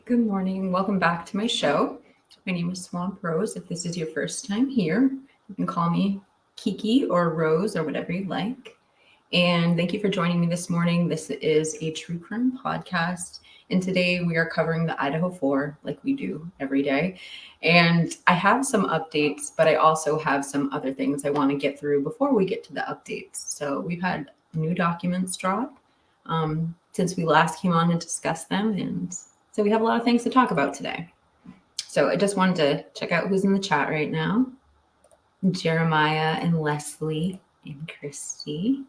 Good morning. Welcome back to my show. My name is Swamp Rose. If this is your first time here, you can call me Kiki or Rose or whatever you like. And thank you for joining me this morning. This is a true crime podcast. And today we are covering the IDAHO4 like we do every day. And I have some updates, but I also have some other things I want to get through before we get to the updates. So we've had new documents drop since we last came on and discussed them. And so we have a lot of things to talk about today. So I just wanted to check out who's in the chat right now. Jeremiah and Leslie and Christy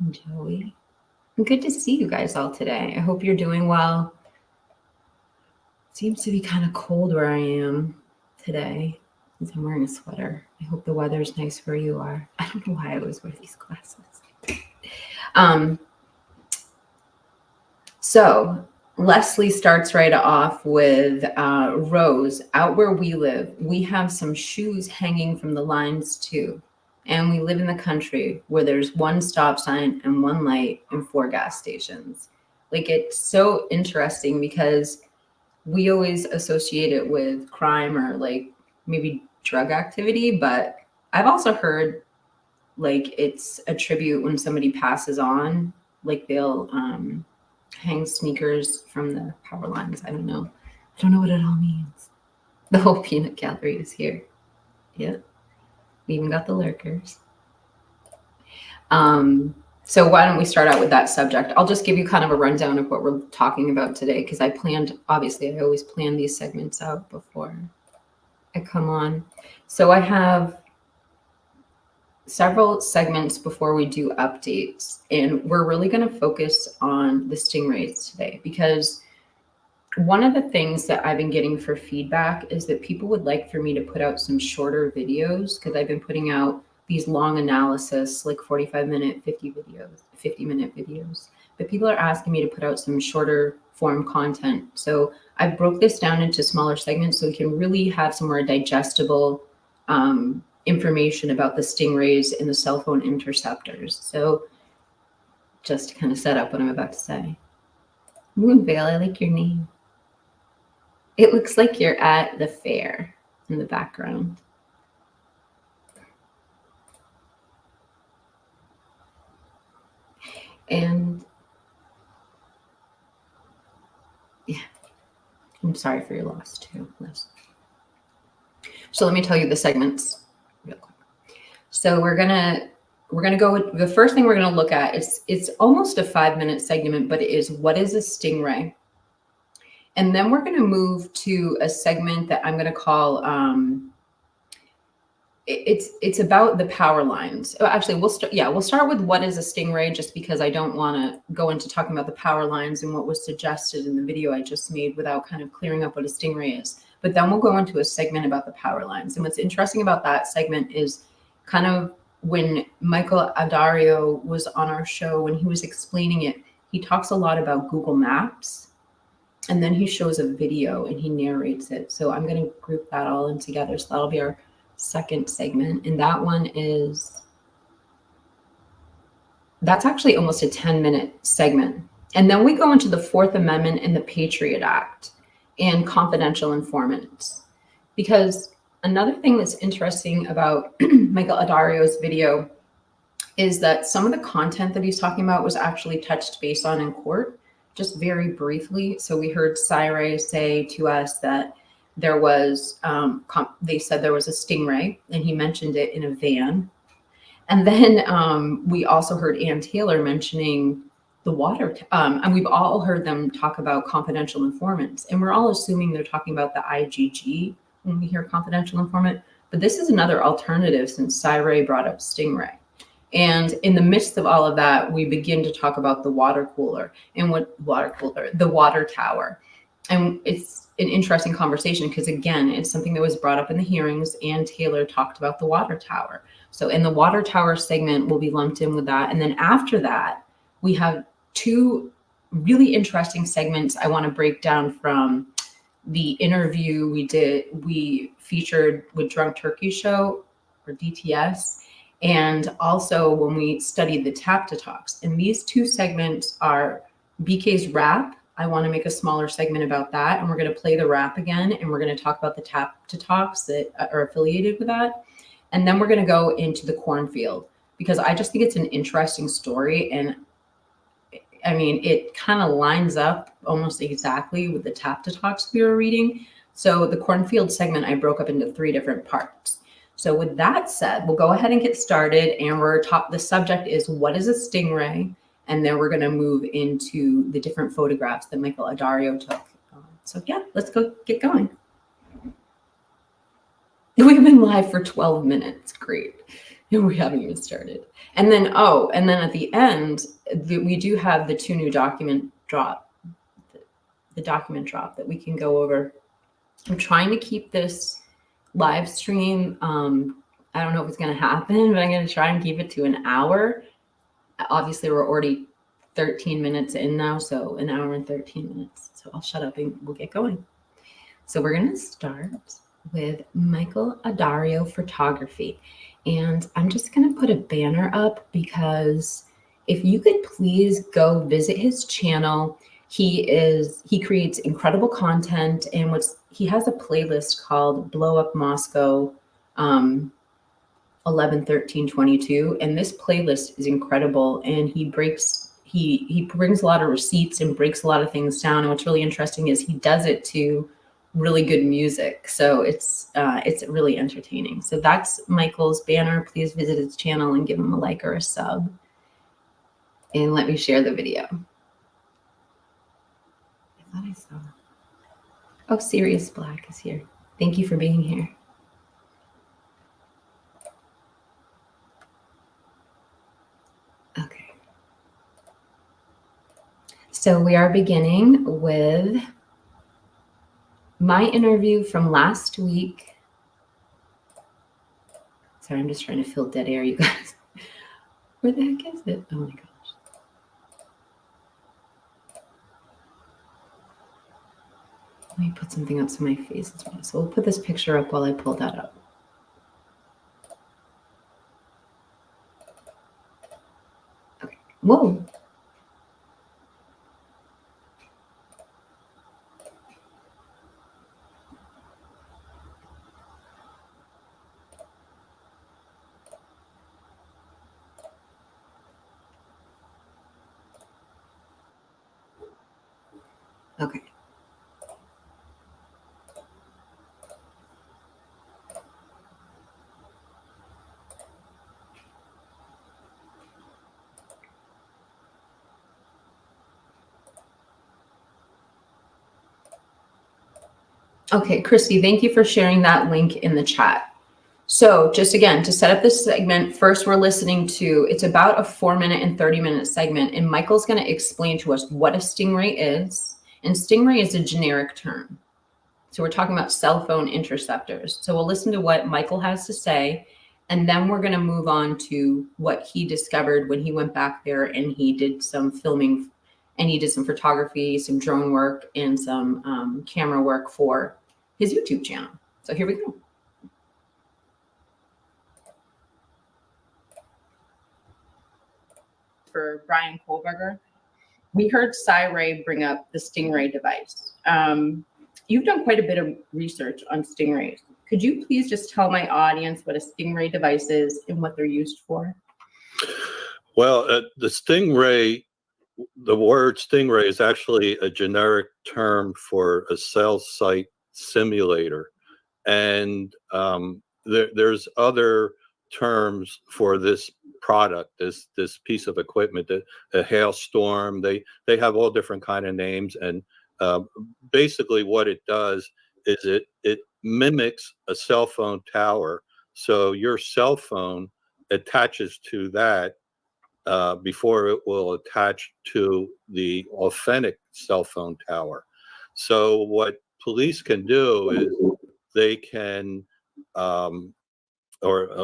and Joey. Good to see you guys all today. I hope you're doing well. Seems to be kind of cold where I am today since I'm wearing a sweater. I hope the weather's nice where you are. I don't know why I always wear these glasses. So Leslie starts right off with Rose. Out where we live, we have some shoes hanging from the lines too. And we live in the country where there's one stop sign and one light and 4 gas stations. Like, it's so interesting because we always associate it with crime or like maybe drug activity. But I've also heard like it's a tribute when somebody passes on, like they'll hang sneakers from the power lines. I don't know what it all means. The whole peanut gallery is here. Yeah, we even got the lurkers. So why don't we start out with that subject? I'll just give you kind of a rundown of what we're talking about today, because I always plan these segments out before I come on. So I have several segments before we do updates, and we're really going to focus on the stingrays today, because one of the things that I've been getting for feedback is that people would like for me to put out some shorter videos, because I've been putting out these long analysis, like 45-minute, 50-minute videos. But people are asking me to put out some shorter form content. So I broke this down into smaller segments so we can really have some more digestible information about the stingrays and the cell phone interceptors. So just to kind of set up what I'm about to say. Moonvale, I like your name. It looks like you're at the fair in the background. And yeah, I'm sorry for your loss too, Liz. So let me tell you the segments real quick. So we're gonna go with the first thing we're gonna look at. It's almost a 5-minute segment, but it is, what is a stingray? And then we're gonna move to a segment that I'm gonna call it's about the power lines. Oh, actually, we'll start with what is a stingray, just because I don't want to go into talking about the power lines and what was suggested in the video I just made without kind of clearing up what a stingray is. But then we'll go into a segment about the power lines. And what's interesting about that segment is kind of when Michael Adario was on our show, when he was explaining it, he talks a lot about Google Maps, and then he shows a video and he narrates it. So I'm going to group that all in together. So that'll be our second segment. And that's actually almost a 10-minute segment. And then we go into the 4th Amendment and the Patriot Act and confidential informants. Because another thing that's interesting about Michael Adario's video is that some of the content that he's talking about was actually touched base on in court, just very briefly. So we heard Stingray say to us that there was, they said there was a stingray, and he mentioned it in a van. And then we also heard Ann Taylor mentioning the water, and we've all heard them talk about confidential informants, and we're all assuming they're talking about the IGG when we hear confidential informant. But this is another alternative, since Stingray brought up stingray. And in the midst of all of that, we begin to talk about the water cooler and the water tower. And it's an interesting conversation because, again, it's something that was brought up in the hearings, and Taylor talked about the water tower. So in the water tower segment, we'll be lumped in with that. And then after that, we have 2 really interesting segments I want to break down from the interview we featured with Drunk Turkey Show, or DTS, and also when we studied the Tap to Talks. And these 2 segments are BK's rap, I want to make a smaller segment about that. And we're going to play the rap again. And we're going to talk about the tap to talks that are affiliated with that. And then we're going to go into the cornfield, because I just think it's an interesting story. And I mean, it kind of lines up almost exactly with the tap to talks we were reading. So the cornfield segment, I broke up into 3 different parts. So with that said, we'll go ahead and get started. And the subject is, what is a stingray? And then we're going to move into the different photographs that Michael Addario took. So yeah, let's go get going. We've been live for 12 minutes. Great. And we haven't even started. And then at the end, we do have the 2 new document drop, the document drop that we can go over. I'm trying to keep this live stream. I don't know if it's going to happen, but I'm going to try and keep it to an hour. Obviously, we're already 13 minutes in now, so an hour and 13 minutes. So I'll shut up and we'll get going. So we're going to start with Michael Addario Photography. And I'm just going to put a banner up, because if you could please go visit his channel. He creates incredible content, and he has a playlist called Blow Up Moscow 11, 13, 22. And this playlist is incredible. And he brings a lot of receipts and breaks a lot of things down. And what's really interesting is he does it to really good music. So it's really entertaining. So that's Michael's banner. Please visit his channel and give him a like or a sub. And let me share the video. I thought I saw. Oh, Sirius Black is here. Thank you for being here. Okay. So we are beginning with my interview from last week. Sorry, I'm just trying to fill dead air, you guys. Where the heck is it? Oh my gosh. Let me put something up so my face is well. So we'll put this picture up while I pull that up. Okay. Whoa. Okay. Okay, Christy, thank you for sharing that link in the chat. So just again, to set up this segment, first we're listening to, it's about a 4-minute and 30-minute segment, and Michael's going to explain to us what a stingray is. And stingray is a generic term. So we're talking about cell phone interceptors. So we'll listen to what Michael has to say, and then we're going to move on to what he discovered when he went back there and he did some filming, and he did some photography, some drone work, and some camera work for his YouTube channel. So here we go. For Bryan Kohberger, we heard Stingray bring up the Stingray device. You've done quite a bit of research on stingrays. Could you please just tell my audience what a stingray device is and what they're used for? Well, the stingray, the word stingray is actually a generic term for a cell site simulator. And there's other terms for this product, this piece of equipment, a hailstorm. They have all different kind of names, and basically what it does is it mimics a cell phone tower. So your cell phone attaches to that before it will attach to the authentic cell phone tower. So what police can do is they can, or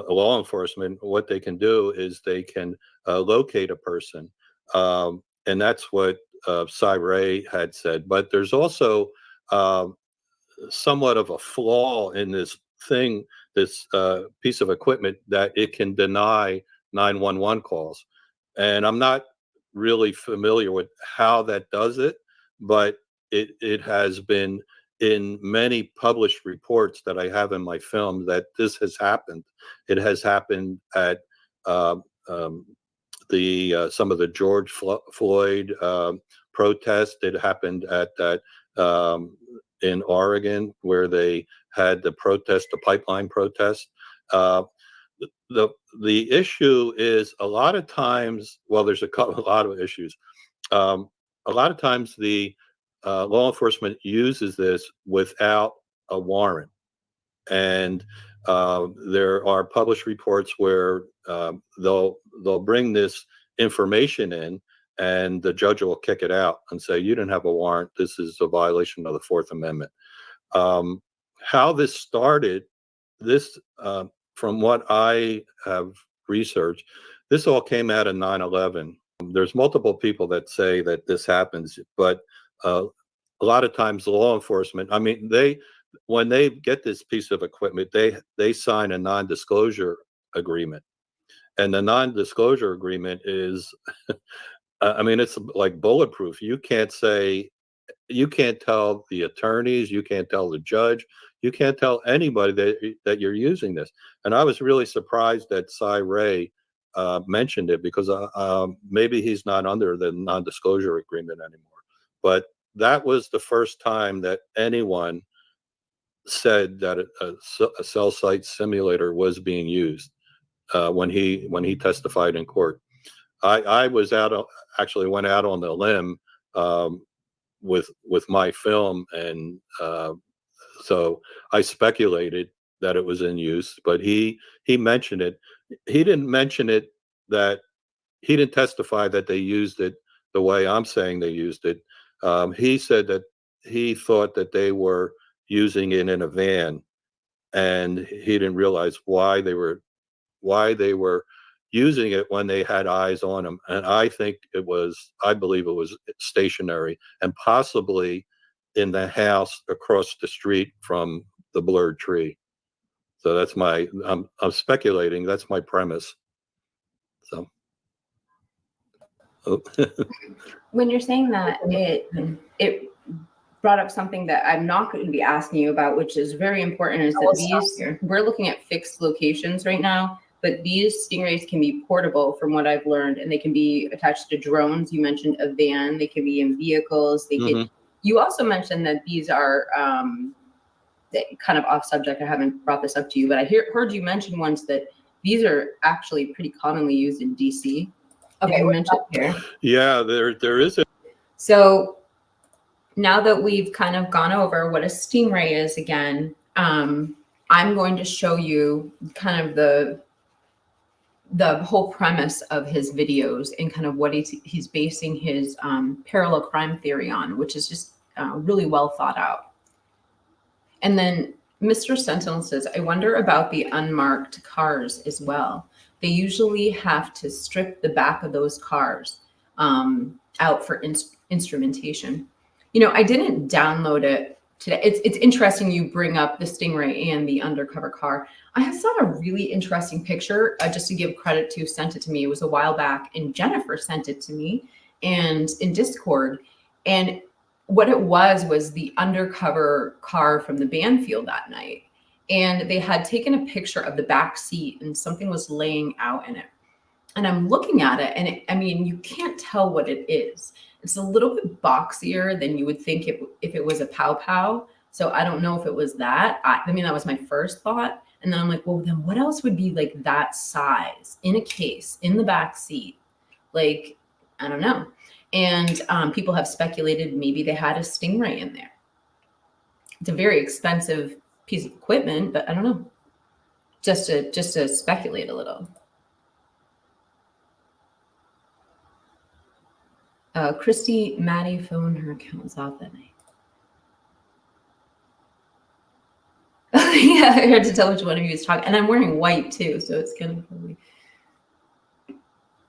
law enforcement, what they can do is they can locate a person. And that's what Stingray had said. But there's also somewhat of a flaw in this thing, this piece of equipment, that it can deny 911 calls. And I'm not really familiar with how that does it, but it has been in many published reports that I have in my film that this has happened. It has happened at some of the George Floyd protest. It happened at that in Oregon, where they had the pipeline protest. The issue is a lot of times, well, there's a lot of issues. A lot of times the law enforcement uses this without a warrant. And there are published reports where they'll bring this information in, and the judge will kick it out and say, you didn't have a warrant. This is a violation of the Fourth Amendment. How this started, from what I have researched, this all came out of 9/11. There's multiple people that say that this happens, but a lot of times the law enforcement, I mean, when they get this piece of equipment, they sign a non-disclosure agreement. And the non-disclosure agreement is, I mean, it's like bulletproof. You can't tell the attorneys, you can't tell the judge, you can't tell anybody that you're using this. And I was really surprised that Cy Ray mentioned it, because maybe he's not under the non-disclosure agreement anymore. But that was the first time that anyone said that a cell site simulator was being used when he testified in court. I actually went out on the limb with my film, and so I speculated that it was in use, but he mentioned it. He didn't mention it that he didn't testify that they used it the way I'm saying they used it. He said that he thought that they were using it in a van, and he didn't realize why they were using it when they had eyes on him. And I believe it was stationary, and possibly in the house across the street from the blurred tree. So that's I'm speculating. That's my premise. So. Oh. When you're saying that, it brought up something that I'm not going to be asking you about, which is very important, is that we're looking at fixed locations right now, but these Stingrays can be portable from what I've learned, and they can be attached to drones. You mentioned a van, they can be in vehicles. You also mentioned that these are kind of off subject. I haven't brought this up to you, but I heard you mention once that these are actually pretty commonly used in DC. Okay, you mentioned here. Yeah, there is So now that we've kind of gone over what a Stingray is again, I'm going to show you kind of the whole premise of his videos and kind of what he's basing his parallel crime theory on, which is just really well thought out. And then Mr. Sentinel says, I wonder about the unmarked cars as well. They usually have to strip the back of those cars out for instrumentation. You know, I didn't download it today. It's interesting you bring up the Stingray and the undercover car. I saw a really interesting picture, just to give credit to, sent it to me. It was a while back, and Jennifer sent it to me and in Discord. And what it was the undercover car from the band field that night. And they had taken a picture of the back seat, and something was laying out in it. And I'm looking at it, and I mean, you can't tell what it is. It's a little bit boxier than you would think if it was a Pow Pow. So I don't know if it was that. I mean, that was my first thought. And then I'm like, well, then what else would be like that size in a case in the back seat? Like, I don't know. And people have speculated maybe they had a Stingray in there. It's a very expensive piece of equipment, but I don't know. Just to speculate a little. Christy Maddie phone, her account was off that night. Yeah, I had to tell which one of you was talking. And I'm wearing white too, so it's kind of funny.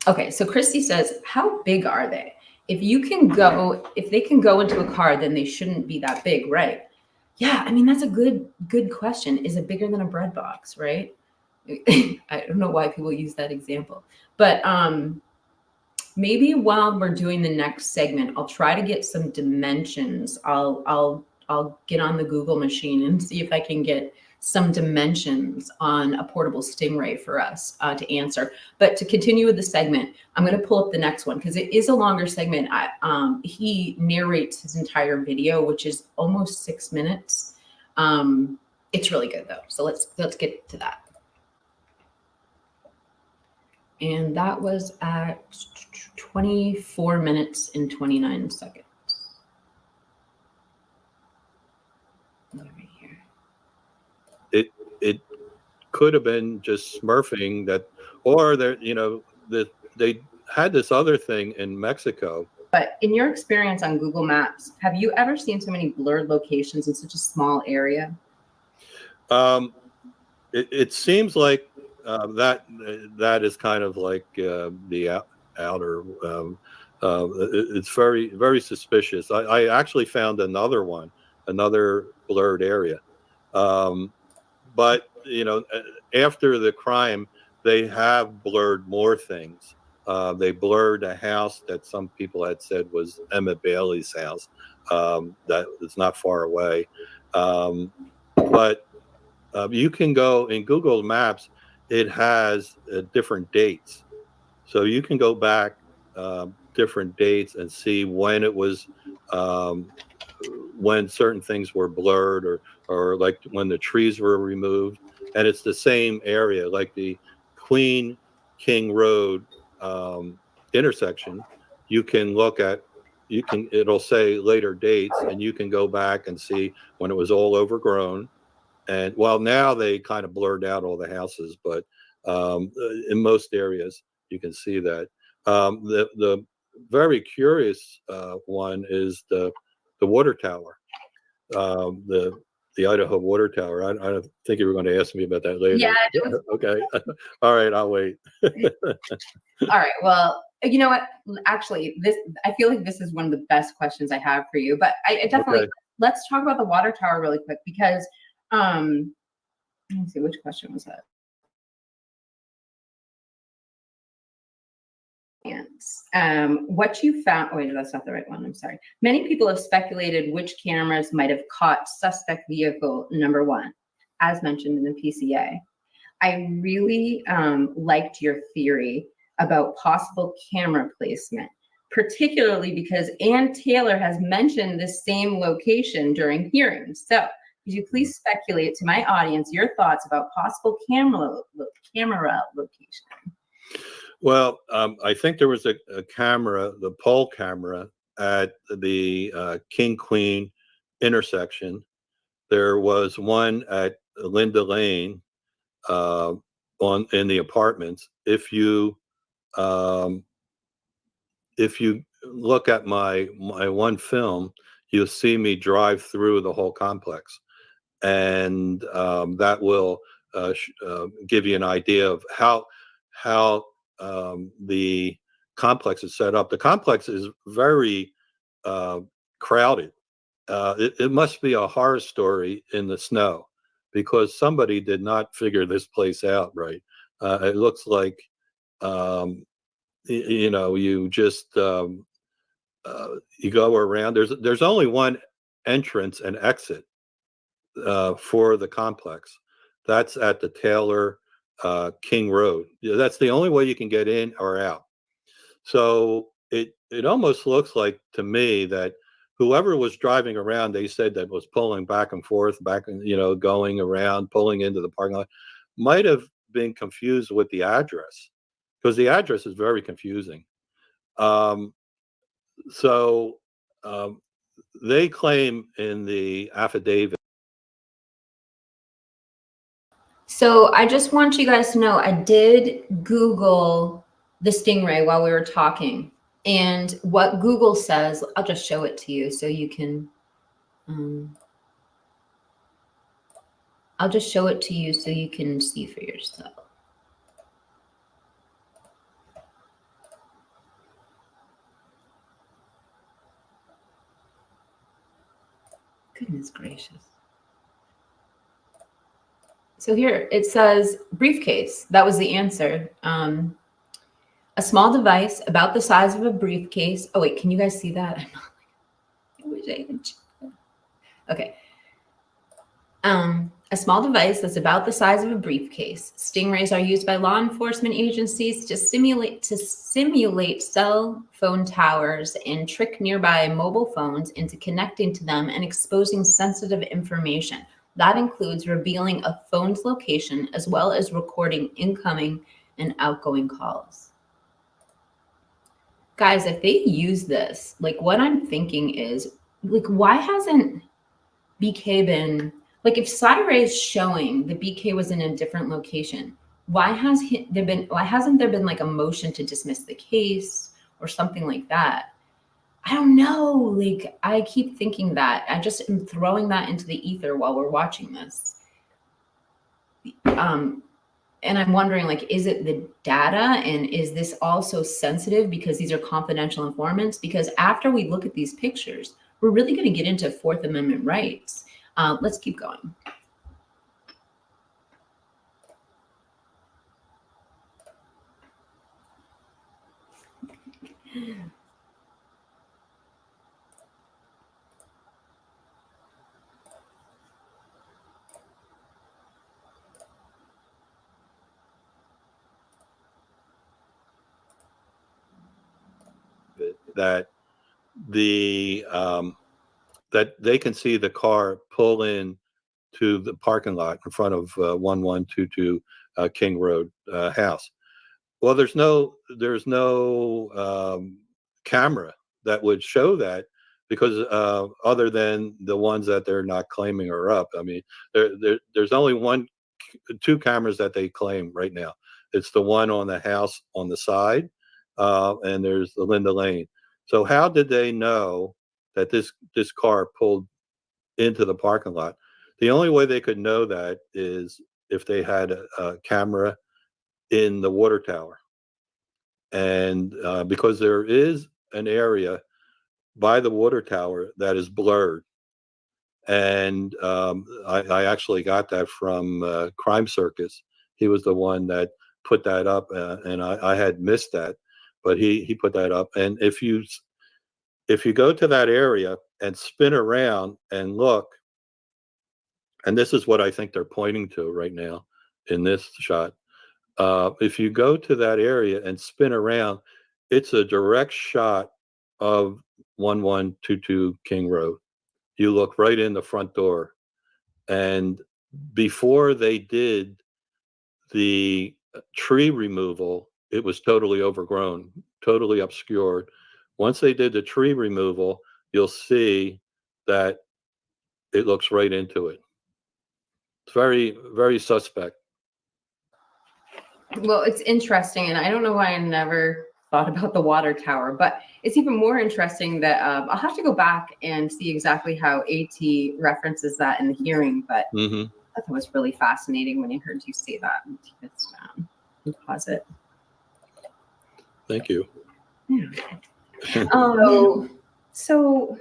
Okay, so Christy says, how big are they? If they can go into a car, then they shouldn't be that big, right? Yeah, I mean, that's a good question. Is it bigger than a bread box, right? I don't know why people use that example. But maybe while we're doing the next segment, I'll try to get some dimensions. I'll get on the Google machine and see if I can get some dimensions on a portable Stingray for us to answer. But to continue with the segment, I'm going to pull up the next one because it is a longer segment. He narrates his entire video, which is almost 6 minutes. It's really good though. So let's get to that. And that was at 24 minutes and 29 seconds. Right here. It could have been just smurfing that, or they had this other thing in Mexico. But in your experience on Google Maps, have you ever seen so many blurred locations in such a small area? It seems like that is kind of like the outer. It's very, very suspicious. I actually found another blurred area. But after the crime, they have blurred more things. They blurred a house that some people had said was Emmett Bailey's house. That is not far away. But you can go in Google Maps. It has different dates, so you can go back different dates and see when it was, when certain things were blurred, or like when the trees were removed. And it's the same area, like the Queen King Road intersection. You can look at, it'll say later dates, and you can go back and see when it was all overgrown. And well, now they kind of blurred out all the houses, but in most areas you can see that. The very curious one is the water tower, the Idaho water tower. I don't think you were going to ask me about that later. Yeah. Okay. All right, I'll wait. All right. Well, you know what? Actually, I feel like this is one of the best questions I have for you. But I definitely, okay. Let's talk about the water tower really quick because. Let me see, which question was that? What you found, wait, that's not the right one, I'm sorry. Many people have speculated which cameras might have caught suspect vehicle number 1, as mentioned in the PCA. I really liked your theory about possible camera placement, particularly because Ann Taylor has mentioned the same location during hearings. So could you please speculate to my audience your thoughts about possible camera location? Well, I think there was a camera, the pole camera at the King Queen intersection. There was one at Linda Lane in the apartments. If you look at my one film, you'll see me drive through the whole complex. And that will give you an idea of how the complex is set up. The complex is very crowded. It must be a horror story in the snow, because somebody did not figure this place out right. It looks like you just you go around. There's only one entrance and exit for the complex. That's at the Taylor King Road. That's the only way you can get in or out. So it almost looks like to me that whoever was driving around, they said that was pulling back and forth, going around, pulling into the parking lot, might have been confused with the address, because the address is very confusing. They claim in the affidavit. So I just want you guys to know, I did Google the Stingray while we were talking, and what Google says, I'll just show it to you so you can, I'll just show it to you so you can see for yourself. Goodness gracious. So here it says briefcase. That was the answer. A small device about the size of a briefcase. Oh wait, can you guys see that? I wish I could. Okay. A small device that's about the size of a briefcase. Stingrays are used by law enforcement agencies to simulate cell phone towers and trick nearby mobile phones into connecting to them and exposing sensitive information. That includes revealing a phone's location as well as recording incoming and outgoing calls. Guys, if they use this, like what I'm thinking is, like, why hasn't BK been, like if Stingray is showing that BK was in a different location, why hasn't there been like a motion to dismiss the case or something like that? I don't know. Like I keep thinking that. I just am throwing that into the ether while we're watching this. And I'm wondering, like, is it the data, and is this also sensitive because these are confidential informants? Because after we look at these pictures, we're really going to get into Fourth Amendment rights. Let's keep going. That that they can see the car pull in to the parking lot in front of 1122 King Road house. Well, there's no camera that would show that, because other than the ones that they're not claiming are up. I mean, there's only two cameras that they claim right now. It's the one on the house on the side, and there's the Linda Lane. So how did they know that this car pulled into the parking lot? The only way they could know that is if they had a camera in the water tower. And because there is an area by the water tower that is blurred. And I actually got that from Crime Circus. He was the one that put that up, and I had missed that, but he put that up. And if you go to that area and spin around and look, and this is what I think they're pointing to right now in this shot. If you go to that area and spin around, it's a direct shot of 1122 King Road. You look right in the front door. And before they did the tree removal, it was totally overgrown, totally obscured. Once they did the tree removal, you'll see that it looks right into it. It's very, very suspect. Well, it's interesting, and I don't know why I never thought about the water tower, but it's even more interesting that I'll have to go back and see exactly how AT references that in the hearing, but I thought it was really fascinating when I heard you say that. And take this down and pause it. Thank you. Yeah. So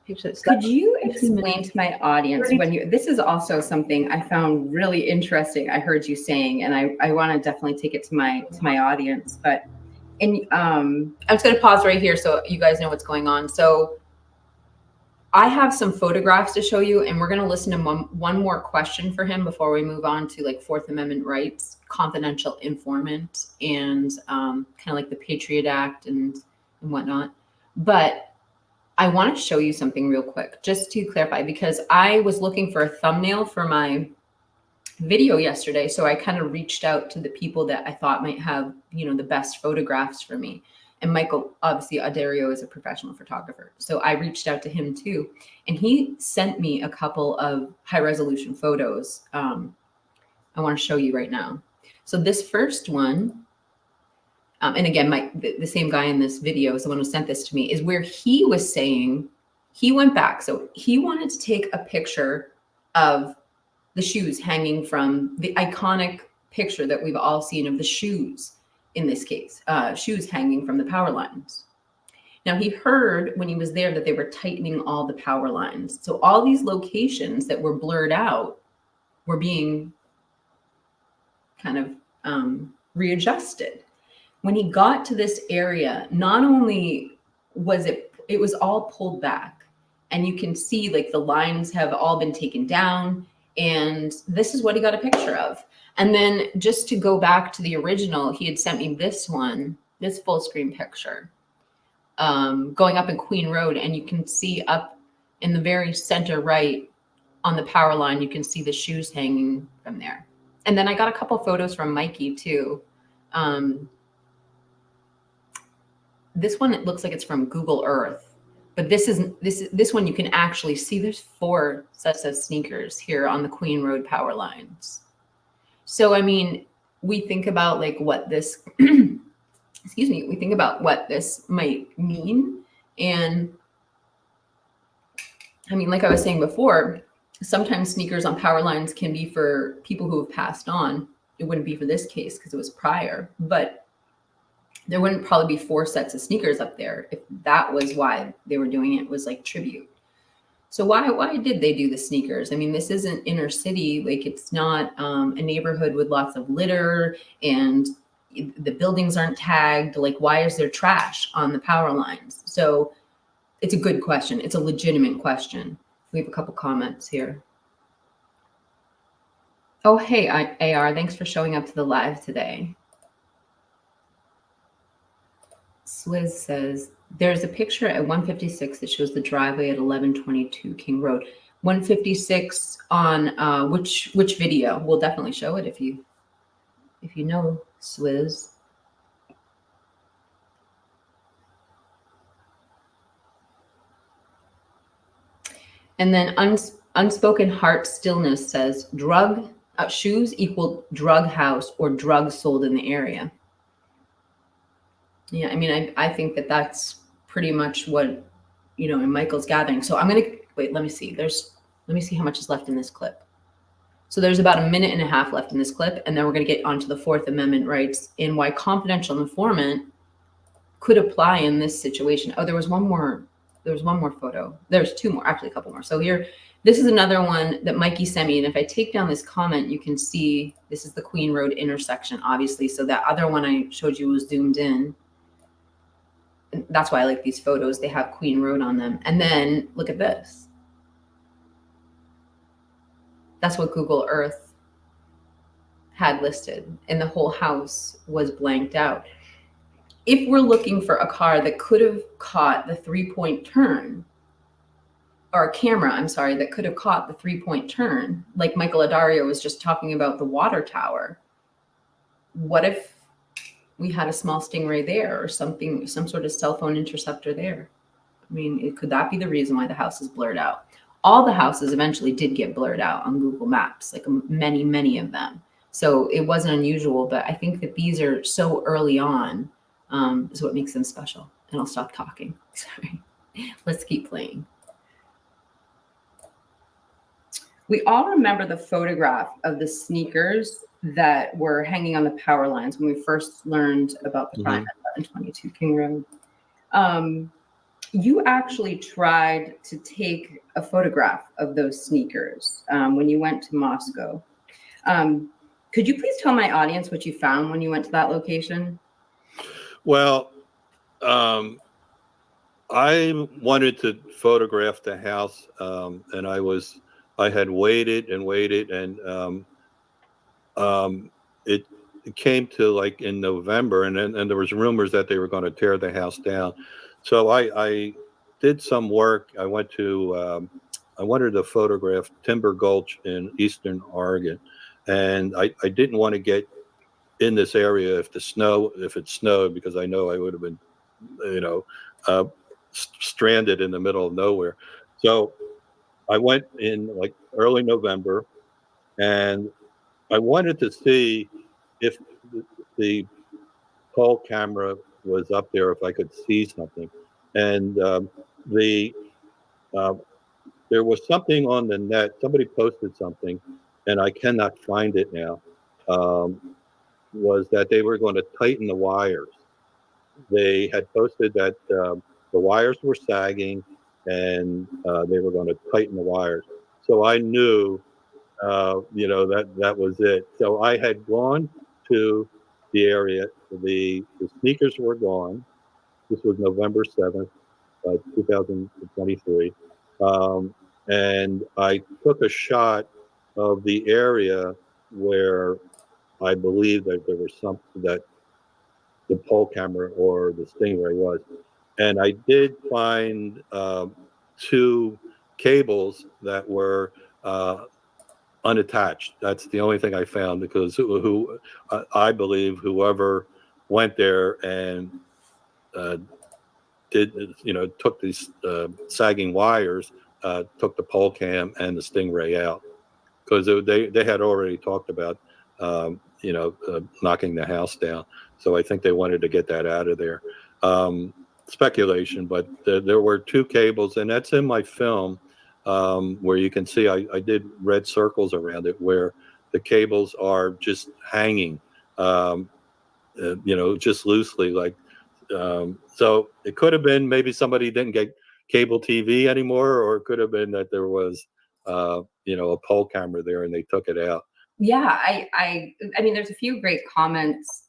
could you explain to my audience this is also something I found really interesting. I heard you saying, and I want to definitely take it to my audience, but I'm just going to pause right here so you guys know what's going on. So I have some photographs to show you, and we're going to listen to one more question for him before we move on to like Fourth Amendment rights, confidential informant, and kind of like the Patriot Act and whatnot. But I want to show you something real quick, just to clarify, because I was looking for a thumbnail for my video yesterday. So I kind of reached out to the people that I thought might have, the best photographs for me. And Michael, obviously, Adario is a professional photographer. So I reached out to him too. And he sent me a couple of high resolution photos. I want to show you right now. So this first one, and again, the same guy in this video is the one who sent this to me, is where he was saying he went back. So he wanted to take a picture of the shoes hanging from the iconic picture that we've all seen of the shoes in this case, shoes hanging from the power lines. Now, he heard when he was there that they were tightening all the power lines. So all these locations that were blurred out were being kind of readjusted. when he got to this area, not only was it was all pulled back, and you can see like the lines have all been taken down, and this is what he got a picture of. And then just to go back to the original, he had sent me this one, this full screen picture, going up in Queen Road, and you can see up in the very center right on the power line, you can see the shoes hanging from there. And then I got a couple photos from Mikey too. This one, it looks like it's from Google Earth, but this one you can actually see there's 4 sets of sneakers here on the Queen Road power lines. So, I mean, we think about like what this, excuse me, we think about what this might mean. And I mean, like I was saying before, sometimes sneakers on power lines can be for people who have passed on. It wouldn't be for this case because it was prior, but there wouldn't probably be 4 sets of sneakers up there if that was why they were doing it, was like tribute. So why did they do the sneakers? I mean, this isn't inner city. Like, it's not a neighborhood with lots of litter and the buildings aren't tagged. Like, why is there trash on the power lines? So it's a good question. It's a legitimate question. We have a couple comments here. Oh, hey, AR, thanks for showing up to the live today. Swizz says, there's a picture at 156 that shows the driveway at 1122 King Road. 156 on which video? We'll definitely show it if you know, Swizz. And then Unspoken Heart Stillness says shoes equal drug house or drugs sold in the area. Yeah, I mean, I think that that's pretty much what, you know, in Michael's gathering. So I'm going to wait. Let me see. Let me see how much is left in this clip. So there's about 1.5 minutes left in this clip, and then we're going to get onto the Fourth Amendment rights and why confidential informant could apply in this situation. Oh, there was one more photo. There's 2 more, actually a couple more. So here, this is another one that Mikey sent me. And if I take down this comment, you can see this is the Queen Road intersection, obviously. So that other one I showed you was zoomed in. And that's why I like these photos. They have Queen Road on them. And then look at this. That's what Google Earth had listed. And the whole house was blanked out. If we're looking for a car that could have caught the 3-point turn, or a camera, I'm sorry, that could have caught the 3-point turn, like Michael Adario was just talking about the water tower, what if we had a small Stingray there or something, some sort of cell phone interceptor there? I mean, could that be the reason why the house is blurred out? All the houses eventually did get blurred out on Google Maps, like many, many of them. So it wasn't unusual, but I think that these are so early on, is what makes them special. And I'll stop talking. Sorry. Let's keep playing. We all remember the photograph of the sneakers that were hanging on the power lines when we first learned about the crime at 1122 King Road. You actually tried to take a photograph of those sneakers when you went to Moscow. Could you please tell my audience what you found when you went to that location? Well, I wanted to photograph the house, and I had waited and waited, and it came to like in November, and there was rumors that they were going to tear the house down. So I did some work. I wanted to photograph Timber Gulch in Eastern Oregon, and I didn't want to get in this area if it snowed, because I know I would have been, stranded in the middle of nowhere. So I went in like early November, and I wanted to see if the pole camera was up there, if I could see something. And there was something on the net. Somebody posted something, and I cannot find it now. Was that they were going to tighten the wires. They had posted that the wires were sagging, and they were going to tighten the wires. So I knew, that was it. So I had gone to the area the sneakers were gone. This was November 7th, 2023. And I took a shot of the area where I believe that there was something that the pole camera or the Stingray was. And I did find two cables that were unattached. That's the only thing I found, because I believe whoever went there and took these sagging wires, took the pole cam and the Stingray out, because they had already talked about knocking the house down. So I think they wanted to get that out of there. Speculation, but there were two cables, and that's in my film, where you can see I did red circles around it where the cables are just hanging, just loosely, like. So it could have been maybe somebody didn't get cable TV anymore, or it could have been that there was, a pole camera there and they took it out. Yeah, I mean, there's a few great comments.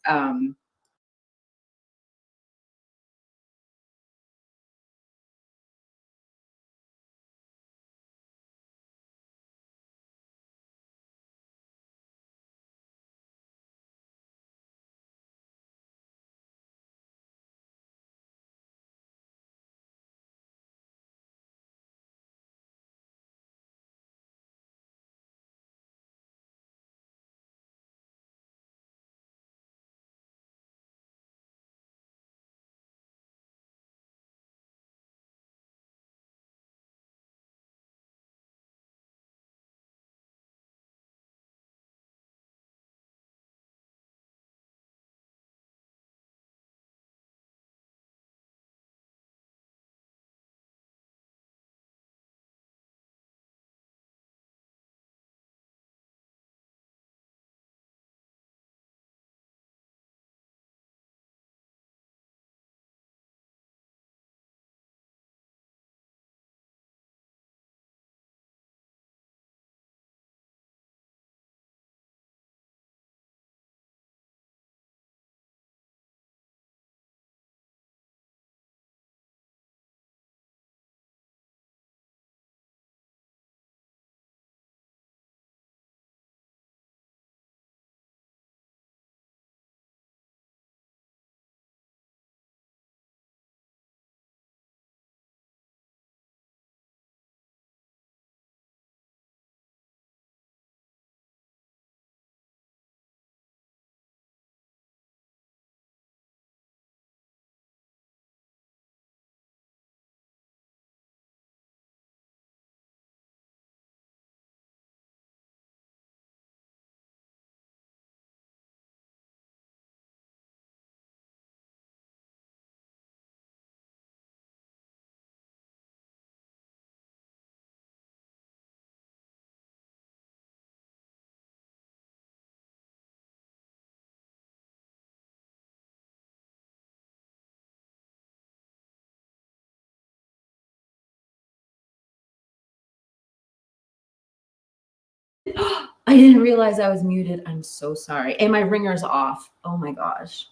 I didn't realize I was muted. I'm so sorry. And my ringer's off. Oh my gosh.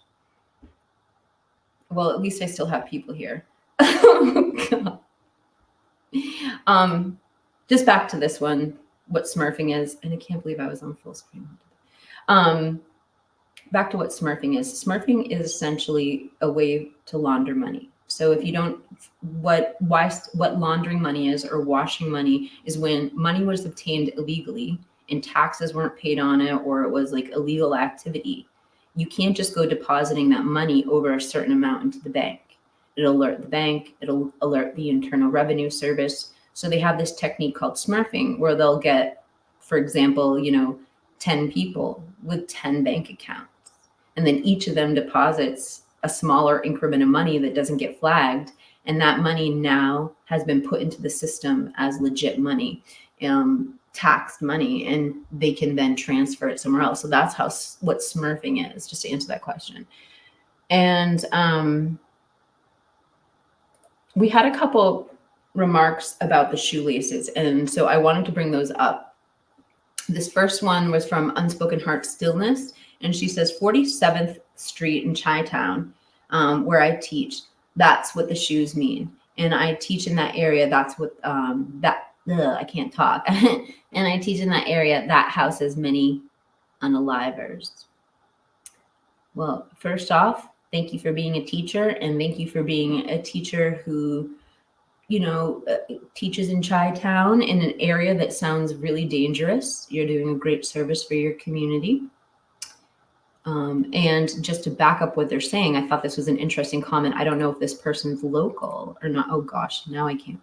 Well, at least I still have people here. Oh, God. Just back to this one, what smurfing is, and I can't believe I was on full screen. Back to what smurfing is. Smurfing is essentially a way to launder money. So if you don't, what laundering money is, or washing money, is when money was obtained illegally and taxes weren't paid on it, or it was like illegal activity. You can't just go depositing that money over a certain amount into the bank. It'll alert the bank, it'll alert the Internal Revenue Service. So they have this technique called smurfing, where they'll get, for example, 10 people with 10 bank accounts. And then each of them deposits a smaller increment of money that doesn't get flagged. And that money now has been put into the system as legit money, taxed money, and they can then transfer it somewhere else. So that's what smurfing is, just to answer that question. And we had a couple remarks about the shoelaces, and so I wanted to bring those up. This first one was from Unspoken Heart Stillness, and she says 47th street in Chi-Town, where I teach, that's what the shoes mean. And I teach in that area. That's what I can't talk. And I teach in that area that houses many unalivers. Well, first off, thank you for being a teacher, and thank you for being a teacher who, teaches in Chi-Town in an area that sounds really dangerous. You're doing a great service for your community. And just to back up what they're saying, I thought this was an interesting comment. I don't know if this person's local or not. Oh gosh, now I can't.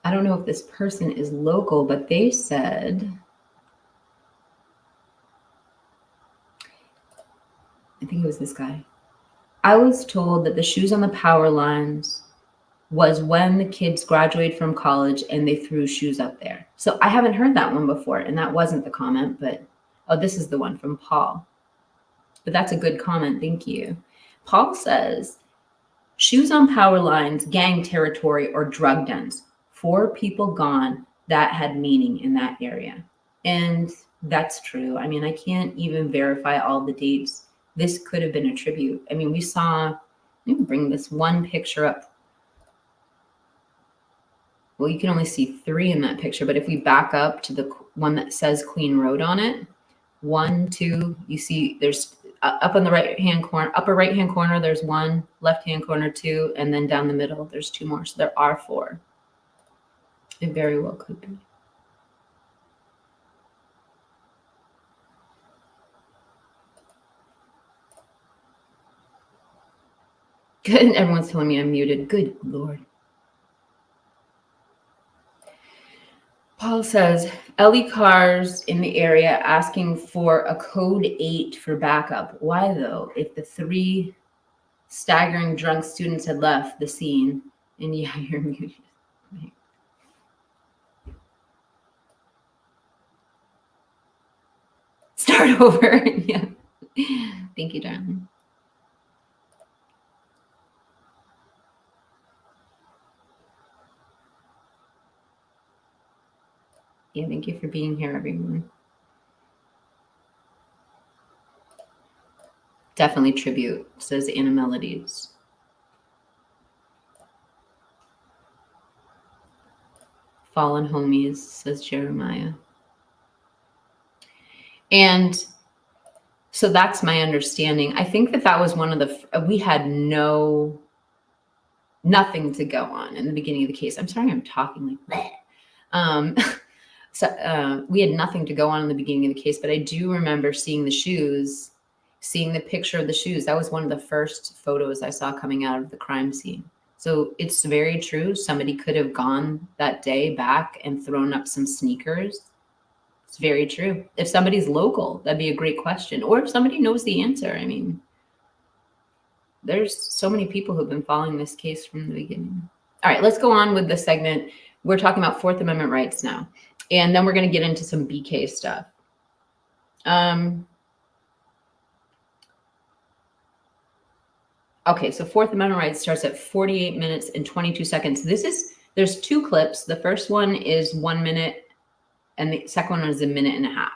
I don't know if this person is local, but they said, I think it was this guy. I was told that the shoes on the power lines was when the kids graduated from college and they threw shoes up there. So I haven't heard that one before, and that wasn't the comment, but oh, this is the one from Paul. But that's a good comment. Thank you. Paul says, shoes on power lines, gang territory, or drug dens. 4 people gone. That had meaning in that area. And that's true. I mean, I can't even verify all the dates. This could have been a tribute. I mean, we saw, let me bring this one picture up. Well, you can only see 3 in that picture, but if we back up to the one that says Queen Road on it, 1, 2, you see there's up on the right-hand corner, upper right-hand corner, there's 1, left-hand corner 2, and then down the middle, there's 2 more. So there are 4. It very well could be. Good. Everyone's telling me I'm muted. Good Lord. Paul says, LE cars in the area asking for a code 8 for backup. Why though? If the 3 staggering drunk students had left the scene, and yeah, you're muted. Start over. Yeah. Thank you, darling. Yeah, thank you for being here, everyone. Definitely tribute, says Anna Melodies. Fallen homies, says Jeremiah. And so that's my understanding. I think that was one of the, we had nothing to go on in the beginning of the case. I'm sorry, I'm talking like that. So we had nothing to go on in the beginning of the case, but I do remember seeing the shoes, seeing the picture of the shoes. That was one of the first photos I saw coming out of the crime scene. So it's very true. Somebody could have gone that day back and thrown up some sneakers. It's very true. If somebody's local, that'd be a great question. Or if somebody knows the answer. I mean, there's so many people who've been following this case from the beginning. All right, let's go on with the segment. We're talking about Fourth Amendment rights now. And then we're going to get into some BK stuff. Okay, so Fourth Amendment rights starts at 48 minutes and 22 seconds. There's 2 clips. The first one is 1 minute, and the second one is a minute and a half.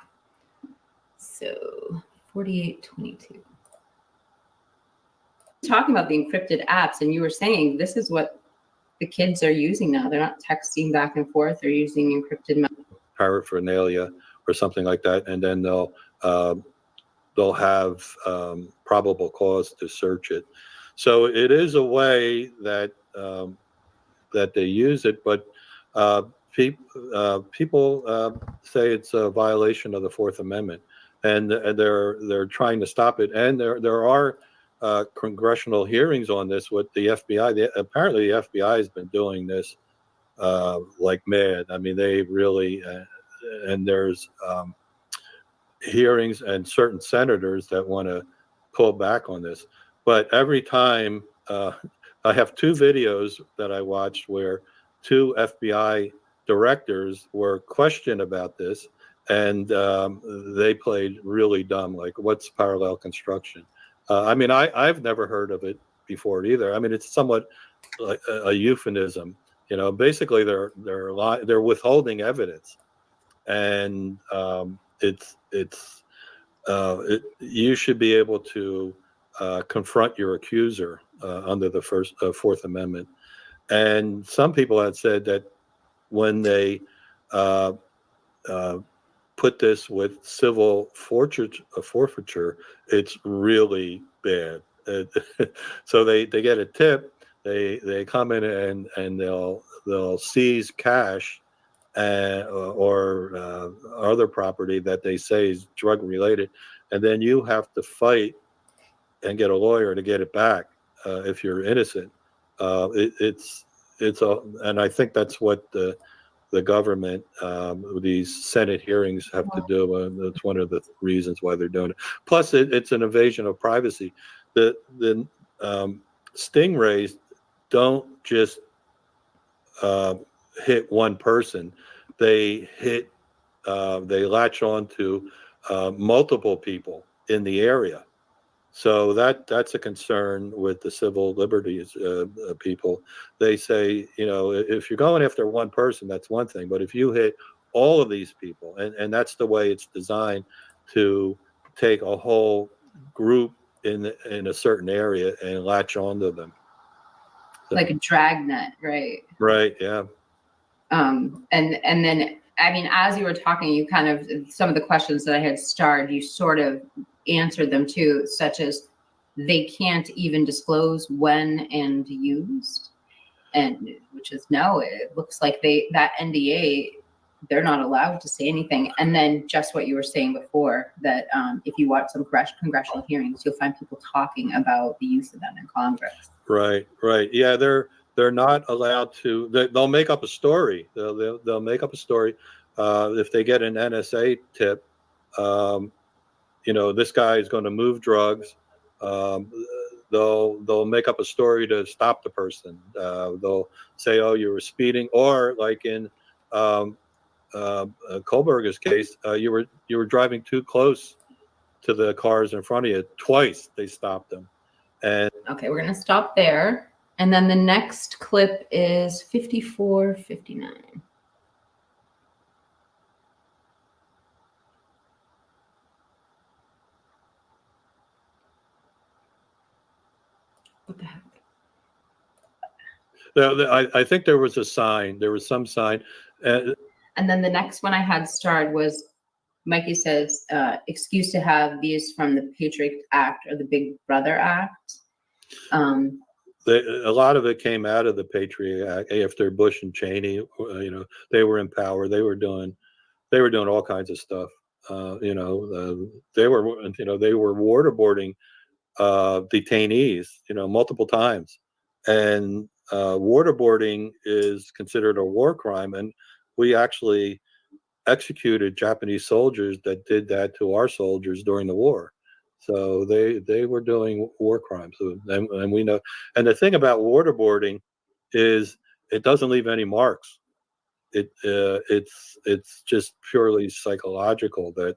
So 48:22. Talking about the encrypted apps, and you were saying this is what the kids are using now. They're not texting back and forth. They're using encrypted paraphernalia or something like that, and then they'll have probable cause to search it. So it is a way that that they use it, but people say it's a violation of the Fourth Amendment, and they're trying to stop it. And there are congressional hearings on this with the FBI. Apparently, the FBI has been doing this like mad. I mean, they really and there's hearings and certain senators that want to pull back on this. But every time I have 2 videos that I watched where 2 FBI directors were questioned about this, and they played really dumb, like what's parallel construction? I mean, I've never heard of it before either. I mean, it's somewhat like a euphemism. You know, basically they're withholding evidence, and it's you should be able to confront your accuser under the Fourth Amendment. And some people had said that when they put this with civil forfeiture, it's really bad. So they get a tip, they come in and they'll seize cash or other property that they say is drug related, and then you have to fight and get a lawyer to get it back if you're innocent. It's a, and I think that's what the government, these Senate hearings have to do. That's one of the reasons why they're doing it. Plus, it's an invasion of privacy. The stingrays don't just hit one person. They latch on to multiple people in the area. So that's a concern with the civil liberties people. They say, if you're going after one person, that's one thing. But if you hit all of these people, and that's the way it's designed to take a whole group in a certain area and latch onto them. Like a dragnet, right? Right, yeah. And then, I mean, as you were talking, you kind of, some of the questions that I had starred, you sort of answered them too, such as they can't even disclose when and used, and which is no, it looks like that NDA, they're not allowed to say anything. And then just what you were saying before, that if you watch some congressional hearings, you'll find people talking about the use of them in Congress. Right. Yeah, they're not allowed to. They'll make up a story. They'll make up a story if they get an NSA tip. This guy is going to move drugs. They'll make up a story to stop the person. They'll say, "Oh, you were speeding," or like in Kohberger's case, you were driving too close to the cars in front of you. Twice they stopped him. And okay, we're gonna stop there, and then the next clip is 54:59. What the heck? I think there was a sign. There was some sign. And then the next one I had starred was, Mikey says, excuse to have these from the Patriot Act or the Big Brother Act. A lot of it came out of the Patriot Act after Bush and Cheney. They were in power. They were doing all kinds of stuff. They were waterboarding detainees, multiple times, and waterboarding is considered a war crime. And we actually executed Japanese soldiers that did that to our soldiers during the war. So they were doing war crimes, and we know. And the thing about waterboarding is it doesn't leave any marks. It's just purely psychological. That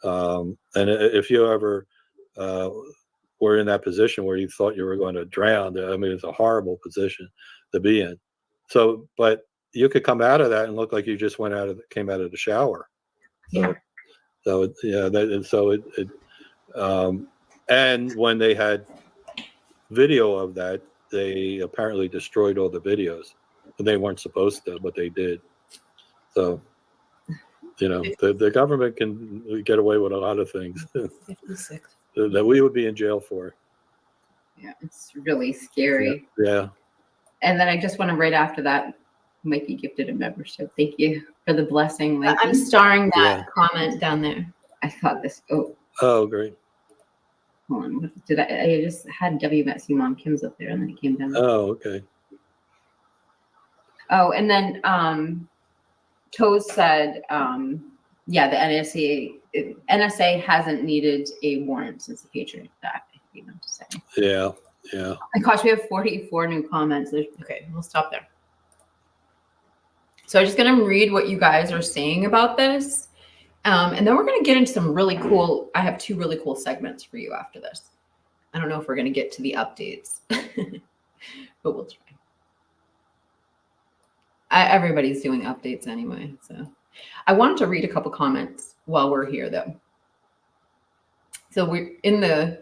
and if you ever were in that position where you thought you were going to drown, I mean, it's a horrible position to be in. So, but you could come out of that and look like you just came out of the shower. Yeah. So and when they had video of that, they apparently destroyed all the videos. And they weren't supposed to, but they did. So, the government can get away with a lot of things 56. that we would be in jail for. Yeah, it's really scary. Yeah. And then I just want to, right after that, Mikey gifted a membership. Thank you for the blessing. Like, I'm starring that comment down there. I thought this. Oh, great. Hold on. I just had WMSU Mom Kim's up there, and then it came down. Oh, okay. Oh, and then Toes said, the NSA hasn't needed a warrant since the Patriot Act. You know, to say. Yeah. And gosh, we have 44 new comments. Okay, we'll stop there. So I'm just going to read what you guys are saying about this. And then we're going to get into some really cool, I have two really cool segments for you after this. I don't know if we're going to get to the updates, but we'll try. Everybody's doing updates anyway. So I wanted to read a couple comments while we're here, though. So we're in the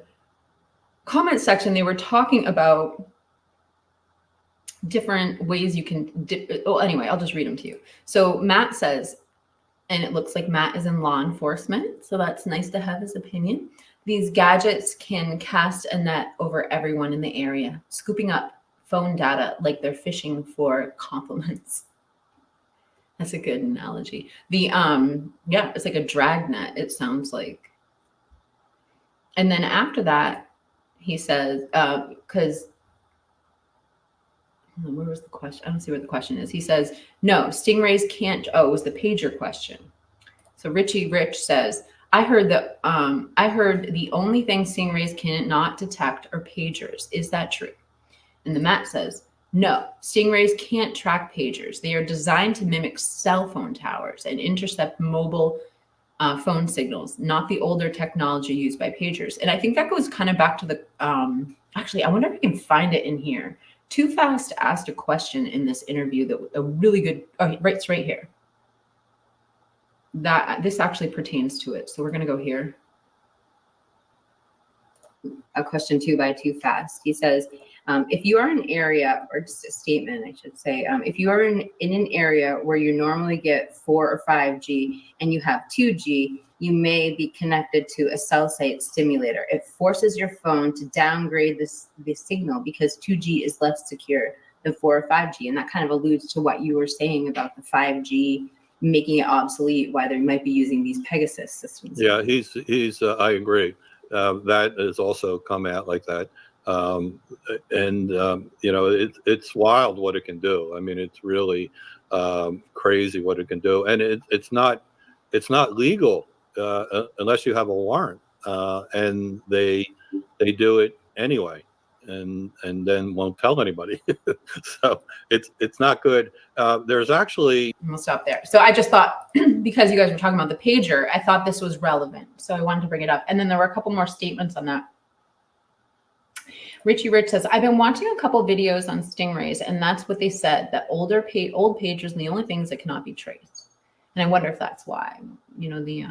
comment section, they were talking about different ways you can anyway, I'll just read them to you. So Matt says, and it looks like Matt is in law enforcement, so that's nice to have his opinion. These gadgets can cast a net over everyone in the area, scooping up phone data like they're fishing for compliments. That's a good analogy. The yeah, it's like a drag net, it sounds like. And then after that, he says, because where was the question? I don't see what the question is. He says, no, stingrays can't. Oh, it was the pager question. So Richie Rich says, I heard the only thing stingrays cannot detect are pagers. Is that true? And the Matt says, no, stingrays can't track pagers. They are designed to mimic cell phone towers and intercept mobile phone signals, not the older technology used by pagers. And I think that goes kind of back to the, actually, I wonder if I can find it in here. Too Fast asked a question in this interview that a really good, it's right here. That this actually pertains to it. So we're going to go here. A question 2 by Too Fast. He says, if you are in an area, or just a statement, I should say, if you are in an area where you normally get 4 or 5G and you have 2G, you may be connected to a cell site stimulator. It forces your phone to downgrade the signal because 2G is less secure than 4 or 5G. And that kind of alludes to what you were saying about the 5G making it obsolete, why they might be using these Pegasus systems. Yeah, he's I agree. That has also come out like that. You know, it's wild what it can do. I mean, it's really crazy what it can do. And it's not legal unless you have a warrant, and they do it anyway, and then won't tell anybody. So it's not good. There's actually, We'll stop there. So I just thought, because you guys were talking about the pager, I thought this was relevant, so I wanted to bring it up. And then there were a couple more statements on that. Richie Rich says, I've been watching a couple videos on stingrays, and that's what they said, that old pagers are the only things that cannot be traced. And I wonder if that's why, you know, the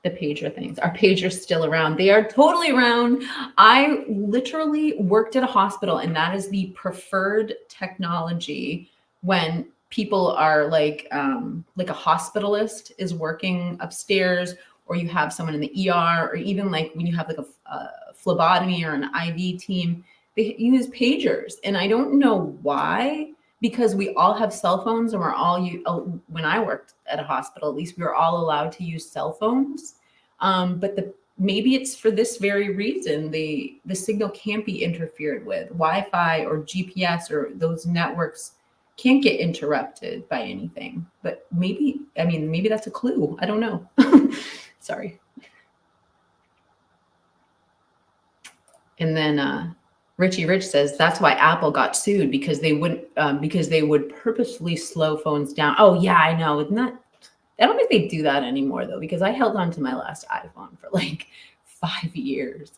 pager things. Are pagers still around? They are totally around. I literally worked at a hospital, and that is the preferred technology when people are like a hospitalist is working upstairs, or you have someone in the ER, or even like when you have like a phlebotomy or an IV team, they use pagers. And I don't know why, because we all have cell phones, and we're all, when I worked at a hospital, at least we were all allowed to use cell phones. But maybe it's for this very reason, the signal can't be interfered with. Wi-Fi or GPS or those networks can't get interrupted by anything. But maybe that's a clue. I don't know. Sorry. And then Richie Rich says that's why Apple got sued, because they would purposely slow phones down. Oh yeah, I know. Isn't that? I don't think they do that anymore though, because I held on to my last iPhone for like 5 years.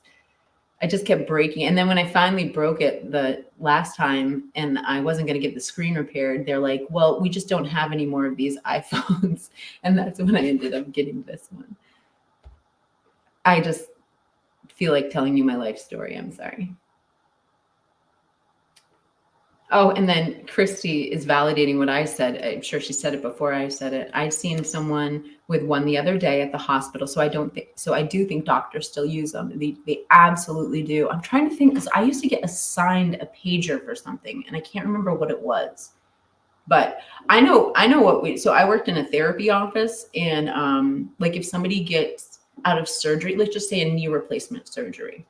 I just kept breaking. And then when I finally broke it the last time and I wasn't going to get the screen repaired, they're like, well, we just don't have any more of these iPhones. And that's when I ended up getting this one. I just feel like telling you my life story. I'm sorry. Oh, and then Christy is validating what I said. I'm sure she said it before I said it. I'd seen someone with one the other day at the hospital. So I do think doctors still use them. They absolutely do. I'm trying to think, because I used to get assigned a pager for something and I can't remember what it was. But I know so I worked in a therapy office, and like if somebody gets out of surgery, let's just say a knee replacement surgery,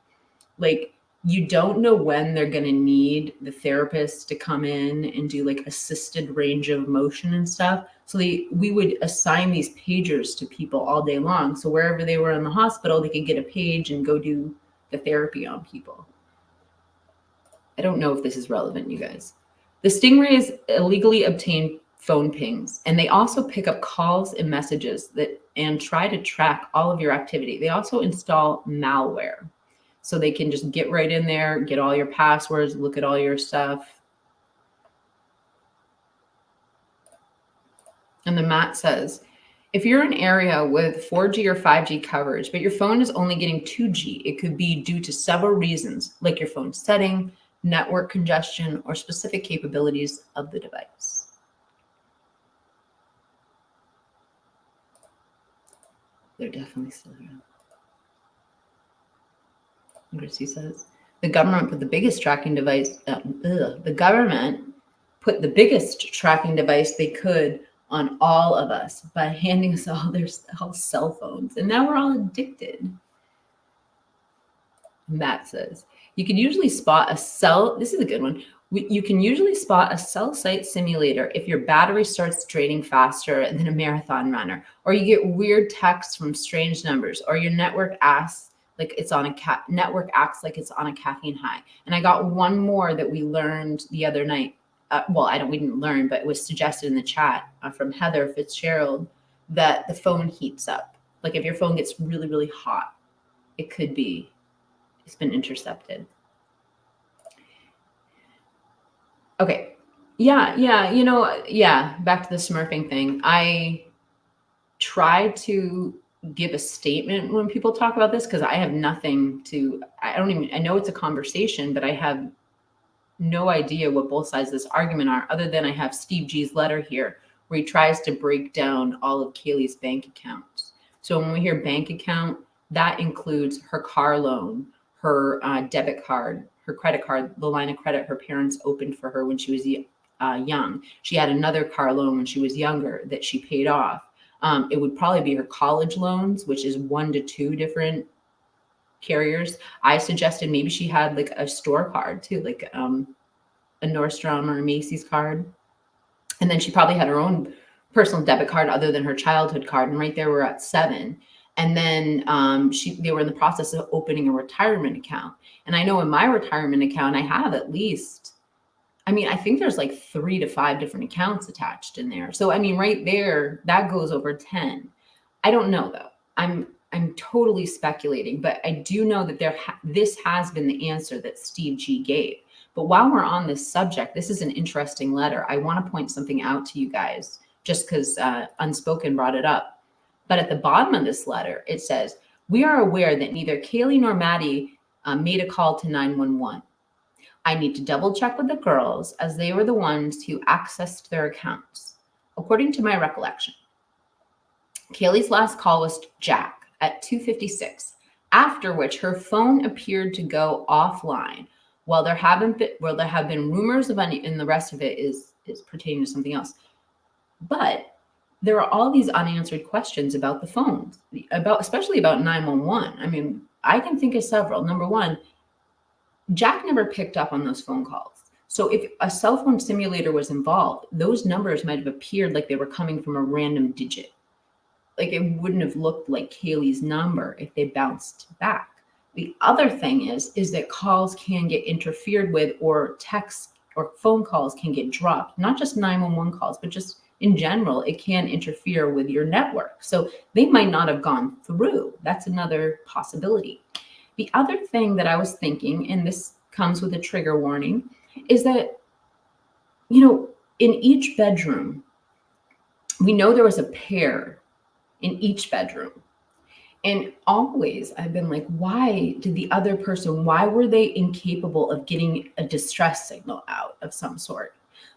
like you don't know when they're going to need the therapist to come in and do like assisted range of motion and stuff. So we would assign these pagers to people all day long. So wherever they were in the hospital, they could get a page and go do the therapy on people. I don't know if this is relevant, you guys. The Stingrays illegally obtain phone pings, and they also pick up calls and messages and try to track all of your activity. They also install malware. So they can just get right in there, get all your passwords, look at all your stuff. And the Matt says, If you're in an area with 4G or 5G coverage, but your phone is only getting 2G, it could be due to several reasons, like your phone setting, network congestion, or specific capabilities of the device. They're definitely still around. Christy says, the government put the biggest tracking device, the government put the biggest tracking device they could on all of us by handing us all their cell phones. And now we're all addicted. Matt says, you can usually spot a cell. This is a good one. You can usually spot a cell site simulator if your battery starts draining faster than a marathon runner, or you get weird texts from strange numbers, or your network acts like it's on a caffeine high. And I got one more that we learned the other night. We didn't learn, but it was suggested in the chat from Heather Fitzgerald that the phone heats up. Like if your phone gets really, really hot, it could be it's been intercepted. Okay. Yeah. Back to the Smurfing thing. I try to give a statement when people talk about this because I have nothing to, I know it's a conversation, but I have no idea what both sides of this argument are, other than I have Steve G's letter here where he tries to break down all of Kaylee's bank accounts. So when we hear bank account, that includes her car loan, her debit card, her credit card, the line of credit her parents opened for her when she was young. She had another car loan when she was younger that she paid off. It would probably be her college loans, which is 1 to 2 different carriers. I suggested maybe she had like a store card too, like a Nordstrom or a Macy's card. And then she probably had her own personal debit card other than her childhood card. And right there, we're at 7. And then they were in the process of opening a retirement account. And I know in my retirement account, I have at least, I think there's like 3 to 5 different accounts attached in there. So, right there, that goes over 10. I don't know though. I'm totally speculating, but I do know that this has been the answer that Steve G gave. But while we're on this subject, this is an interesting letter. I want to point something out to you guys just because Unspoken brought it up. But at the bottom of this letter, it says, we are aware that neither Kaylee nor Maddie made a call to 911. I need to double check with the girls as they were the ones who accessed their accounts. According to my recollection, Kaylee's last call was to Jack at 2:56, after which her phone appeared to go offline. While there have been rumors of and the rest of it is pertaining to something else. But there are all these unanswered questions about the phones, especially about 911. I can think of several. Number one, Jack never picked up on those phone calls. So if a cell phone simulator was involved, those numbers might have appeared like they were coming from a random digit. Like it wouldn't have looked like Kaylee's number if they bounced back. The other thing is that calls can get interfered with, or texts or phone calls can get dropped, not just 911 calls, but just in general, it can interfere with your network. So they might not have gone through. That's another possibility. The other thing that I was thinking, and this comes with a trigger warning, is that, in each bedroom, we know there was a pair in each bedroom. And always I've been like, why were they incapable of getting a distress signal out of some sort?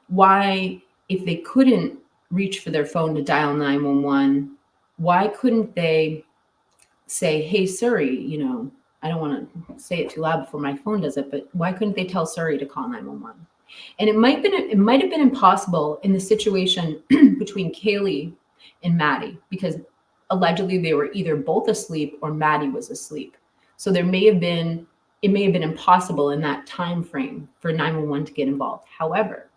Why, if they couldn't reach for their phone to dial 911, why couldn't they say, hey, Siri, I don't want to say it too loud before my phone does it, but why couldn't they tell Siri to call 911? And it might have been impossible in the situation between Kaylee and Maddie, because allegedly they were either both asleep or Maddie was asleep. So it may have been impossible in that time frame for 911 to get involved. However,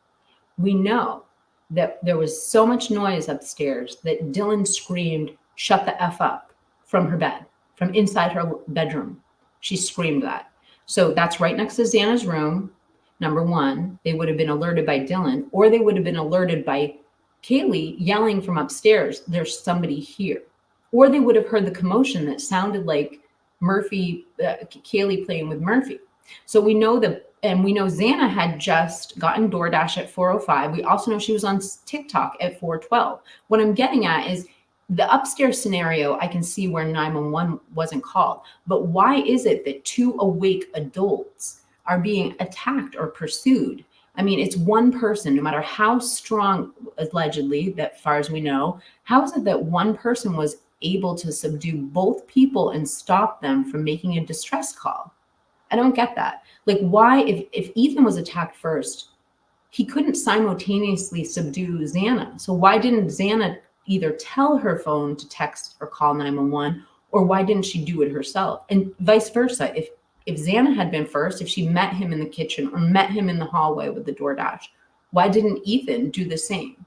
we know that there was so much noise upstairs that Dylan screamed, shut the F up, from her bed, from inside her bedroom. She screamed that. So that's right next to Xana's room. Number one, they would have been alerted by Dylan, or they would have been alerted by Kaylee yelling from upstairs, there's somebody here. Or they would have heard the commotion that sounded like Kaylee playing with Murphy. So we know Xana had just gotten DoorDash at 4:05. We also know she was on TikTok at 4:12. What I'm getting at is the upstairs scenario, I can see where 911 wasn't called. But why is it that two awake adults are being attacked or pursued? I mean, it's one person, no matter how strong, allegedly, that far as we know, how is it that one person was able to subdue both people and stop them from making a distress call? I don't get that. Like, why, if Ethan was attacked first, he couldn't simultaneously subdue Xana. So why didn't Xana either tell her phone to text or call 911, or why didn't she do it herself? And vice versa. If Xana had been first, if she met him in the kitchen or met him in the hallway with the DoorDash, why didn't Ethan do the same?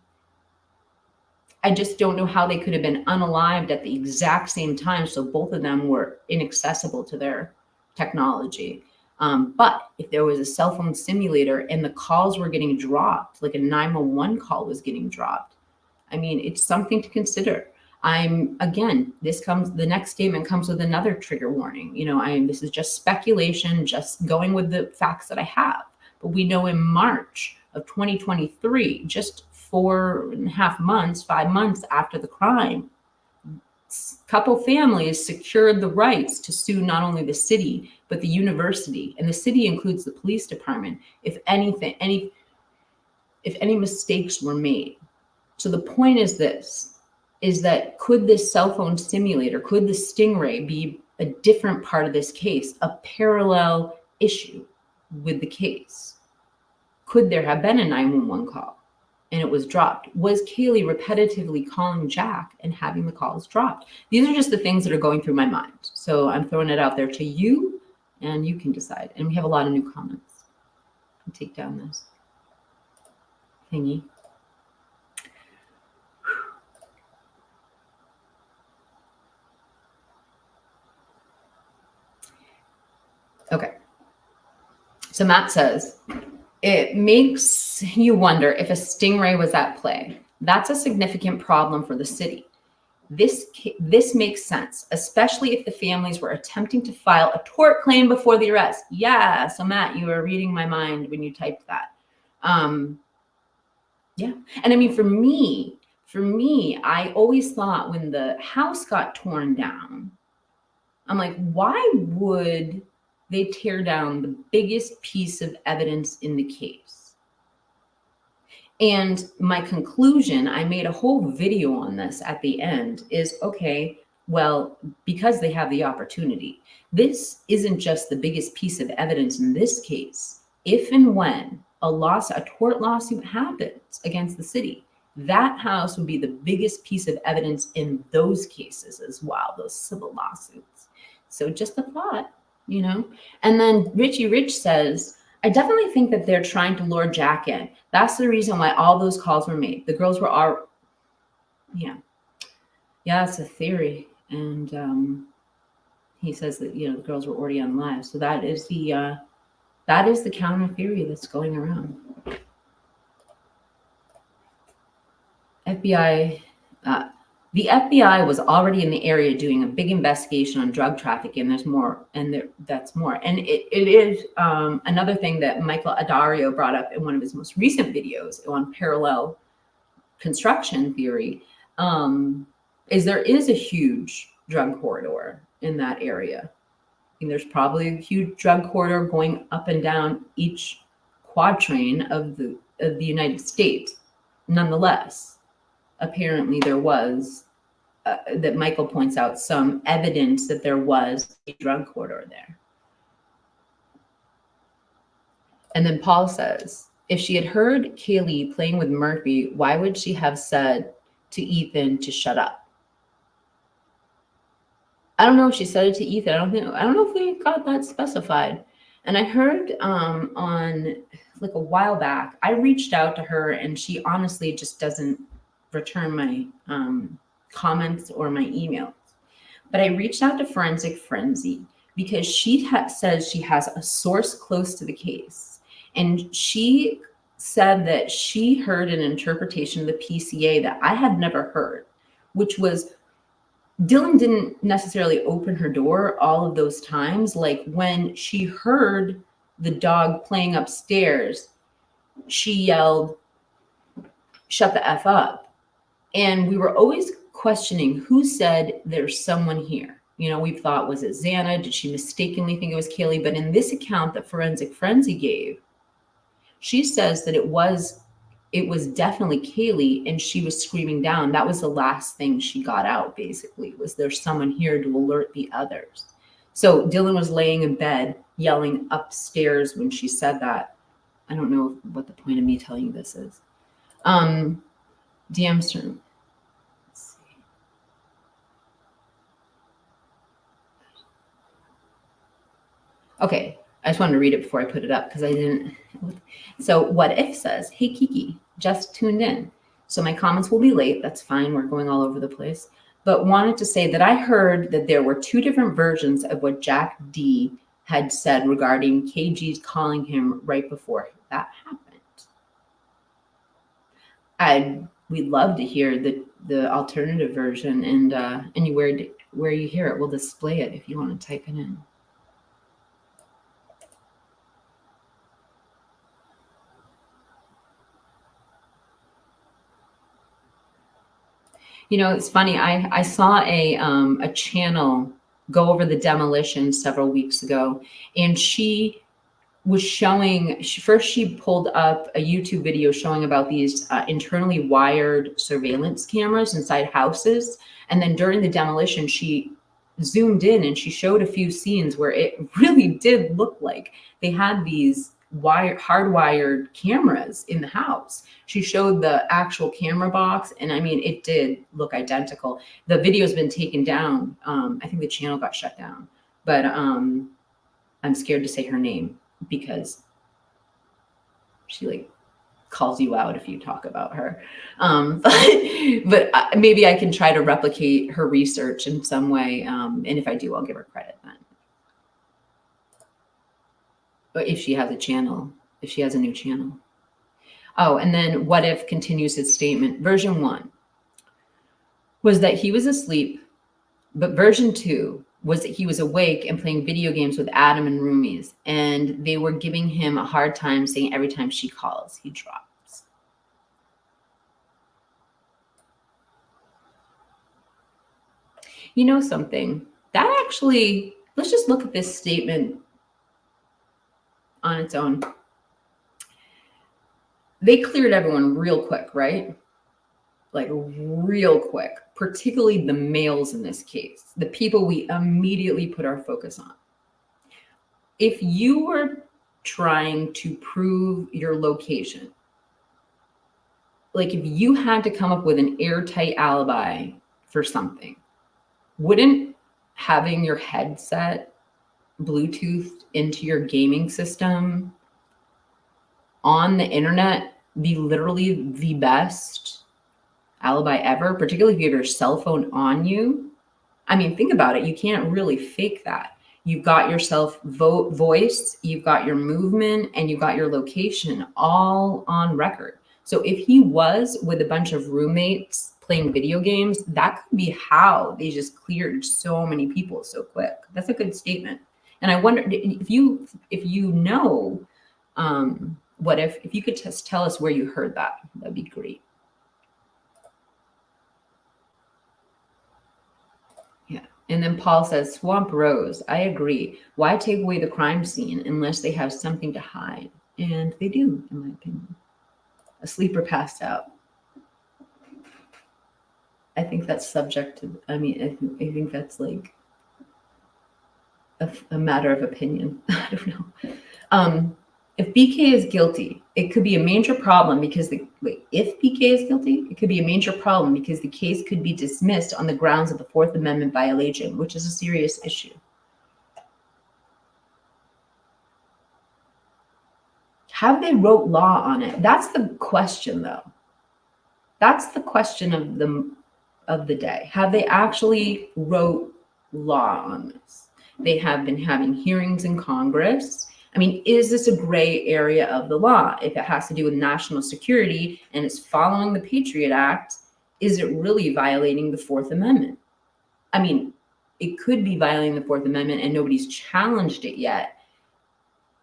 I just don't know how they could have been unalived at the exact same time, so both of them were inaccessible to their technology. But if there was a cell phone simulator and the calls were getting dropped, like a 911 call was getting dropped, I mean, it's something to consider. The next statement comes with another trigger warning. This is just speculation, just going with the facts that I have. But we know in March of 2023, just 4.5 months, 5 months after the crime, couple families secured the rights to sue not only the city, but the university. And the city includes the police department if any mistakes were made. So the point is that could this cell phone simulator, could the Stingray be a different part of this case, a parallel issue with the case? Could there have been a 911 call and it was dropped? Was Kaylee repetitively calling Jack and having the calls dropped? These are just the things that are going through my mind. So I'm throwing it out there to you and you can decide. And we have a lot of new comments. I'll take down this thingy. Okay. So Matt says, it makes you wonder if a Stingray was at play. That's a significant problem for the city. This makes sense, especially if the families were attempting to file a tort claim before the arrest. Yeah, so Matt, you were reading my mind when you typed that. Yeah, and I mean, for me, I always thought when the house got torn down, I'm like, why would they tear down the biggest piece of evidence in the case? And my conclusion, I made a whole video on this at the end, is okay, well, because they have the opportunity, this isn't just the biggest piece of evidence in this case. If and when a tort lawsuit happens against the city, that house would be the biggest piece of evidence in those cases as well, those civil lawsuits. So just a thought. And then Richie Rich says, I definitely think that they're trying to lure Jack in. That's the reason why all those calls were made. The girls were yeah, it's a theory. And he says that, the girls were already on live. So that is the counter theory that's going around. The FBI was already in the area doing a big investigation on drug trafficking. There's more, and that's more. And it is another thing that Michael Adario brought up in one of his most recent videos on parallel construction theory, is there is a huge drug corridor in that area. And there's probably a huge drug corridor going up and down each quatrain of the United States. Nonetheless, apparently there was, that Michael points out, some evidence that there was a drug corridor there. And then Paul says, if she had heard Kaylee playing with Murphy, why would she have said to Ethan to shut up? I don't know if she said it to Ethan. I don't know if we got that specified. And I heard on like a while back, I reached out to her and she honestly just doesn't return my comments or my emails. But I reached out to Forensic Frenzy because she says she has a source close to the case. And she said that she heard an interpretation of the PCA that I had never heard, which was Dylan didn't necessarily open her door all of those times. Like when she heard the dog playing upstairs, she yelled, "Shut the F up." And we were always questioning who said there's someone here. You know, we've thought, was it Xana? Did she mistakenly think it was Kaylee? But in this account that Forensic Frenzy gave, she says that it was definitely Kaylee, and she was screaming down. That was the last thing she got out, basically, was there's someone here to alert the others. So Dylan was laying in bed yelling upstairs when she said that. I don't know what the point of me telling you this is. DM Stern. Let's see. Okay, I just wanted to read it before I put it up because I didn't. So What If says, hey Kiki, just tuned in. So my comments will be late. That's fine. We're going all over the place. But wanted to say that I heard that there were two different versions of what Jack D had said regarding KG's calling him right before that happened. We'd love to hear the alternative version, and anywhere where you hear it, we'll display it if you want to type it in. You know, it's funny. I saw a channel go over the demolition several weeks ago, and she was showing. She pulled up a YouTube video showing about these internally wired surveillance cameras inside houses, and then during the demolition, she zoomed in and she showed a few scenes where it really did look like they had these hardwired cameras in the house. She showed the actual camera box, and I mean, it did look identical. The video's been taken down. I think the channel got shut down, but I'm scared to say her name because she like calls you out if you talk about her. But maybe I can try to replicate her research in some way, and if I do, I'll give her credit then. But if she has a channel, if she has a new channel. Oh, and then What If continues his statement. Version 1 was that he was asleep, but version 2 was that he was awake and playing video games with Adam and roomies, and they were giving him a hard time, saying every time she calls, he drops. You know something? That actually, let's just look at this statement on its own. They cleared everyone real quick, right? Like real quick, particularly the males in this case, the people we immediately put our focus on. If you were trying to prove your location, like if you had to come up with an airtight alibi for something, wouldn't having your headset Bluetooth into your gaming system on the internet be literally the best alibi ever, particularly if you have your cell phone on you? I mean, think about it. You can't really fake that. You've got your voice, you've got your movement, and you've got your location all on record. So if he was with a bunch of roommates playing video games, that could be how they just cleared so many people so quick. That's a good statement. And I wonder if you know, What if you could just tell us where you heard that? That'd be great. Yeah. And then Paul says, Swamp Rose, I agree. Why take away the crime scene unless they have something to hide? And they do, in my opinion. Asleep or passed out. I think that's subject to, I think that's like a matter of opinion. I don't know. If BK is guilty, it could be a major problem because if BK is guilty, it could be a major problem because the case could be dismissed on the grounds of the Fourth Amendment violation, which is a serious issue. Have they wrote law on it? That's the question, though. That's the question of the day. Have they actually wrote law on this? They have been having hearings in Congress. I mean, is this a gray area of the law? If it has to do with national security and it's following the Patriot Act, is it really violating the Fourth Amendment? I mean, it could be violating the Fourth Amendment and nobody's challenged it yet.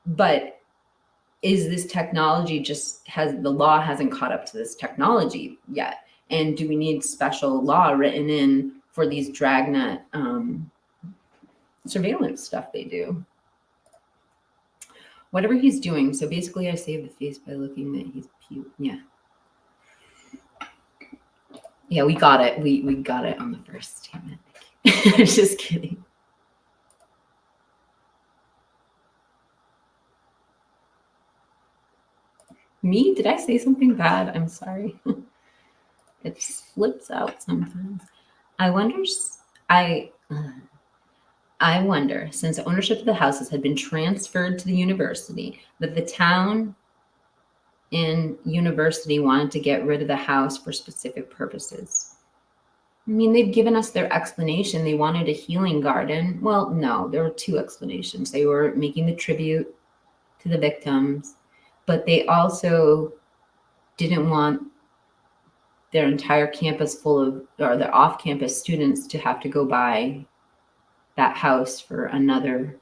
But is this technology the law hasn't caught up to this technology yet? And do we need special law written in for these dragnet surveillance stuff they do? Whatever he's doing. So basically I save the face by looking that he's cute. Yeah. Yeah, we got it. We got it on the first statement. Just kidding. Me? Did I say something bad? I'm sorry. It flips out sometimes. I wonder, since ownership of the houses had been transferred to the university, that the town and university wanted to get rid of the house for specific purposes. I mean, they've given us their explanation. They wanted a healing garden. Well, no, there were two explanations. They were making the tribute to the victims, but they also didn't want their entire campus full of, or their off-campus students to have to go buy that house for another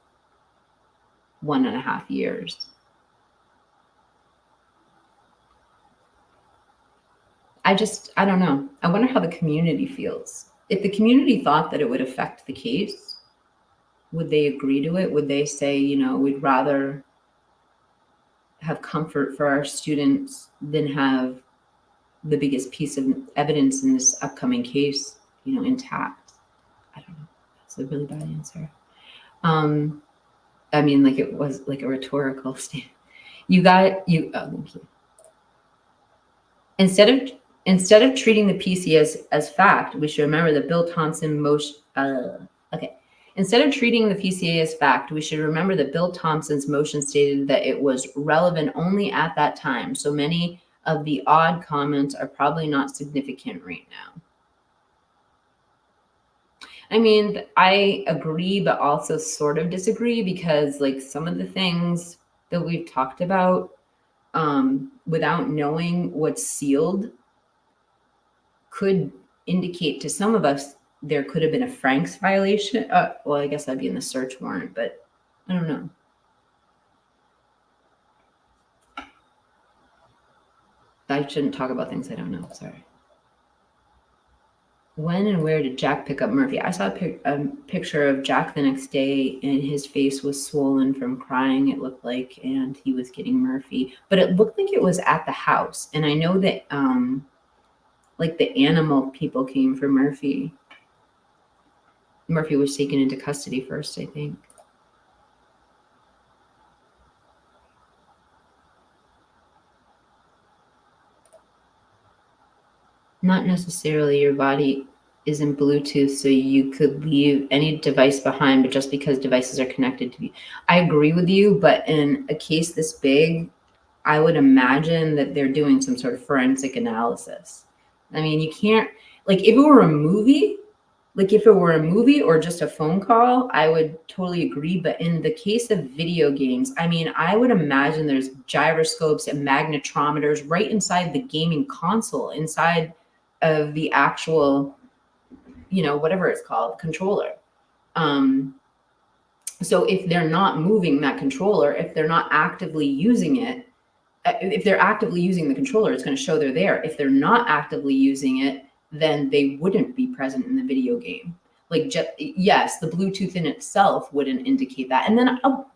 1.5 years. I don't know. I wonder how the community feels. If the community thought that it would affect the case, would they agree to it? Would they say, you know, we'd rather have comfort for our students than have the biggest piece of evidence in this upcoming case, you know, intact? I don't know. That's a really bad answer. I mean, like, it was like a rhetorical statement. Thank you. Instead of treating the PC as fact, we should remember that Bill Thompson motion. Instead of treating the PCA as fact, we should remember that Bill Thompson's motion stated that it was relevant only at that time. So many of the odd comments are probably not significant right now. I mean, I agree, but also sort of disagree, because like some of the things that we've talked about, without knowing what's sealed, could indicate to some of us there could have been a Franks violation. Well, I guess that'd be in the search warrant, but I don't know. I shouldn't talk about things I don't know. Sorry. When and where did Jack pick up Murphy? I saw a picture of Jack the next day, and his face was swollen from crying, it looked like, and he was getting Murphy. But it looked like it was at the house. And I know that like the animal people came for Murphy. Murphy was taken into custody first, I think. Not necessarily your body isn't Bluetooth, so you could leave any device behind, but just because devices are connected to you. I agree with you, but in a case this big, I would imagine that they're doing some sort of forensic analysis. I mean, you can't, like, if it were a movie or just a phone call, I would totally agree. But in the case of video games, I mean, I would imagine there's gyroscopes and magnetometers right inside the gaming console, inside of the actual, you know, whatever it's called, controller. So if they're not moving that controller, if they're not actively using it, if they're actively using the controller, it's going to show they're there. If they're not actively using it, then they wouldn't be present in the video game. Like, yes, the Bluetooth in itself wouldn't indicate that. And then, oh,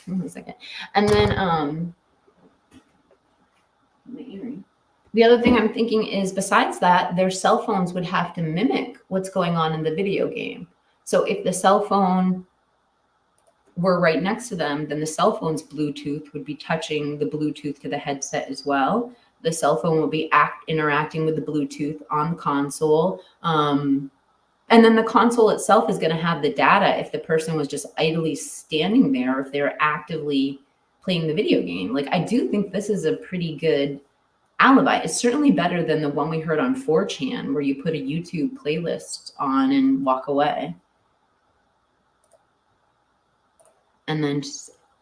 wait a second. And then, the other thing I'm thinking is, besides that, their cell phones would have to mimic what's going on in the video game. So if the cell phone were right next to them, then the cell phone's Bluetooth would be touching the Bluetooth to the headset as well. The cell phone will be interacting with the Bluetooth on the console. And then the console itself is going to have the data if the person was just idly standing there, or if they're actively playing the video game. Like, I do think this is a pretty good alibi. It's certainly better than the one we heard on 4chan, where you put a YouTube playlist on and walk away. And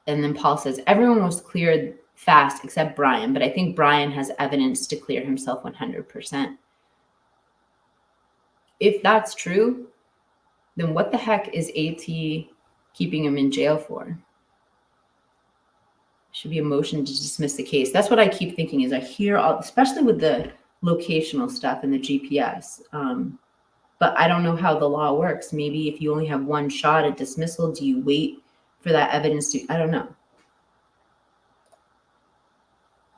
then Paul says, everyone was cleared fast except Bryan, but I think Bryan has evidence to clear himself 100%. If that's true, then what the heck is AT keeping him in jail for? Should be a motion to dismiss the case. That's what I keep thinking. Is I hear all, especially with the locational stuff in the GPS. But I don't know how the law works. Maybe if you only have one shot at dismissal, do you wait for that evidence to, I don't know.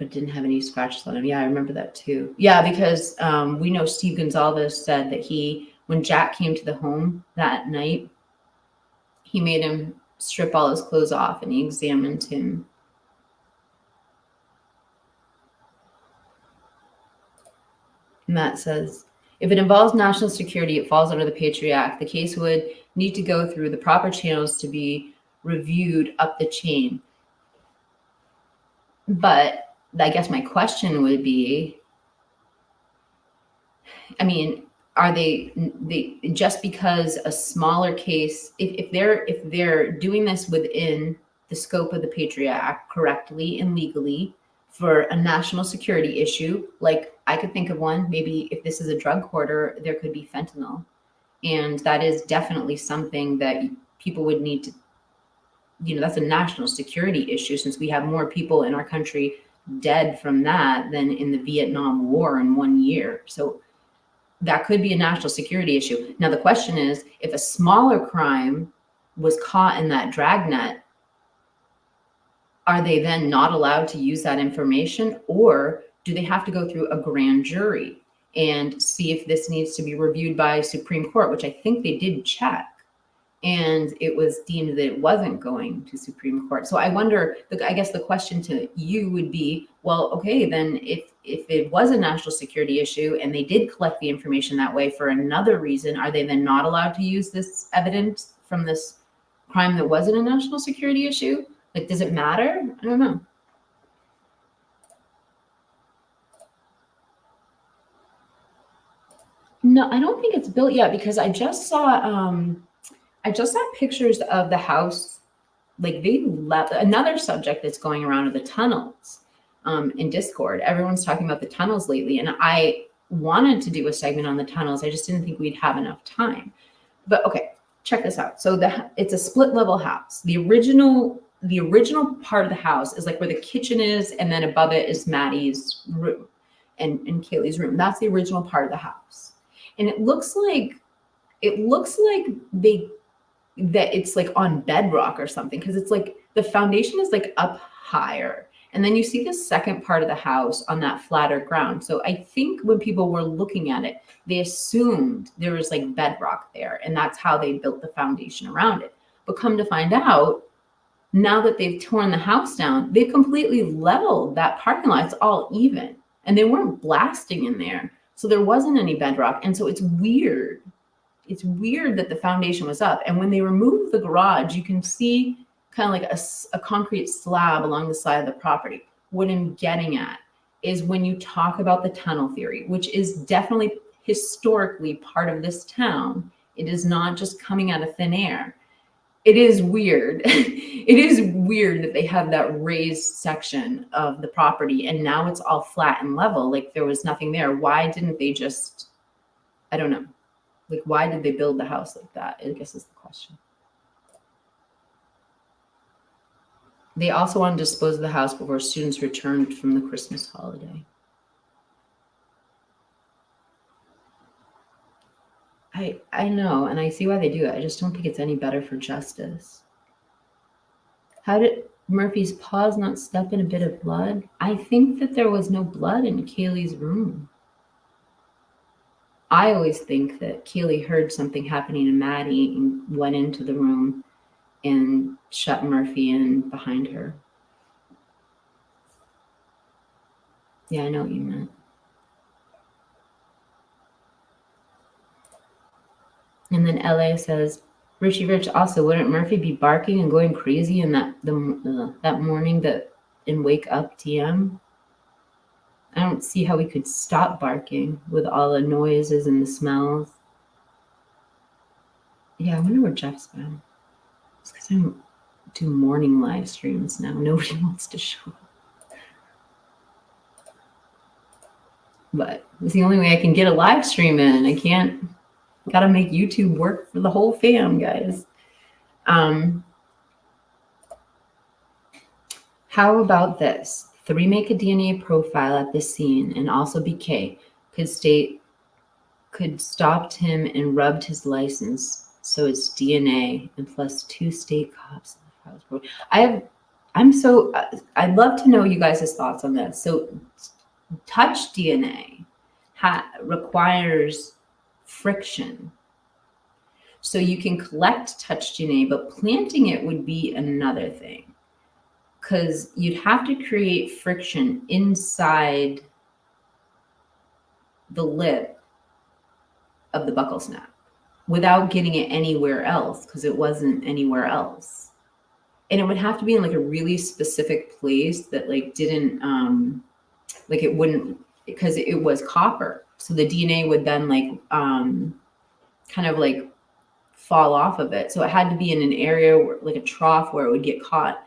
But didn't have any scratches on him. Yeah, I remember that too. Yeah, because we know Steve Gonzalez said that when Jack came to the home that night, he made him strip all his clothes off and he examined him. Matt says, if it involves national security, it falls under the Patriot Act. The case would need to go through the proper channels to be reviewed up the chain. But I guess my question would be, I mean, are they just because a smaller case, if they're doing this within the scope of the Patriot Act correctly and legally for a national security issue, like I could think of one, maybe if this is a drug quarter, there could be fentanyl. And that is definitely something that people would need to, that's a national security issue, since we have more people in our country dead from that than in the Vietnam War in 1 year. So that could be a national security issue. Now, the question is, if a smaller crime was caught in that dragnet, are they then not allowed to use that information, or do they have to go through a grand jury and see if this needs to be reviewed by Supreme Court, which I think they did check, and it was deemed that it wasn't going to Supreme Court. So I wonder, I guess the question to you would be, well, okay, then if it was a national security issue and they did collect the information that way for another reason, are they then not allowed to use this evidence from this crime that wasn't a national security issue? Like, does it matter? I don't know. No, I don't think it's built yet, because I just saw pictures of the house. Like, they left. Another subject that's going around are the tunnels in Discord. Everyone's talking about the tunnels lately, and I wanted to do a segment on the tunnels. I just didn't think we'd have enough time. But okay, check this out. So it's a split level house. The original part of the house is like where the kitchen is, and then above it is Maddie's room and Kaylee's room. That's the original part of the house. And it looks like that it's like on bedrock or something, because it's like the foundation is like up higher, and then you see the second part of the house on that flatter ground. So I think when people were looking at it, they assumed there was like bedrock there, and that's how they built the foundation around it. But come to find out, now that they've torn the house down, they've completely leveled that parking lot. It's all even, and they weren't blasting in there, so there wasn't any bedrock. And so it's weird. It's weird that the foundation was up. And when they remove the garage, you can see kind of like a concrete slab along the side of the property. What I'm getting at is, when you talk about the tunnel theory, which is definitely historically part of this town, it is not just coming out of thin air. It is weird. It is weird that they have that raised section of the property and now it's all flat and level. Like, there was nothing there. Why didn't they just, I don't know. Like, why did they build the house like that? I guess is the question. They also want to dispose of the house before students returned from the Christmas holiday. I know, and I see why they do it. I just don't think it's any better for justice. How did Murphy's paws not step in a bit of blood? I think that there was no blood in Kaylee's room. I always think that Kaylee heard something happening to Maddie and went into the room and shut Murphy in behind her. Yeah, I know what you meant. And then LA says, Richie Rich, also, wouldn't Murphy be barking and going crazy in that morning in Wake Up TM? I don't see how we could stop barking with all the noises and the smells. Yeah, I wonder where Jeff's been. It's because I do morning live streams now. Nobody wants to show up. But it's the only way I can get a live stream in. I can't. Got to make YouTube work for the whole fam, guys. How about this? 3, make a DNA profile at this scene and also BK. could stopped him and rubbed his license, so it's DNA and plus 2 state cops. I'd love to know you guys' thoughts on this. So touch DNA requires friction. So you can collect touch DNA, but planting it would be another thing, because you'd have to create friction inside the lip of the buccal snap without getting it anywhere else, because it wasn't anywhere else. And it would have to be in like a really specific place that like didn't like it wouldn't, because it was copper, so the DNA would then like kind of like fall off of it. So it had to be in an area where, like a trough, where it would get caught.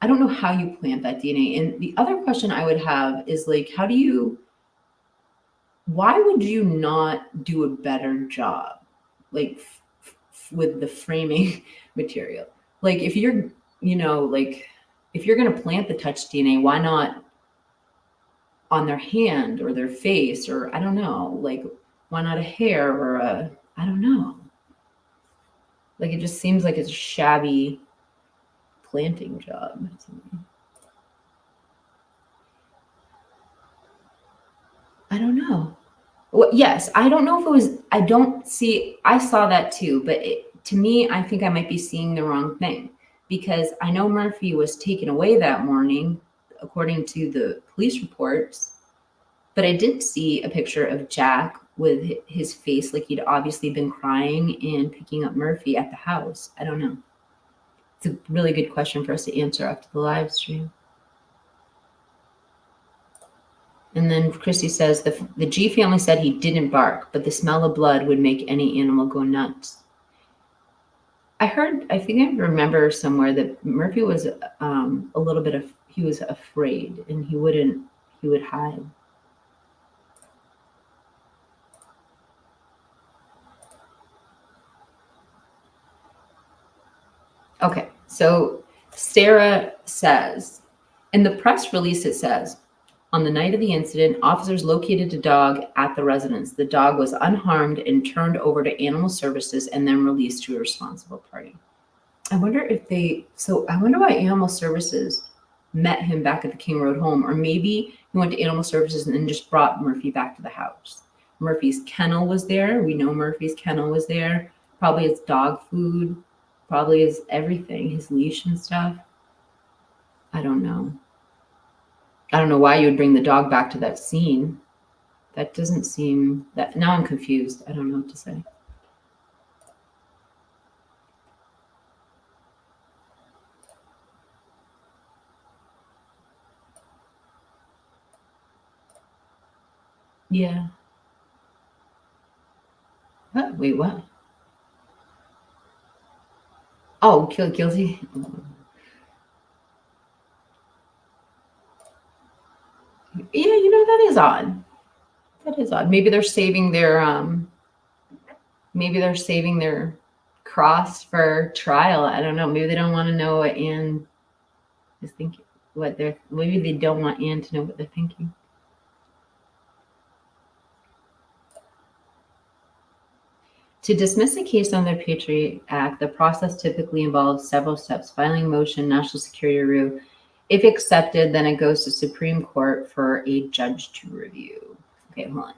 I don't know how you plant that DNA. And the other question I would have is like, why would you not do a better job like with the framing material? Like if you're, like if you're going to plant the touch DNA, why not on their hand or their face, or I don't know, like why not a hair or I don't know. Like it just seems like it's a shabby planting job to me. I don't know. Well, yes, I don't know if it was, I saw that too, but to me, I think I might be seeing the wrong thing, because I know Murphy was taken away that morning, according to the police reports, but I did see a picture of Jack with his face like he'd obviously been crying and picking up Murphy at the house. I don't know. It's a really good question for us to answer after the live stream. And then Christy says the G family said he didn't bark, but the smell of blood would make any animal go nuts. I think I remember somewhere that Murphy was a little bit he was afraid, and he would hide. Okay, so Sarah says, in the press release it says, on the night of the incident, officers located a dog at the residence. The dog was unharmed and turned over to Animal Services and then released to a responsible party. I wonder why Animal Services met him back at the King Road home, or maybe he went to Animal Services and then just brought Murphy back to the house. Murphy's kennel was there. We know Murphy's kennel was there. Probably his dog food, probably his everything, his leash and stuff. I don't know. I don't know why you would bring the dog back to that scene. That doesn't seem that. Now I'm confused. I don't know what to say. Yeah. What? Wait, what? Oh, guilty. Yeah, that is odd. That is odd. Maybe they're saving their cross for trial. I don't know. Maybe they don't want to know what Anne is thinking. Maybe they don't want Anne to know what they're thinking. To dismiss a case under the Patriot Act, the process typically involves several steps: filing a motion, national security review. If accepted, then it goes to Supreme Court for a judge to review. Okay, hold on.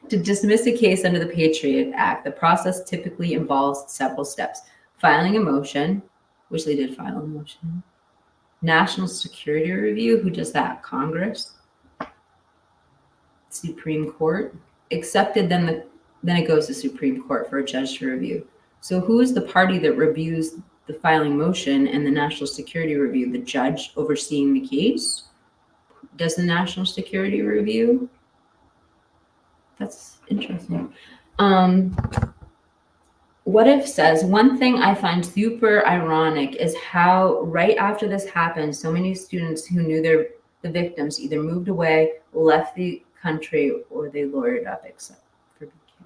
To dismiss a case under the Patriot Act, the process typically involves several steps: filing a motion, which they did file a motion. National security review, who does that? Congress. Supreme Court. Accepted, then it goes to Supreme Court for a judge to review. So who is the party that reviews the filing motion and the national security review? The judge overseeing the case does the national security review. That's interesting. What If says, one thing I find super ironic is how right after this happened, so many students who knew the victims either moved away, left the country, or they lawyered up, except for BK.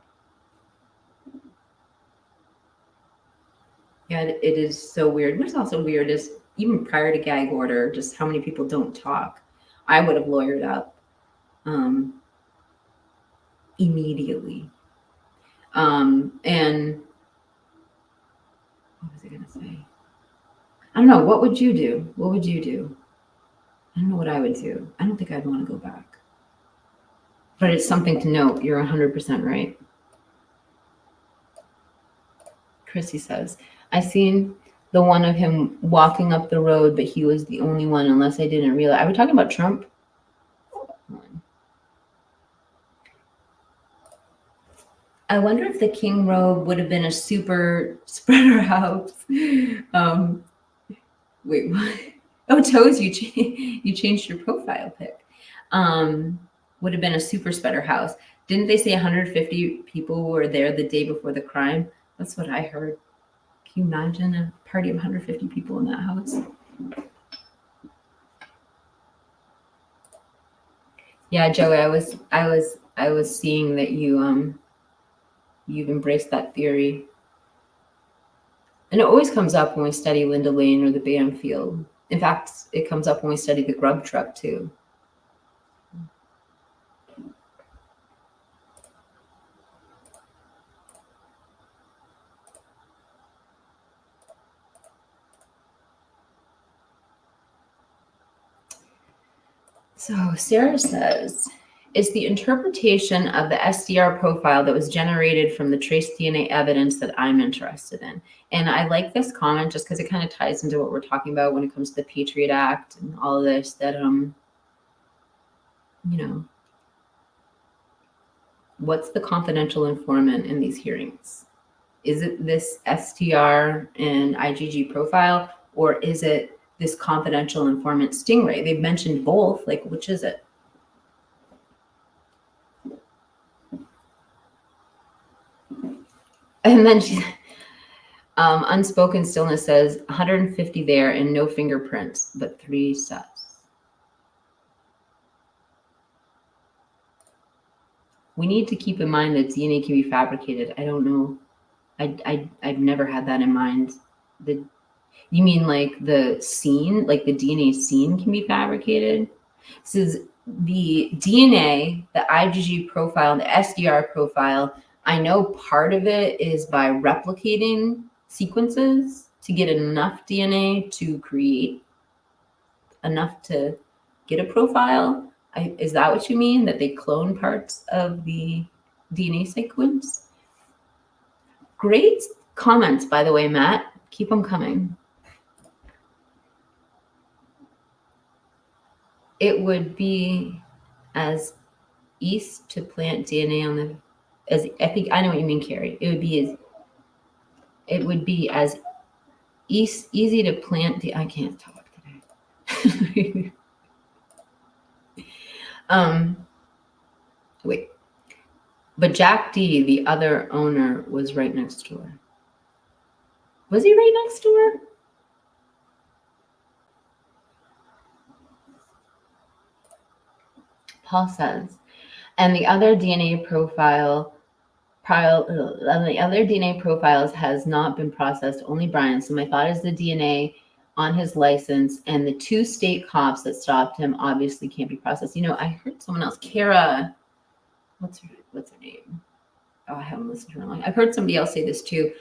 Yeah, it is so weird. What's also weird is even prior to gag order, just how many people don't talk. I would have lawyered up. immediately. And what was I going to say? I don't know. What would you do? What would you do? I don't know what I would do. I don't think I'd want to go back. But it's something to note. You're 100% right. Chrissy says, I seen the one of him walking up the road, but he was the only one, unless I didn't realize. Are we talking about Trump? I wonder if the king robe would have been a super spreader house. Wait, what? Oh, Toes, you changed your profile pic. Would have been a super spreader house. Didn't they say 150 people were there the day before the crime? That's what I heard. Can you imagine a party of 150 people in that house? Yeah, Joey, I was seeing that you've embraced that theory. And it always comes up when we study Linda Lane or the Banfield. In fact, it comes up when we study the Grub Truck too. So Sarah says, it's the interpretation of the SDR profile that was generated from the trace DNA evidence that I'm interested in. And I like this comment just because it kind of ties into what we're talking about when it comes to the Patriot Act and all of this, that, you know, what's the confidential informant in these hearings? Is it this STR and IgG profile, or is it this confidential informant Stingray? They've mentioned both. Like, which is it? And then she, Unspoken Stillness says 150 there and no fingerprints, but 3 sets. We need to keep in mind that DNA can be fabricated. I don't know. I've never had that in mind. You mean like the scene, like the DNA scene can be fabricated? This is the DNA, the IgG profile, the SDR profile. I know part of it is by replicating sequences to get enough DNA to create enough to get a profile. Is that what you mean? That they clone parts of the DNA sequence? Great comments, by the way, Matt. Keep them coming. It would be as easy to plant DNA on the, as I think I know what you mean, Carrie. It would be as easy to plant the. I can't talk today. Wait, but Jack D, the other owner, was right next door. Was he right next door? Paul says, and the other DNA profiles has not been processed, only Bryan. So my thought is the DNA on his license and the 2 state cops that stopped him obviously can't be processed. You know, I heard someone else, Kara, what's her name? Oh, I haven't listened to her in a long time. I've heard somebody else say this too.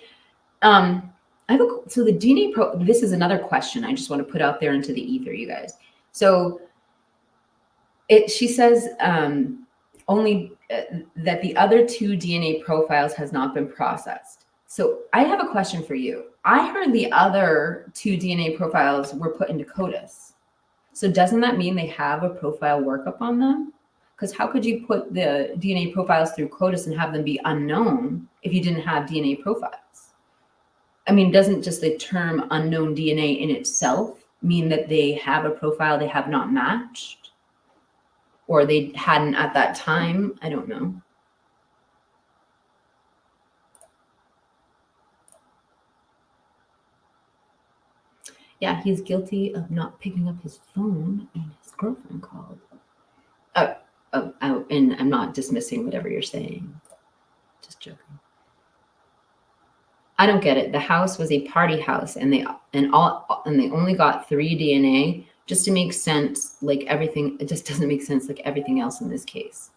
So the DNA this is another question I just want to put out there into the ether, you guys. So she says only that the other 2 DNA profiles has not been processed. So I have a question for you. I heard the other 2 DNA profiles were put into CODIS. So doesn't that mean they have a profile workup on them? Because how could you put the DNA profiles through CODIS and have them be unknown if you didn't have DNA profiles? I mean, doesn't just the term unknown DNA in itself mean that they have a profile they have not matched? Or they hadn't at that time? I don't know. Yeah, he's guilty of not picking up his phone and his girlfriend called. And I'm not dismissing whatever you're saying. Just joking. I don't get it. The house was a party house, and they only got 3 DNA just to make sense, like everything, it just doesn't make sense like everything else in this case.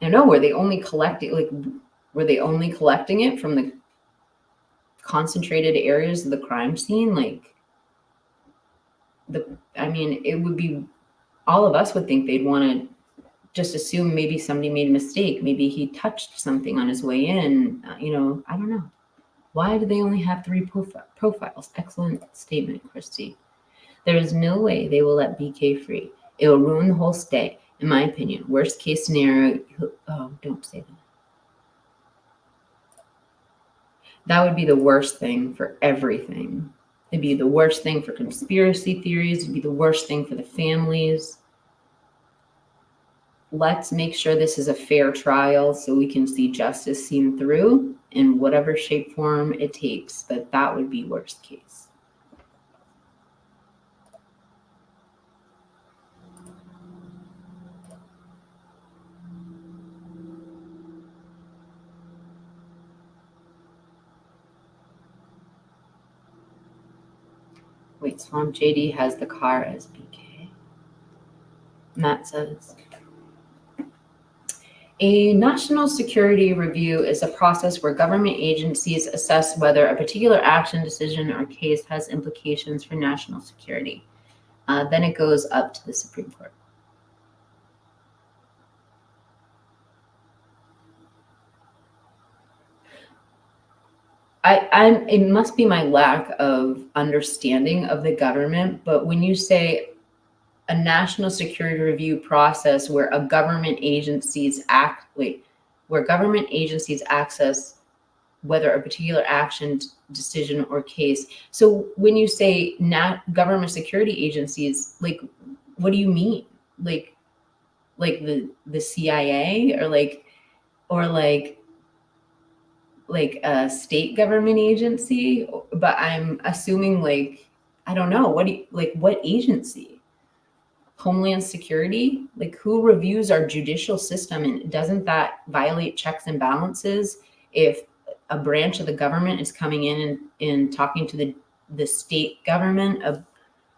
I don't know, were they only collecting it from the concentrated areas of the crime scene? Like it would be, all of us would think they'd want to just assume maybe somebody made a mistake. Maybe he touched something on his way in. I don't know. Why do they only have 3 profiles? Excellent statement, Christy. There is no way they will let BK free. It will ruin the whole stay, in my opinion. Worst case scenario. Oh, don't say that. That would be the worst thing for everything. It'd be the worst thing for conspiracy theories. It'd be the worst thing for the families. Let's make sure this is a fair trial so we can see justice seen through in whatever shape, form it takes. But that would be worst case. Wait, Swamp JD has the car as BK. Matt says, a national security review is a process where government agencies assess whether a particular action, decision, or case has implications for national security. Then it goes up to the Supreme Court. It must be my lack of understanding of the government, but when you say a national security review process where government agencies access whether a particular action, decision, or case. So when you say government security agencies, like, what do you mean? Like the CIA or like a state government agency? But I'm assuming I don't know, what agency? Homeland Security? Like, who reviews our judicial system? And doesn't that violate checks and balances if a branch of the government is coming in and talking to the state government?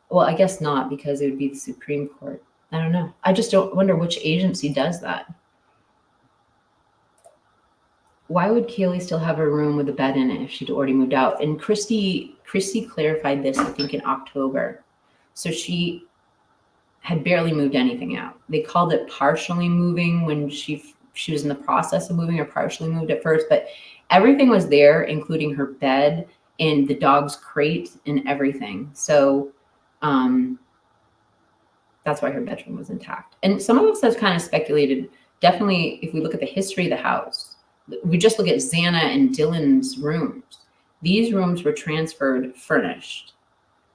Well, I guess not, because it would be the Supreme Court. I don't know. I just don't wonder which agency does that. Why would Kaylee still have a room with a bed in it if she'd already moved out? And Christy clarified this, I think, in October. So she had barely moved anything out. They called it partially moving when she was in the process of moving, or partially moved at first, but everything was there, including her bed and the dog's crate and everything. So that's why her bedroom was intact. And some of us have kind of speculated, definitely, if we look at the history of the house, we just look at Xana and Dylan's rooms. These rooms were transferred furnished.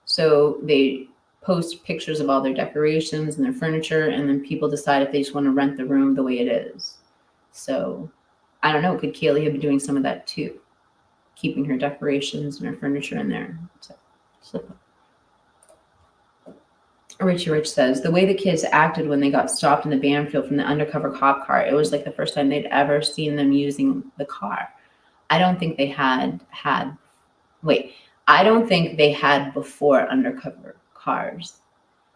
So they post pictures of all their decorations and their furniture, and then people decide if they just want to rent the room the way it is. So I don't know, could Kaylee have been doing some of that too? Keeping her decorations and her furniture in there. So. Richie Rich says, the way the kids acted when they got stopped in the Banfield from the undercover cop car, it was like the first time they'd ever seen them using the car. I don't think they had before undercover cars.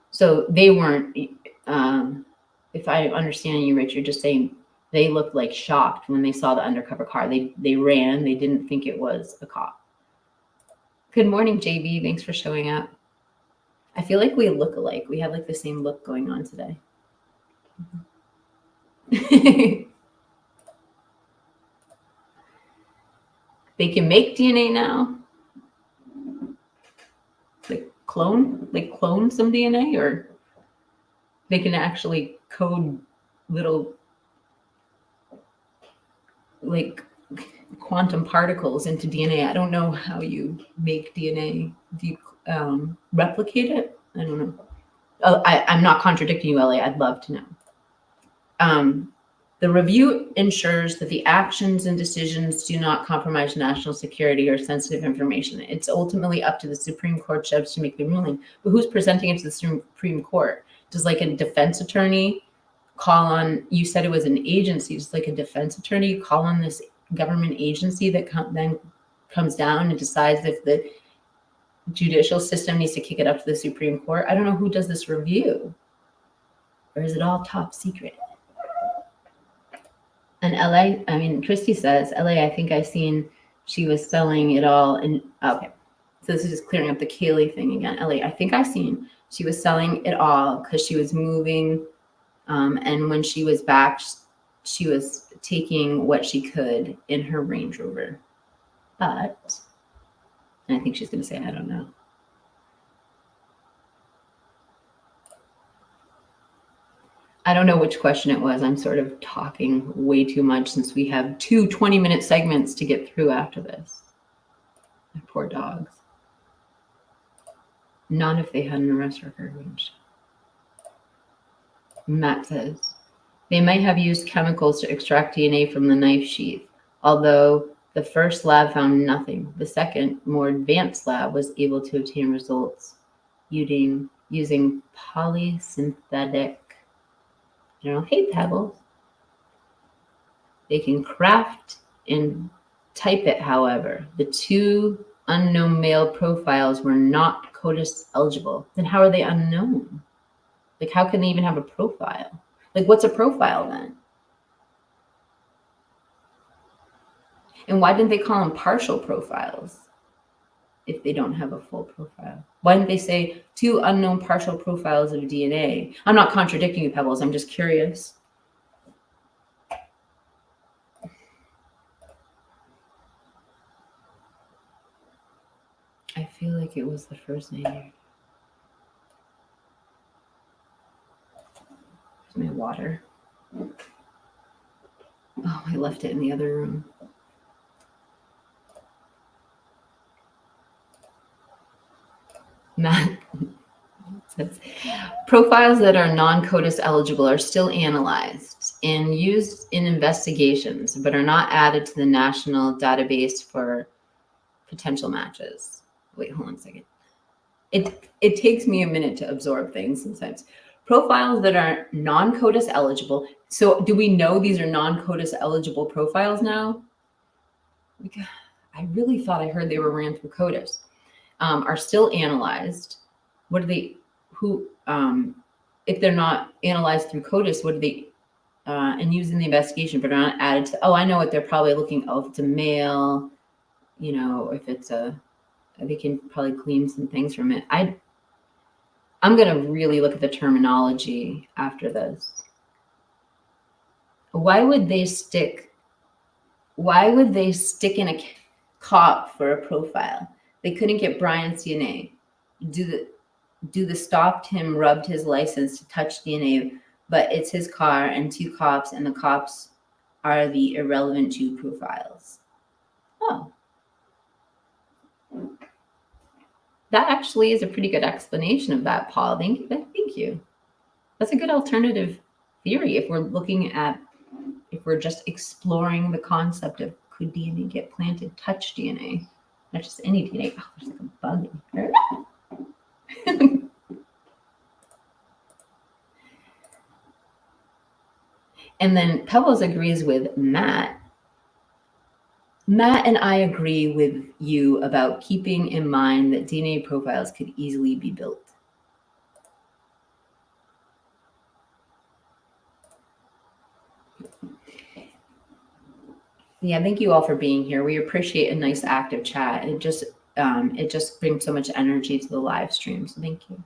So they weren't, if I understand you, Rich, you're just saying they looked like shocked when they saw the undercover car. They ran, they didn't think it was a cop. Good morning, JB. Thanks for showing up. I feel like we look alike. We have like the same look going on today. They can make DNA now. Clone some DNA, or they can actually code little quantum particles into DNA. I don't know how you make DNA. Do you replicate it? I don't know. Oh, I'm not contradicting you, Ellie. I'd love to know. The review ensures that the actions and decisions do not compromise national security or sensitive information. It's ultimately up to the Supreme Court judge to make the ruling. But who's presenting it to the Supreme Court? Does a defense attorney call on, you said it was an agency, just like a defense attorney call on this government agency that then comes down and decides if Judicial system needs to kick it up to the Supreme Court. I don't know who does this review. Or is it all top secret? And LA, I mean, Christy says, LA, I think I seen she was selling it all. And okay, so this is just clearing up the Kaylee thing again. LA, I think I seen she was selling it all because she was moving. And when she was back, she was taking what she could in her Range Rover. But, and I think she's going to say, I don't know. I don't know which question it was. I'm sort of talking way too much since we have 2 20-minute segments to get through after this. My poor dogs. Not if they had an arrest record. Matt says, they might have used chemicals to extract DNA from the knife sheath, although the first lab found nothing. The second, more advanced lab was able to obtain results using polysynthetic. You know, hey, Pebbles. They can craft and type it, however. The 2 unknown male profiles were not CODIS eligible. Then how are they unknown? Like, how can they even have a profile? Like, what's a profile then? And why didn't they call them partial profiles if they don't have a full profile? Why didn't they say 2 unknown partial profiles of DNA? I'm not contradicting you, Pebbles. I'm just curious. I feel like it was the first name. Here's my water. Oh, I left it in the other room. Matt says, profiles that are non-CODIS eligible are still analyzed and used in investigations, but are not added to the national database for potential matches. Wait, hold on a second. It takes me a minute to absorb things sometimes. Profiles that are non-CODIS eligible. So do we know these are non-CODIS eligible profiles now? I really thought I heard they were ran through CODIS. Are still analyzed. What are they, if they're not analyzed through CODIS, what are they, and used in the investigation, but are not added to, I know what they're probably looking, if it's a male, you know, if it's they can probably glean some things from it. I'm going to really look at the terminology after this. Why would they stick in a cop for a profile? They couldn't get Bryan's DNA. Do the stopped him, rubbed his license to touch DNA, but it's his car and 2 cops, and the cops are the irrelevant 2 profiles. Oh. That actually is a pretty good explanation of that, Paul. Thank you. That's a good alternative theory if we're just exploring the concept of could DNA get planted, touch DNA. Not just any DNA. Oh, there's like a bug in here. And then Pebbles agrees with Matt. Matt and I agree with you about keeping in mind that DNA profiles could easily be built. Yeah, thank you all for being here. We appreciate a nice active chat. It just brings so much energy to the live stream. So thank you.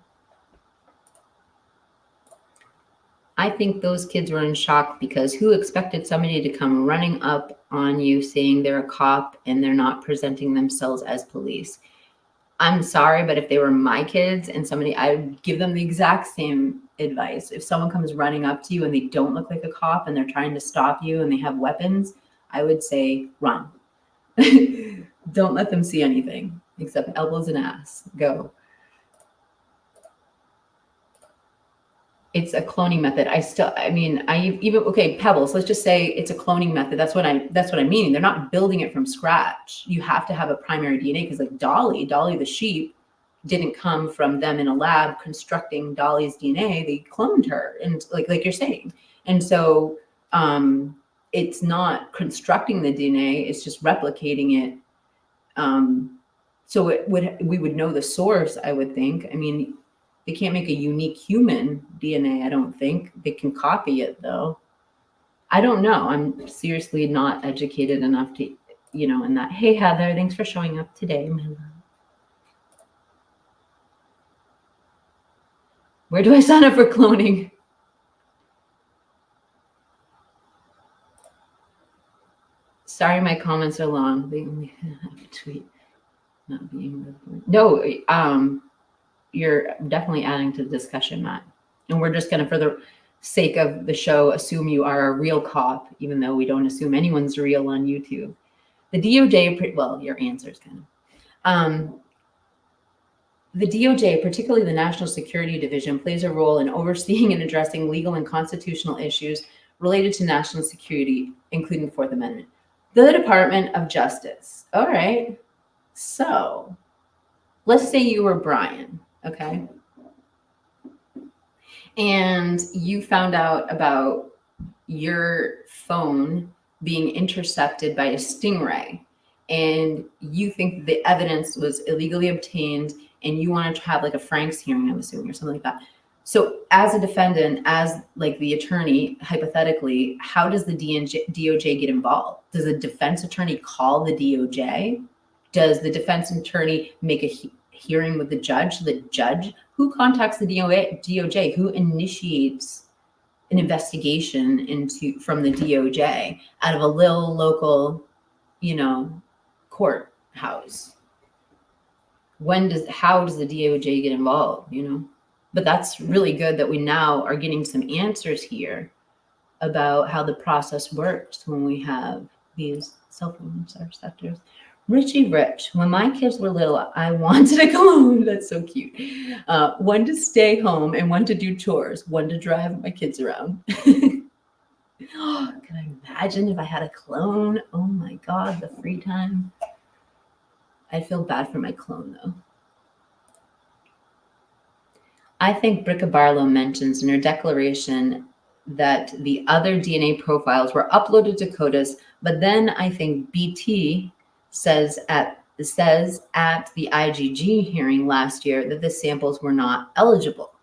I think those kids were in shock because who expected somebody to come running up on you saying they're a cop and they're not presenting themselves as police? I'm sorry, but if they were my kids and I would give them the exact same advice. If someone comes running up to you and they don't look like a cop and they're trying to stop you and they have weapons, I would say, run. Don't let them see anything except elbows and ass. Go. It's a cloning method. Okay, Pebbles, let's just say it's a cloning method. That's what I'm meaning. They're not building it from scratch. You have to have a primary DNA because like Dolly the sheep didn't come from them in a lab constructing Dolly's DNA. They cloned her and like you're saying. And so it's not constructing the DNA, it's just replicating it So we would know the source, I would think. I mean, they can't make a unique human DNA, I don't think. They can copy it, though. I don't know. I'm seriously not educated enough to, in that. Hey, Heather, thanks for showing up today, my love. Where do I sign up for cloning? Sorry, my comments are long. They only have a tweet. Not being recorded. No, you're definitely adding to the discussion, Matt. And we're just going to, for the sake of the show, assume you are a real cop, even though we don't assume anyone's real on YouTube. The DOJ, well, your answer's kind of. The DOJ, particularly the National Security Division, plays a role in overseeing and addressing legal and constitutional issues related to national security, including the Fourth Amendment. The Department of Justice. All right. So let's say you were Bryan, okay? And you found out about your phone being intercepted by a Stingray, and you think the evidence was illegally obtained, and you wanted to have like a Frank's hearing, I'm assuming, or something like that. So as a defendant, as like the attorney, hypothetically, how does the DOJ get involved? Does the defense attorney call the DOJ? Does the defense attorney make a hearing with the judge? The judge? Who contacts the DOJ? Who initiates an investigation from the DOJ out of a little local, courthouse? How does the DOJ get involved, But that's really good that we now are getting some answers here about how the process works when we have these cell phone interceptors. Richie Rich, when my kids were little, I wanted a clone. That's so cute. One to stay home and one to do chores, one to drive my kids around. Can I imagine if I had a clone? Oh my God, the free time. I feel bad for my clone, though. I think Bricka Barlow mentions in her declaration that the other DNA profiles were uploaded to CODIS, but then I think BT says at the IGG hearing last year that the samples were not eligible.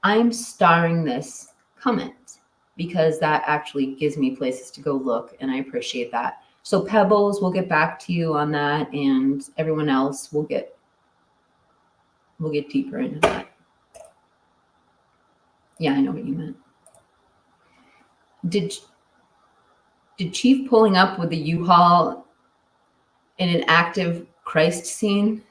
I'm starring this comment because that actually gives me places to go look, and I appreciate that. So Pebbles, we'll get back to you on that, and everyone else will get deeper into that. Yeah, I know what you meant. Did Chief pulling up with the U-Haul in an active Christ scene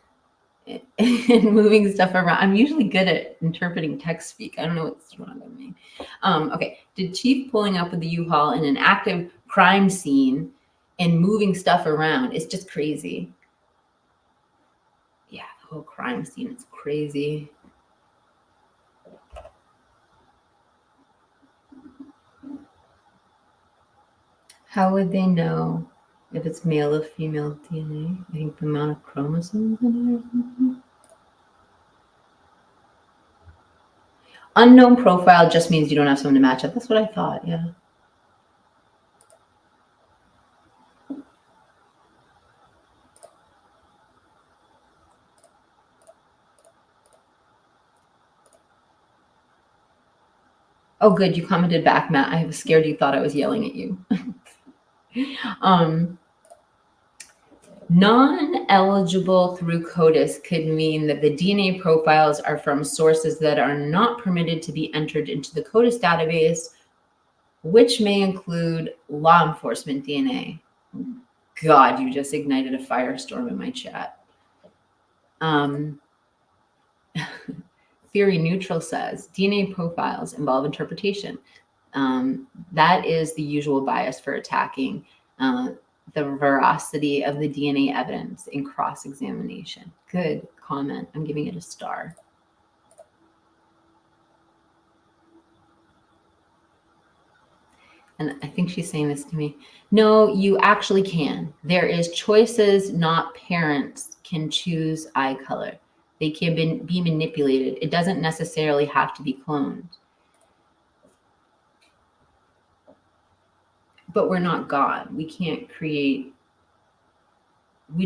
and moving stuff around? I'm usually good at interpreting text speak. I don't know what's wrong with me. Okay. Did Chief pulling up with the U-Haul in an active crime scene and moving stuff around? It's just crazy. Yeah, the whole crime scene is crazy. How would they know if it's male or female DNA? I think the amount of chromosomes in it or something. Unknown profile just means you don't have someone to match up. That's what I thought, yeah. Oh, good. You commented back, Matt. I was scared you thought I was yelling at you. Non-eligible through CODIS could mean that the DNA profiles are from sources that are not permitted to be entered into the CODIS database, which may include law enforcement DNA. God, you just ignited a firestorm in my chat. Theory Neutral says DNA profiles involve interpretation. That is the usual bias for attacking the veracity of the DNA evidence in cross-examination. Good comment. I'm giving it a star. And I think she's saying this to me. No, you actually can. There is choices, not parents can choose eye color. They can be manipulated. It doesn't necessarily have to be cloned. But we're not God. We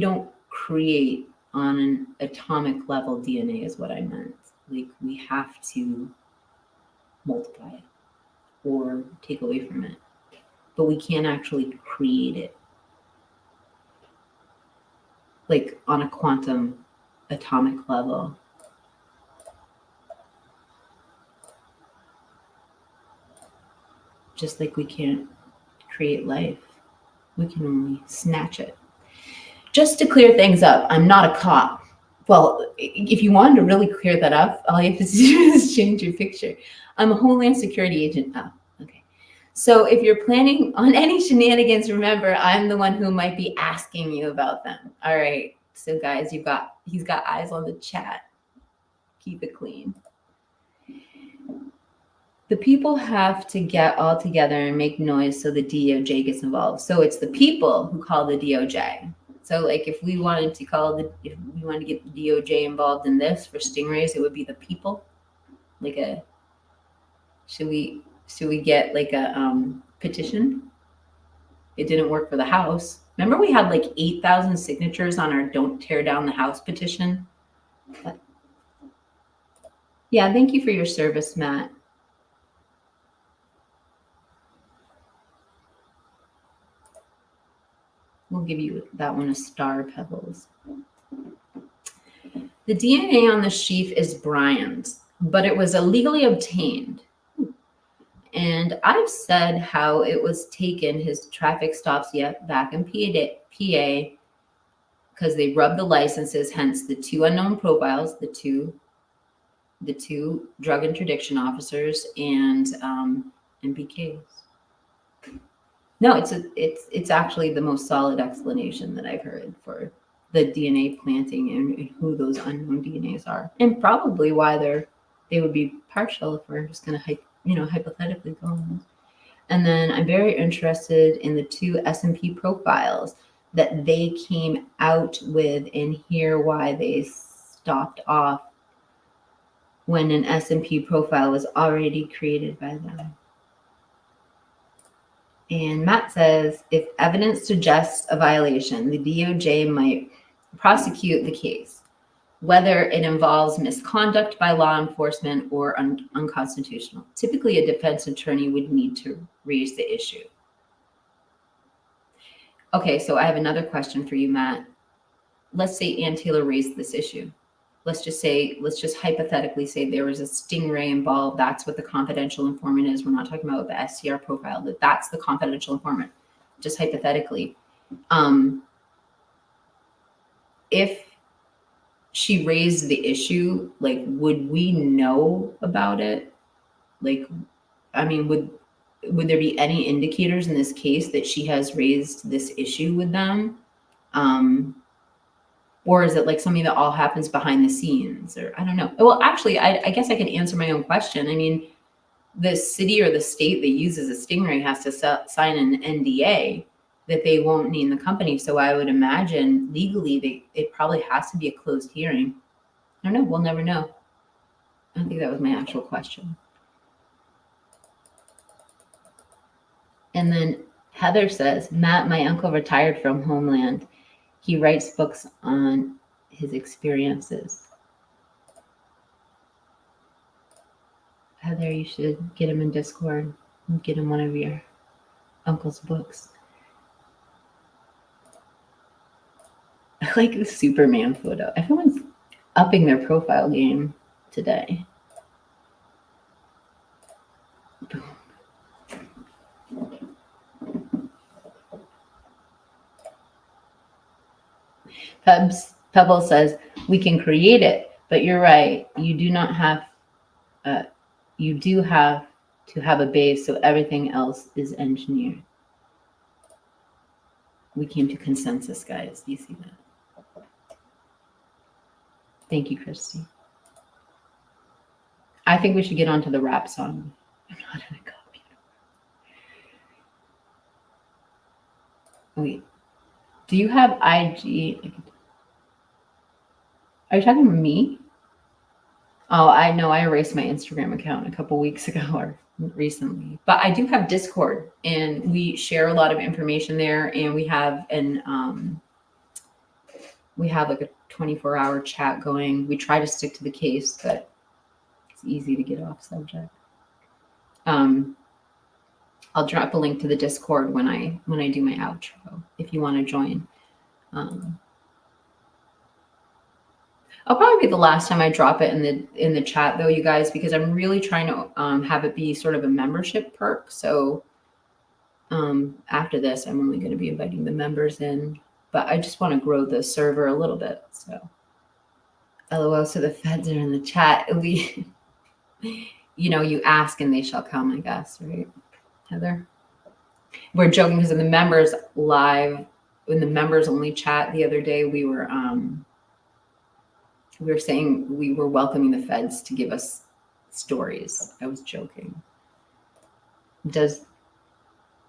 don't create on an atomic level DNA is what I meant. Like we have to multiply it or take away from it, but we can't actually create it. Like on a quantum atomic level. Just like we can't create life, we can only snatch it. Just to clear things up, I'm not a cop. Well, if you wanted to really clear that up, all you have to do is change your picture. I'm a Homeland Security agent. Oh, okay. So if you're planning on any shenanigans, remember, I'm the one who might be asking you about them. All right. So guys, he's got eyes on the chat. Keep it clean. The people have to get all together and make noise so the DOJ gets involved. So it's the people who call the DOJ. So like if we wanted to get the DOJ involved in this for stingrays, it would be the people. Like should we get like a petition? It didn't work for the House. Remember we had like 8,000 signatures on our Don't Tear Down the House petition? Yeah, thank you for your service, Matt. We'll give you that one a star, Pebbles. The DNA on the sheath is Bryan's, but it was illegally obtained. And I've said how it was taken, his traffic stops back in PA, because they rubbed the licenses, hence the two unknown profiles, the two drug interdiction officers and BKs. No, it's actually the most solid explanation that I've heard for the DNA planting and who those unknown DNAs are, and probably why they would be partial if we're just going to hypothetically go on. And then I'm very interested in the two S&P profiles that they came out with and hear why they stopped off when an S&P profile was already created by them. And Matt says, if evidence suggests a violation, the DOJ might prosecute the case, whether it involves misconduct by law enforcement or unconstitutional. Typically, a defense attorney would need to raise the issue. Okay, so I have another question for you, Matt. Let's say Ann Taylor raised this issue. Let's just hypothetically say there was a Stingray involved. That's what the confidential informant is. We're not talking about the SCR profile, but that's the confidential informant, just hypothetically. If she raised the issue, like, would we know about it? Like, I mean, would there be any indicators in this case that she has raised this issue with them? Or is it like something that all happens behind the scenes? Or I don't know. Well, actually, I guess I could answer my own question. I mean, the city or the state that uses a Stingray has to sign an NDA that they won't name the company. So I would imagine legally it probably has to be a closed hearing. I don't know. We'll never know. I don't think that was my actual question. And then Heather says, Matt, my uncle retired from Homeland. He writes books on his experiences. Heather, you should get him in Discord and get him one of your uncle's books. I like the Superman photo. Everyone's upping their profile game today. Boom. Pebble says, we can create it, but you're right. You do have to have a base, so everything else is engineered. We came to consensus, guys. Do you see that? Thank you, Christy. I think we should get on to the rap song. I'm not gonna copy it. Wait. Do you have IG? Are you talking to me? Oh, I know. I erased my Instagram account a couple weeks ago or recently. But I do have Discord, and we share a lot of information there. And we have we have like a 24-hour chat going. We try to stick to the case, but it's easy to get off subject. I'll drop a link to the Discord when I do my outro if you want to join. I'll probably be the last time I drop it in the chat though, you guys, because I'm really trying to have it be sort of a membership perk. So after this, I'm only going to be inviting the members in, but I just want to grow the server a little bit. So LOL, so the feds are in the chat. We, you know, you ask and they shall come, I guess, right, Heather? We're joking because in the members live, in the members only chat the other day, we were saying we were welcoming the feds to give us stories. I was joking.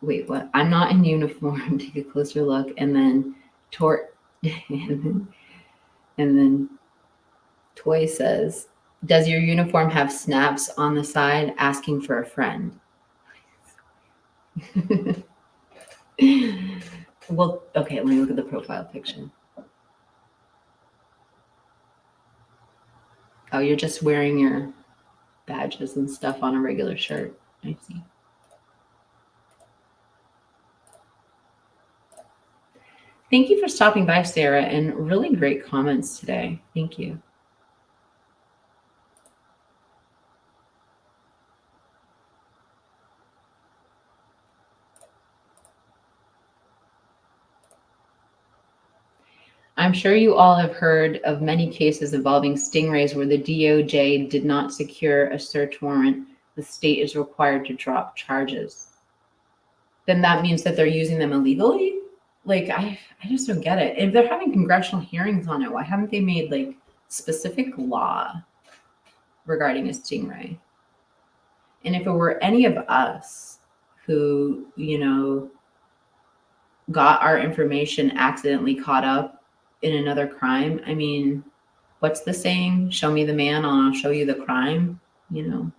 Wait, what? I'm not in uniform. Take a closer look. And then and then Toy says, does your uniform have snaps on the side asking for a friend? Well, okay, let me look at the profile picture. Oh, you're just wearing your badges and stuff on a regular shirt. I see. Thank you for stopping by, Sarah, and really great comments today. Thank you. I'm sure you all have heard of many cases involving stingrays where the DOJ did not secure a search warrant. The state is required to drop charges. Then that means that they're using them illegally? Like, I just don't get it. If they're having congressional hearings on it, why haven't they made like specific law regarding a stingray? And if it were any of us who, you know, got our information accidentally caught up in another crime, I mean, what's the saying? Show me the man, I'll show you the crime. You know,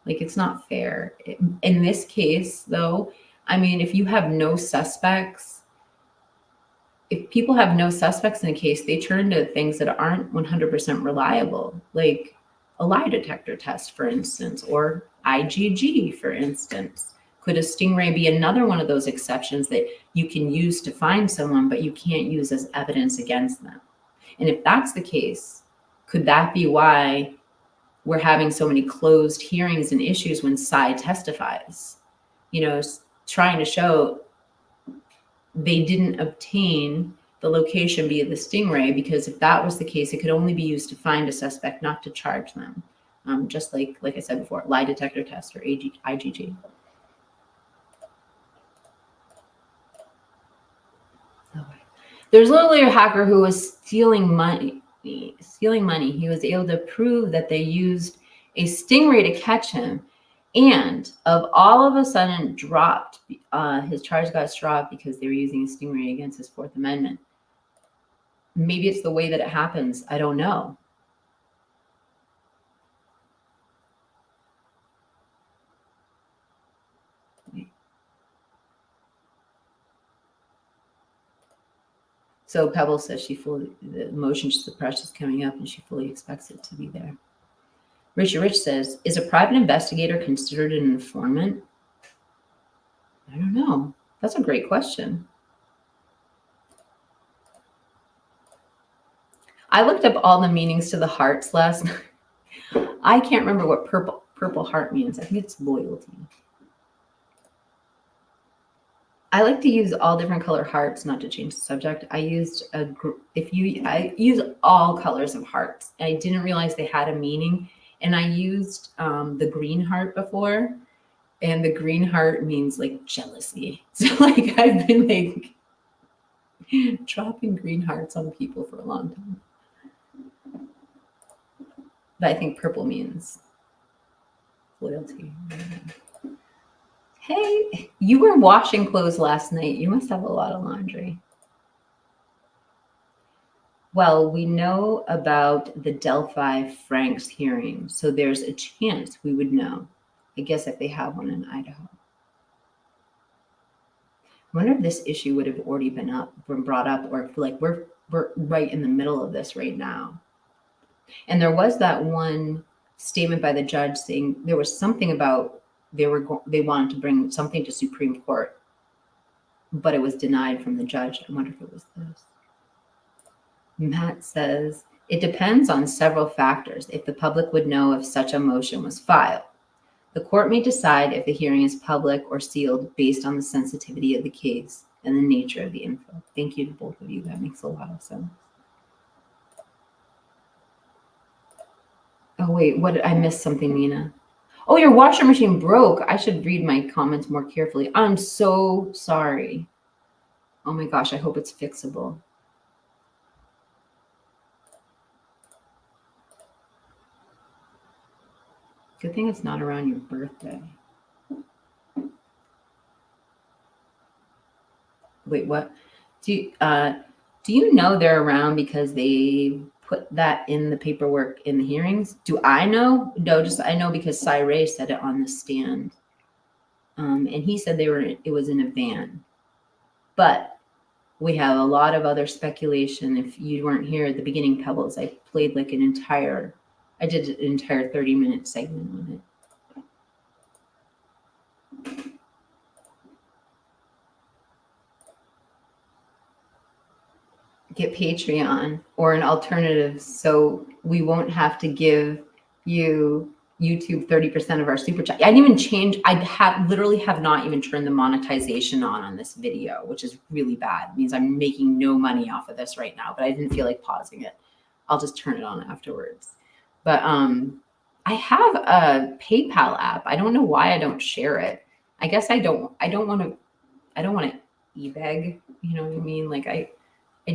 like, it's not fair. In this case, though, I mean, if you have no suspects, if people have no suspects in a case, they turn to things that aren't 100% reliable, like a lie detector test, for instance, or IgG, for instance. Could a stingray be another one of those exceptions that you can use to find someone, but you can't use as evidence against them? And if that's the case, could that be why we're having so many closed hearings and issues when Cy testifies? You know, trying to show they didn't obtain the location via the stingray, because if that was the case, it could only be used to find a suspect, not to charge them. Just like I said before, lie detector test or IgG. Okay. There's literally a hacker who was stealing money. He was able to prove that they used a stingray to catch him, and all of a sudden dropped his charge got dropped because they were using a stingray against his Fourth Amendment. Maybe it's the way that it happens. I don't know. So Pebble says the motion to suppress is coming up and she fully expects it to be there. Richard Rich says, is a private investigator considered an informant? I don't know. That's a great question. I looked up all the meanings to the hearts last night. I can't remember what purple heart means. I think it's loyalty. I like to use all different color hearts, not to change the subject. I used I use all colors of hearts. I didn't realize they had a meaning. And I used the green heart before, and the green heart means like jealousy. So like I've been like dropping green hearts on people for a long time. But I think purple means loyalty. Hey, you were washing clothes last night. You must have a lot of laundry. Well, we know about the Delphi Franks hearing, so there's a chance we would know. I guess if they have one in Idaho. I wonder if this issue would have already been brought up, or if like we're right in the middle of this right now. And there was that one statement by the judge saying there was something about they wanted to bring something to Supreme Court, but it was denied from the judge. I wonder if it was this. Matt says, it depends on several factors if the public would know if such a motion was filed. The court may decide if the hearing is public or sealed based on the sensitivity of the case and the nature of the info. Thank you to both of you. That makes a lot of sense. Oh, wait, I missed something, Nina. Oh, your washer machine broke. I should read my comments more carefully. I'm so sorry. Oh my gosh, I hope it's fixable. Good thing it's not around your birthday. Wait, what? Do you know they're around because they put that in the paperwork in the hearings? Do I know? No, just I know because Cy said it on the stand. And he said it was in a van. But we have a lot of other speculation. If you weren't here at the beginning, Pebbles, I played like I did an entire 30-minute segment on it. Get Patreon or an alternative so we won't have to give you YouTube 30% of our super chat. I didn't even change. Literally have not even turned the monetization on this video, which is really bad. It means I'm making no money off of this right now, but I didn't feel like pausing it. I'll just turn it on afterwards. But I have a PayPal app. I don't know why I don't share it. I guess I don't want to e-beg, you know what I mean? Like I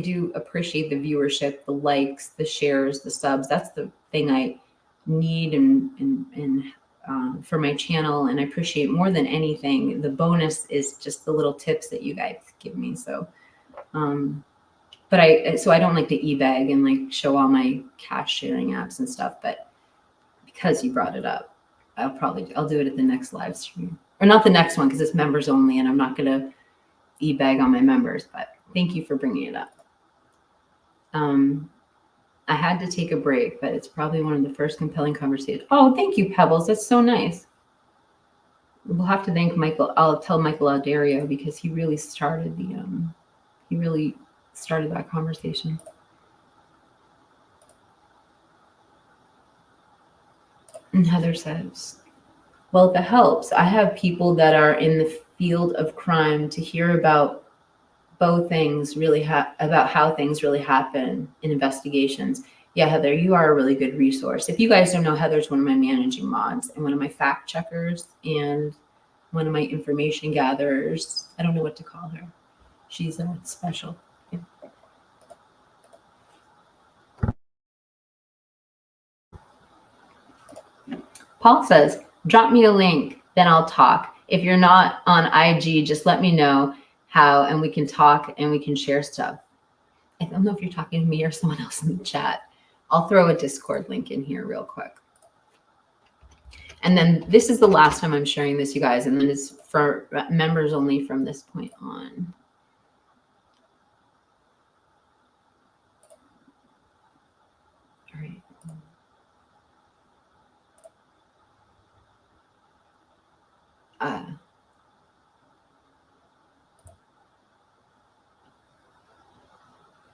do appreciate the viewership, the likes, the shares, the subs. That's the thing I need and for my channel. And I appreciate more than anything. The bonus is just the little tips that you guys give me. So, but I don't like to e-bag and like show all my cash sharing apps and stuff. But because you brought it up, I'll do it at the next live stream, or not the next one because it's members only, and I'm not gonna e-bag on my members. But thank you for bringing it up. I had to take a break, but it's probably one of the first compelling conversations. Oh, thank you, Pebbles. That's so nice. We'll have to thank Michael. I'll tell Michael Aldario because he really started that conversation. And Heather says, well, if it helps, I have people that are in the field of crime to hear about about how things really happen in investigations. Yeah, Heather, you are a really good resource. If you guys don't know, Heather's one of my managing mods and one of my fact checkers and one of my information gatherers. I don't know what to call her. She's special. Yeah. Paul says, drop me a link, then I'll talk. If you're not on IG, just let me know how, and we can talk and we can share stuff. I don't know if you're talking to me or someone else in the chat. I'll throw a Discord link in here real quick. And then this is the last time I'm sharing this, you guys, and then it's for members only from this point on. All right.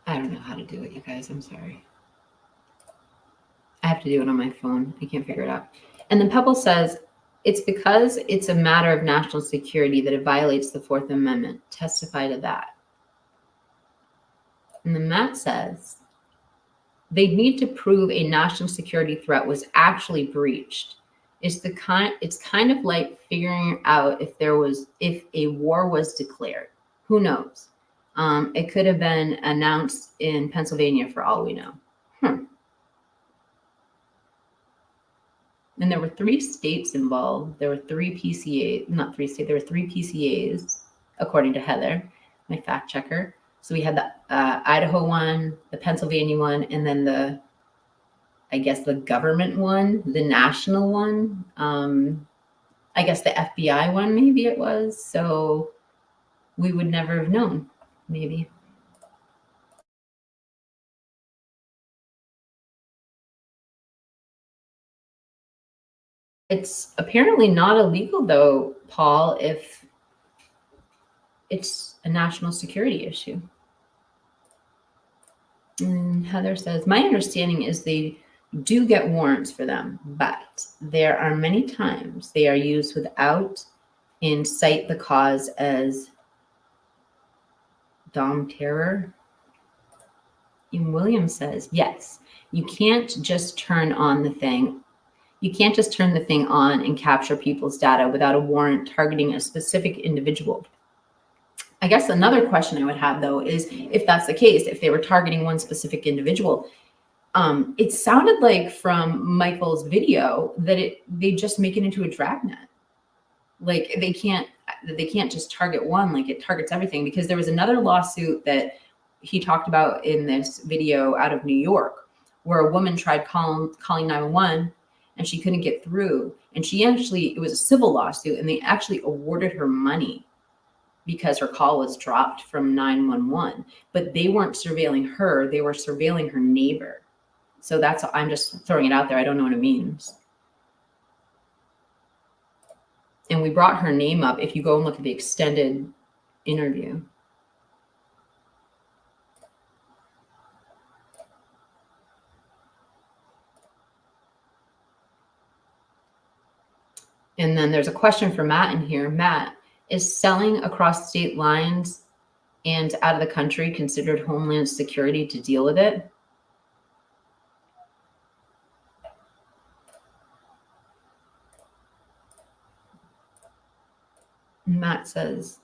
I don't know how to do it, you guys. I'm sorry. I have to do it on my phone. I can't figure it out. And then Pebble says, it's because it's a matter of national security that it violates the Fourth Amendment. Testify to that. And then Matt says, they need to prove a national security threat was actually breached. It's kind of like figuring out if a war was declared. Who knows? It could have been announced in Pennsylvania for all we know. And there were 3 states involved. There were 3 PCAs, not 3 states. There were 3 PCAs, according to Heather, my fact checker. So we had the Idaho one, the Pennsylvania one, and then the government one, the national one. I guess the FBI one, maybe it was. So we would never have known, maybe. It's apparently not illegal, though, Paul, if it's a national security issue. And Heather says, my understanding is they do get warrants for them, but there are many times they are used without and cite the cause as dom terror. And William says, yes, you can't just turn on the thing. You can't just turn the thing on and capture people's data without a warrant targeting a specific individual. I guess another question I would have, though, is if that's the case, if they were targeting one specific individual, it sounded like from Michael's video that they just make it into a dragnet. Like they can't just target one, like it targets everything, because there was another lawsuit that he talked about in this video out of New York, where a woman tried calling 911 and she couldn't get through. And it was a civil lawsuit, and they actually awarded her money because her call was dropped from 911, but they weren't surveilling her, they were surveilling her neighbor. So I'm just throwing it out there. I don't know what it means. And we brought her name up if you go and look at the extended interview. And then there's a question for Matt in here. Matt, is selling across state lines and out of the country considered homeland security to deal with it? Matt says,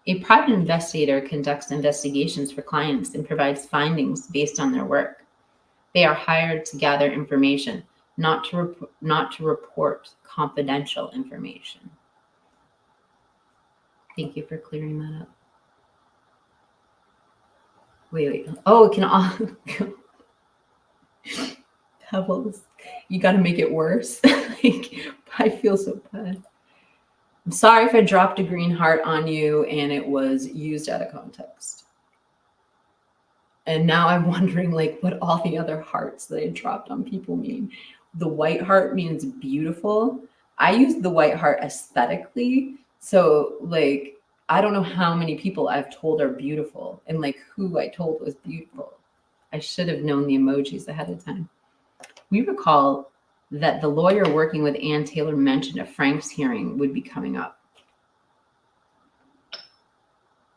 a private investigator conducts investigations for clients and provides findings based on their work. They are hired to gather information, not to report confidential information. Thank you for clearing that up. Wait. Oh, it can all Pebbles. You got to make it worse. Like, I feel so bad. I'm sorry if I dropped a green heart on you and it was used out of context. And now I'm wondering, like, what all the other hearts that I dropped on people mean. The white heart means beautiful. I use the white heart aesthetically. So, like, I don't know how many people I've told are beautiful and, like, who I told was beautiful. I should have known the emojis ahead of time. We recall that the lawyer working with Ann Taylor mentioned a Frank's hearing would be coming up.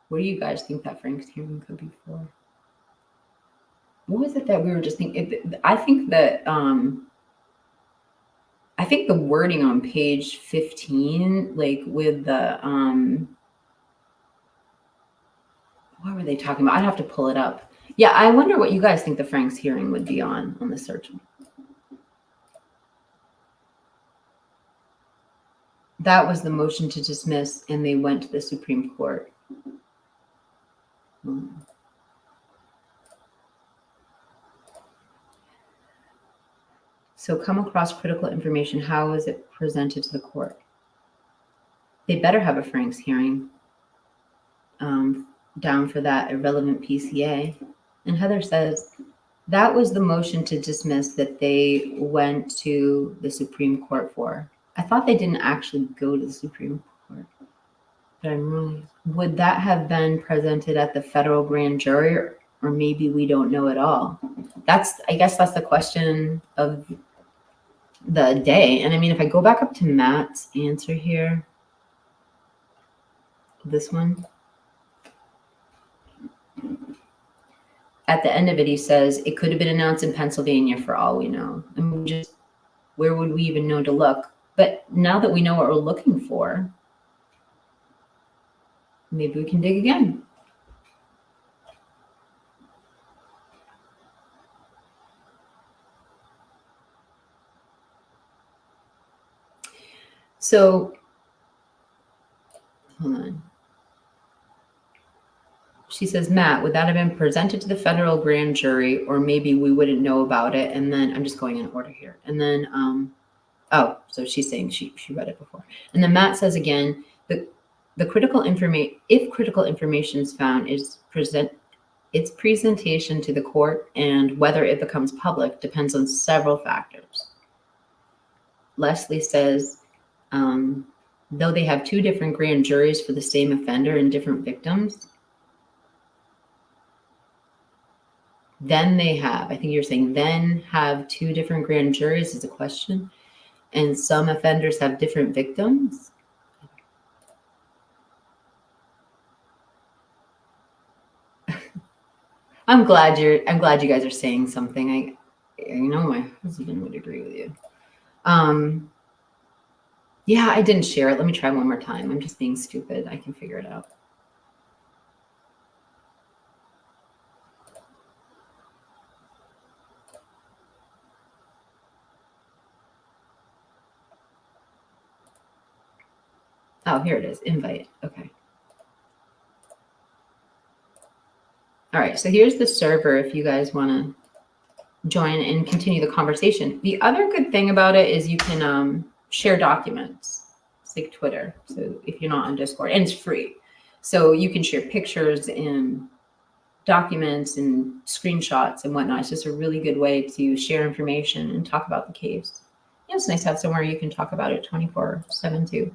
What do you guys think that Frank's hearing could be for? What was it that we were just thinking? I think the wording on page 15, like with the, what were they talking about? I'd have to pull it up. Yeah, I wonder what you guys think the Frank's hearing would be on the search. That was the motion to dismiss, and they went to the Supreme Court. So come across critical information. How is it presented to the court? They better have a Frank's hearing down for that irrelevant PCA. And Heather says, that was the motion to dismiss that they went to the Supreme Court for. I thought they didn't actually go to the Supreme Court, but I'm wrong. Would that have been presented at the federal grand jury, or maybe we don't know at all? I guess that's the question of the day. And I mean, if I go back up to Matt's answer here, this one, at the end of it, he says, it could have been announced in Pennsylvania for all we know. I mean, where would we even know to look? But now that we know what we're looking for, maybe we can dig again. So, hold on. She says, Matt, would that have been presented to the federal grand jury, or maybe we wouldn't know about it? And then I'm just going in order here. And then, oh, so she's saying she read it before. And then Matt says again, if critical information is found, its presentation to the court and whether it becomes public depends on several factors. Leslie says, though they have two different grand juries for the same offender and different victims, then they have, I think you're saying, then have two different grand juries is a question, and some offenders have different victims. I'm glad you guys are saying something. I know my husband would agree with you. Yeah, I didn't share it. Let me try one more time. I'm just being stupid. I can figure it out. Oh, here it is. Invite. Okay. All right. So here's the server if you guys want to join and continue the conversation. The other good thing about it is you can share documents. It's like Twitter. So if you're not on Discord, and it's free. So you can share pictures and documents and screenshots and whatnot. It's just a really good way to share information and talk about the case. Yeah, it's nice to have somewhere you can talk about it 24/7 too.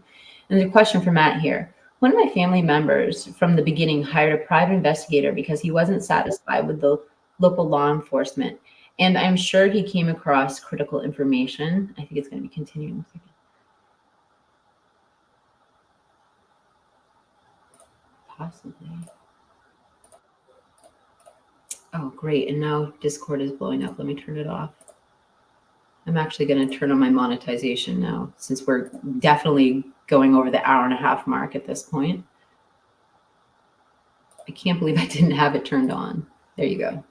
And there's a question from Matt here. One of my family members from the beginning hired a private investigator because he wasn't satisfied with the local law enforcement. And I'm sure he came across critical information. I think it's going to be continuing in a second. Possibly. Oh, great. And now Discord is blowing up. Let me turn it off. I'm actually going to turn on my monetization now, since we're definitely going over the 1.5 hour mark at this point. I can't believe I didn't have it turned on. There you go.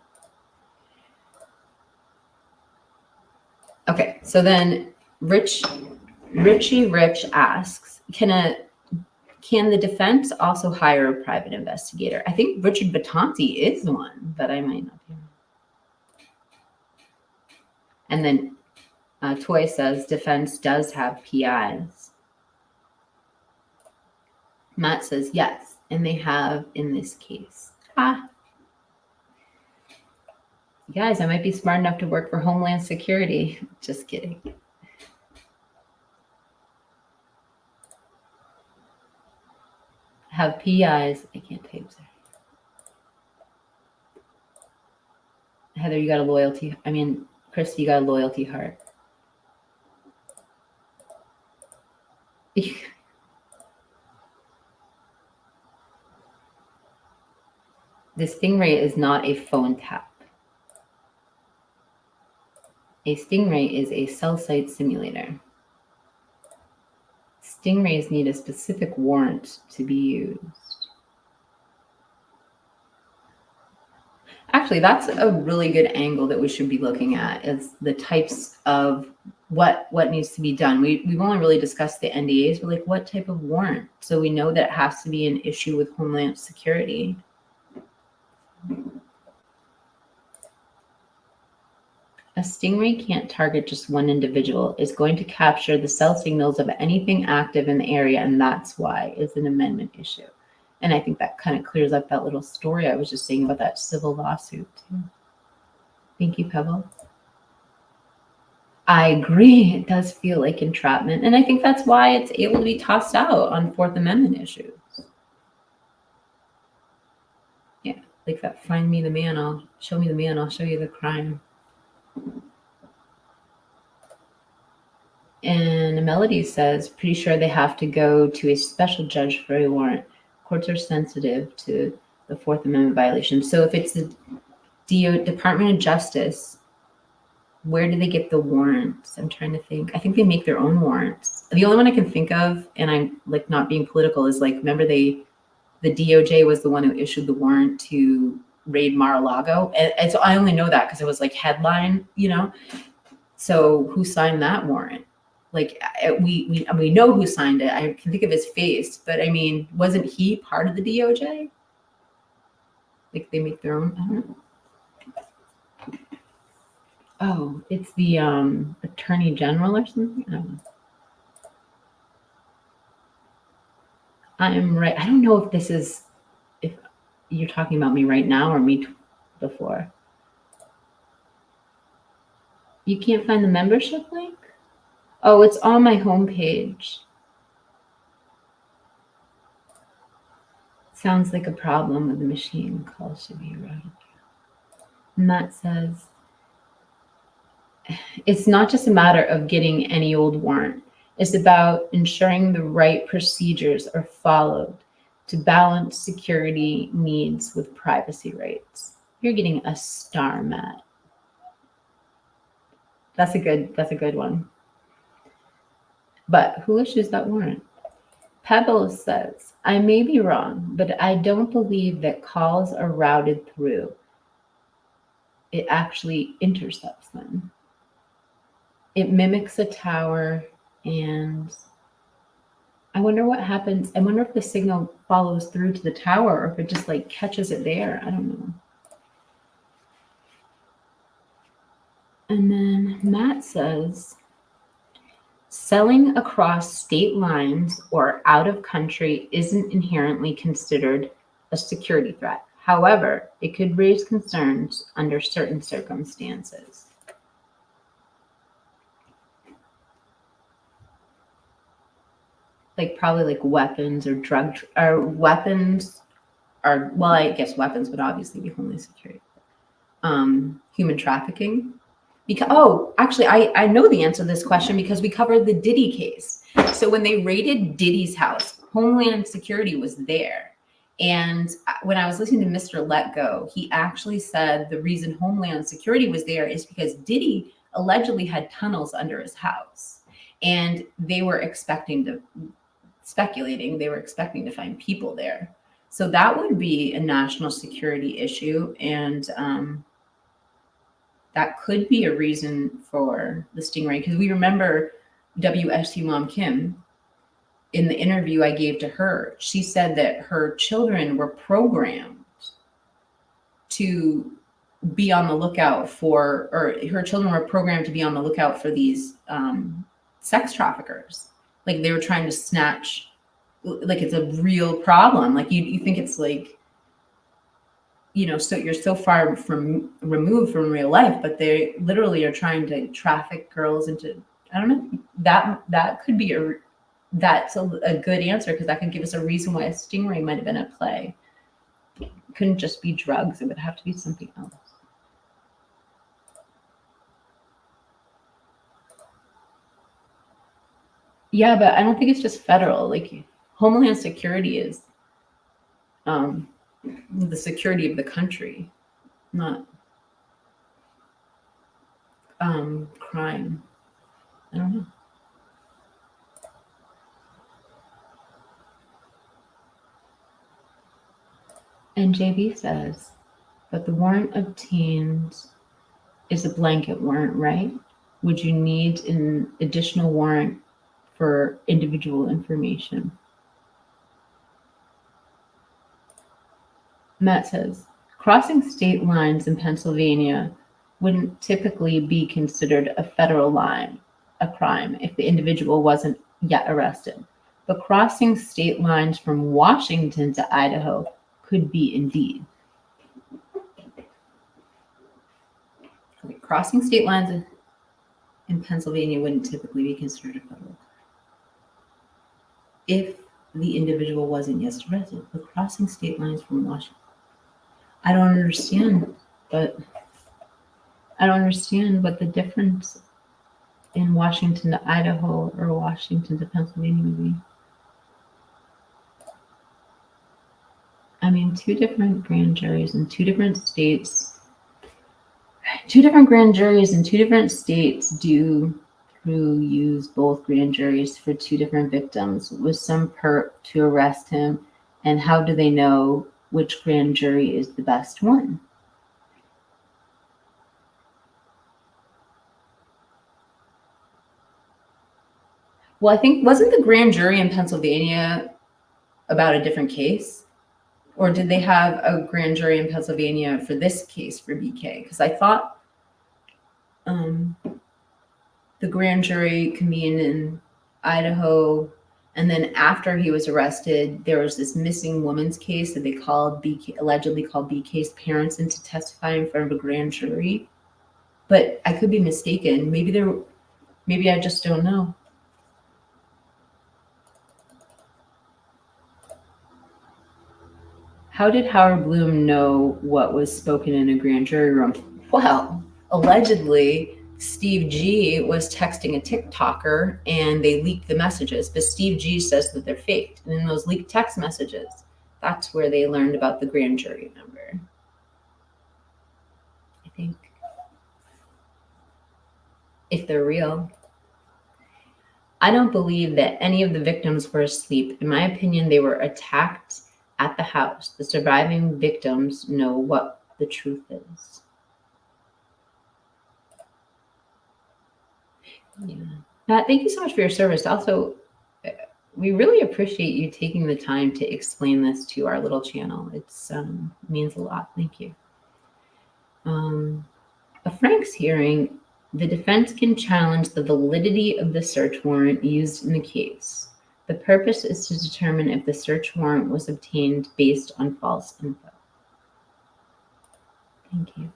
Okay, so then Richie Rich asks, can the defense also hire a private investigator? I think Richard Batanti is one, but I might not be. And then Toy says defense does have PIs. Matt says yes, and they have in this case. Guys, I might be smart enough to work for Homeland Security. Just kidding. Have PIs. I can't type, sorry. Heather, you got a loyalty. I mean, Chris, you got a loyalty heart. The Stingray is not a phone tap. A Stingray is a cell site simulator. Stingrays need a specific warrant to be used. Actually, that's a really good angle that we should be looking at, is the types of what needs to be done. We've only really discussed the NDAs, but like what type of warrant? So we know that it has to be an issue with Homeland Security. A Stingray can't target just one individual. It's going to capture the cell signals of anything active in the area, and that's why it's an amendment issue. And I think that kind of clears up that little story I was just saying about that civil lawsuit too. Thank you, Pebble. I agree. It does feel like entrapment. And I think that's why it's able to be tossed out on Fourth Amendment issues. Yeah, like that, find me the man, I'll show me the man, I'll show you the crime. And Melody says, pretty sure they have to go to a special judge for a warrant. Courts are sensitive to the Fourth Amendment violation. So if it's the Department of Justice, where do they get the warrants? I'm trying to think. I think they make their own warrants. The only one I can think of, and I'm like not being political, is like, remember the DOJ was the one who issued the warrant to raid Mar-a-Lago. And so I only know that because it was like headline, you know? So who signed that warrant? Like we know who signed it. I can think of his face, but I mean, wasn't he part of the DOJ? Like they make their own, I don't know. Oh, it's the Attorney General or something? I don't know. I'm right. I don't know if this is, if you're talking about me right now or me before. You can't find the membership link? Oh, it's on my homepage. Sounds like a problem with the machine. Calls should be routed. And that says, it's not just a matter of getting any old warrant. It's about ensuring the right procedures are followed to balance security needs with privacy rights. You're getting a star, Matt. That's a good one. But who issues that warrant? Pebbles says, I may be wrong, but I don't believe that calls are routed through. It actually intercepts them. It mimics a tower, and I wonder what happens. I wonder if the signal follows through to the tower or if it just like catches it there. I don't know. And then Matt says, selling across state lines or out of country isn't inherently considered a security threat. However, it could raise concerns under certain circumstances. Like probably like weapons or weapons are, well, I guess weapons would obviously be homeland security. Human trafficking. Because, actually, I know the answer to this question because we covered the Diddy case. So when they raided Diddy's house, Homeland Security was there. And when I was listening to Mr. Let Go, he actually said the reason Homeland Security was there is because Diddy allegedly had tunnels under his house. And they were expecting to find people there. So that would be a national security issue. And that could be a reason for the Stingray, because we remember WSC Mom Kim, in the interview I gave to her, she said that her children were programmed to be on the lookout for, or her children were programmed to be on the lookout for these sex traffickers. Like they were trying to snatch, like it's a real problem. Like you think it's like, you know, so you're so far removed from real life, but they literally are trying to traffic girls into, I don't know, that could be that's a good answer, because that can give us a reason why a Stingray might have been at play. It couldn't just be drugs, it would have to be something else. Yeah, but I don't think it's just federal. Like Homeland Security is the security of the country, not crime. I don't know. And JB says, but the warrant obtained is a blanket warrant, right? Would you need an additional warrant for individual information? Matt says, crossing state lines in Pennsylvania wouldn't typically be considered a federal a crime if the individual wasn't yet arrested. But crossing state lines from Washington to Idaho could be indeed. Okay, crossing state lines in Pennsylvania wouldn't typically be considered a federal crime if the individual wasn't yet arrested. But crossing state lines from Washington, I don't understand what the difference in Washington to Idaho or Washington to Pennsylvania would be. I mean, two different grand juries in two different states. Two different grand juries in two different states do use both grand juries for two different victims with some perp to arrest him. And how do they know which grand jury is the best one? Well, I think, wasn't the grand jury in Pennsylvania about a different case? Or did they have a grand jury in Pennsylvania for this case for BK? Because I thought the grand jury convened in Idaho And then after he was arrested, there was this missing woman's case that they allegedly called BK's parents in to testify in front of a grand jury. But I could be mistaken. Maybe I just don't know. How did Howard Bloom know what was spoken in a grand jury room? Well, allegedly, Steve G was texting a TikToker and they leaked the messages, but Steve G says that they're faked. And in those leaked text messages, that's where they learned about the grand jury number, I think. If they're real. I don't believe that any of the victims were asleep. In my opinion, they were attacked at the house. The surviving victims know what the truth is. Yeah. Matt, thank you so much for your service. Also, we really appreciate you taking the time to explain this to our little channel. It's means a lot. Thank you. A Frank's hearing, the defense can challenge the validity of the search warrant used in the case. The purpose is to determine if the search warrant was obtained based on false info. Thank you.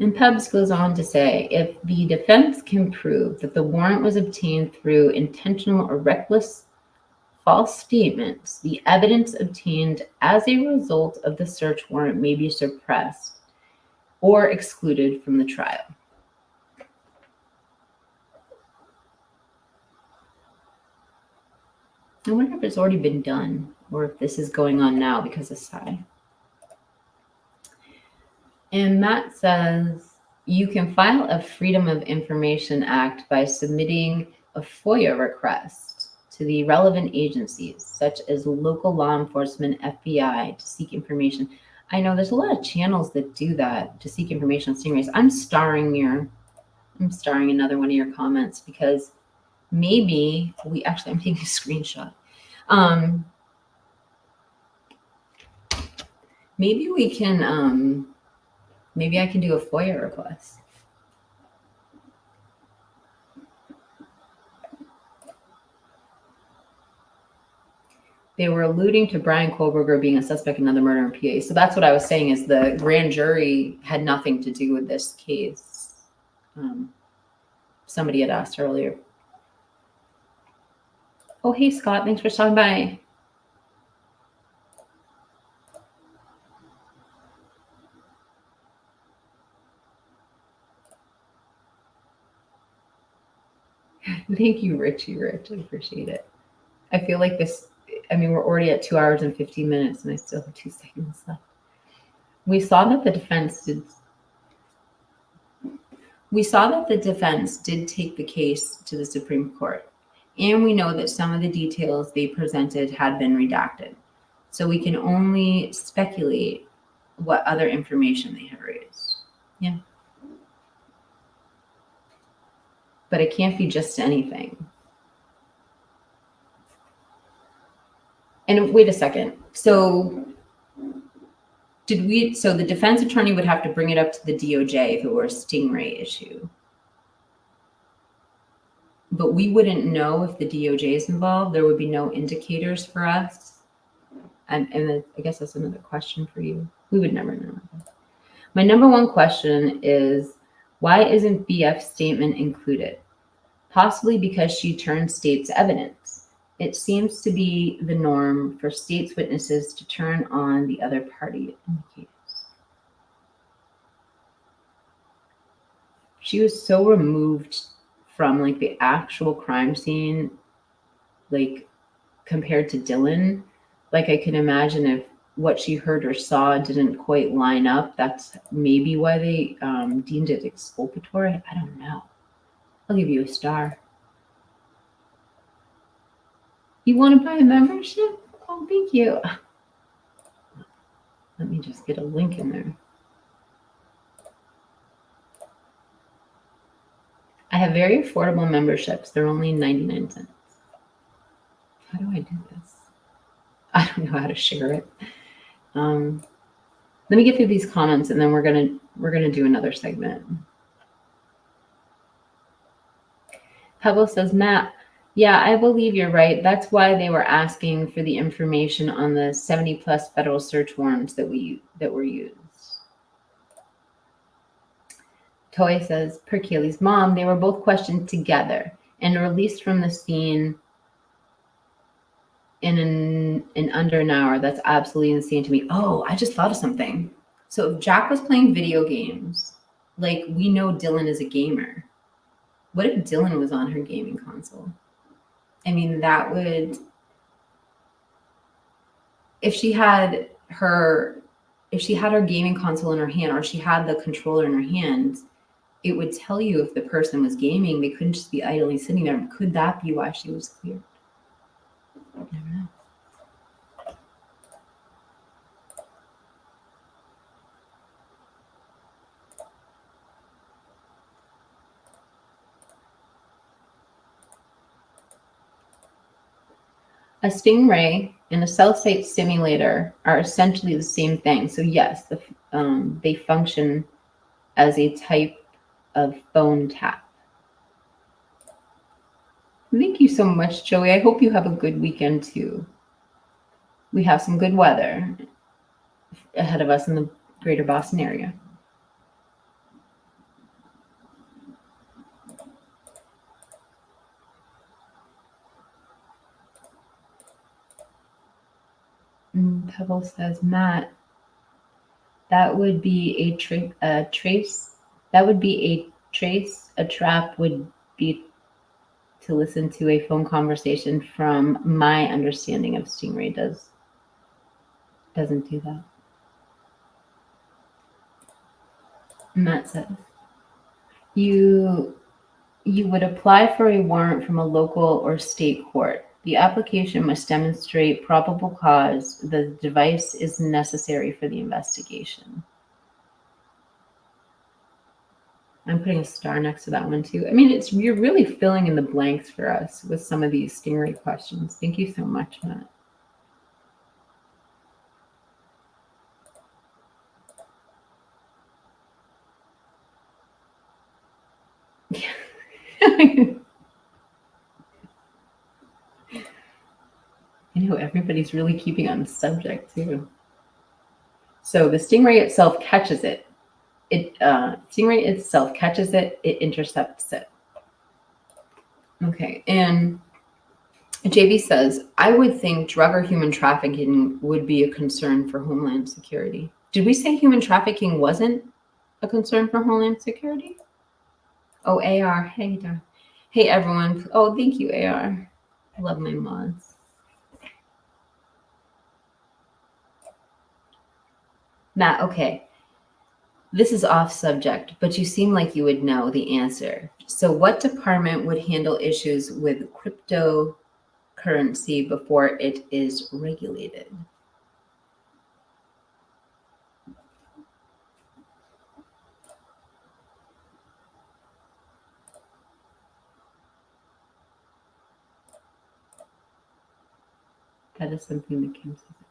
And Pubs goes on to say, if the defense can prove that the warrant was obtained through intentional or reckless false statements, the evidence obtained as a result of the search warrant may be suppressed or excluded from the trial. I wonder if it's already been done or if this is going on now because of Psy. And Matt says, you can file a Freedom of Information Act by submitting a FOIA request to the relevant agencies, such as local law enforcement, FBI, to seek information. I know there's a lot of channels that do that to seek information on stingrays. I'm starring another one of your comments because maybe I'm taking a screenshot. Maybe we can, maybe I can do a FOIA request. They were alluding to Bryan Kohberger being a suspect in another murder in PA. So that's what I was saying is the grand jury had nothing to do with this case. Somebody had asked earlier. Oh, hey, Scott. Thanks for stopping by. Thank you, Richie Rich. I appreciate it. I feel like this, we're already at 2 hours and 15 minutes and I still have 2 seconds left. We saw that the defense did take the case to the Supreme Court. And we know that some of the details they presented had been redacted. So we can only speculate what other information they have raised. Yeah. But it can't be just anything. And wait a second. So the defense attorney would have to bring it up to the DOJ if it were a Stingray issue. But we wouldn't know if the DOJ is involved. There would be no indicators for us. And I guess that's another question for you. We would never know. My number one question is, why isn't BF's statement included? Possibly because she turned state's evidence. It seems to be the norm for state's witnesses to turn on the other party in the case. She was so removed from like the actual crime scene, like compared to Dylan. Like I can imagine if what she heard or saw didn't quite line up, that's maybe why they deemed it exculpatory. I don't know. I'll give you a star. You want to buy a membership? Oh, thank you. Let me just get a link in there. I have very affordable memberships. They're only 99 cents. How do I do this? I don't know how to share it. Let me get through these comments and then we're gonna do another segment. Pebble says, Matt, Yeah, I believe you're right. That's why they were asking for the information on the 70 plus federal search warrants that were used. Toy says, per Kaylee's mom, they were both questioned together and released from the scene in under an hour. That's absolutely insane to me. Oh, I just thought of something. So if Jack was playing video games, like we know Dylan is a gamer. What if Dylan was on her gaming console? I mean, that would, if she had her gaming console in her hand, or she had the controller in her hand, it would tell you if the person was gaming. They couldn't just be idly sitting there. Could that be why she was cleared? Never know. A Stingray and a cell site simulator are essentially the same thing. So yes, they function as a type of phone tap. Thank you so much, Joey. I hope you have a good weekend too. We have some good weather ahead of us in the greater Boston area. Pebble says, Matt, that would be a trace. That would be a trace. A trap would be to listen to a phone conversation. From my understanding of Stingray, doesn't do that. Matt says, you would apply for a warrant from a local or state court. The application must demonstrate probable cause that the device is necessary for the investigation. I'm putting a star next to that one too. I mean, you're really filling in the blanks for us with some of these Stingray questions. Thank you so much, Matt. I know everybody's really keeping on the subject too. So the Stingray itself catches it. Stingray itself catches it. It intercepts it. Okay, and JV says, I would think drug or human trafficking would be a concern for Homeland Security. Did we say human trafficking wasn't a concern for Homeland Security? Oh, AR. Hey, everyone. Oh, thank you, AR. I love my mods. Matt, okay. This is off subject, but you seem like you would know the answer. So what department would handle issues with cryptocurrency before it is regulated? That is something that came to mind.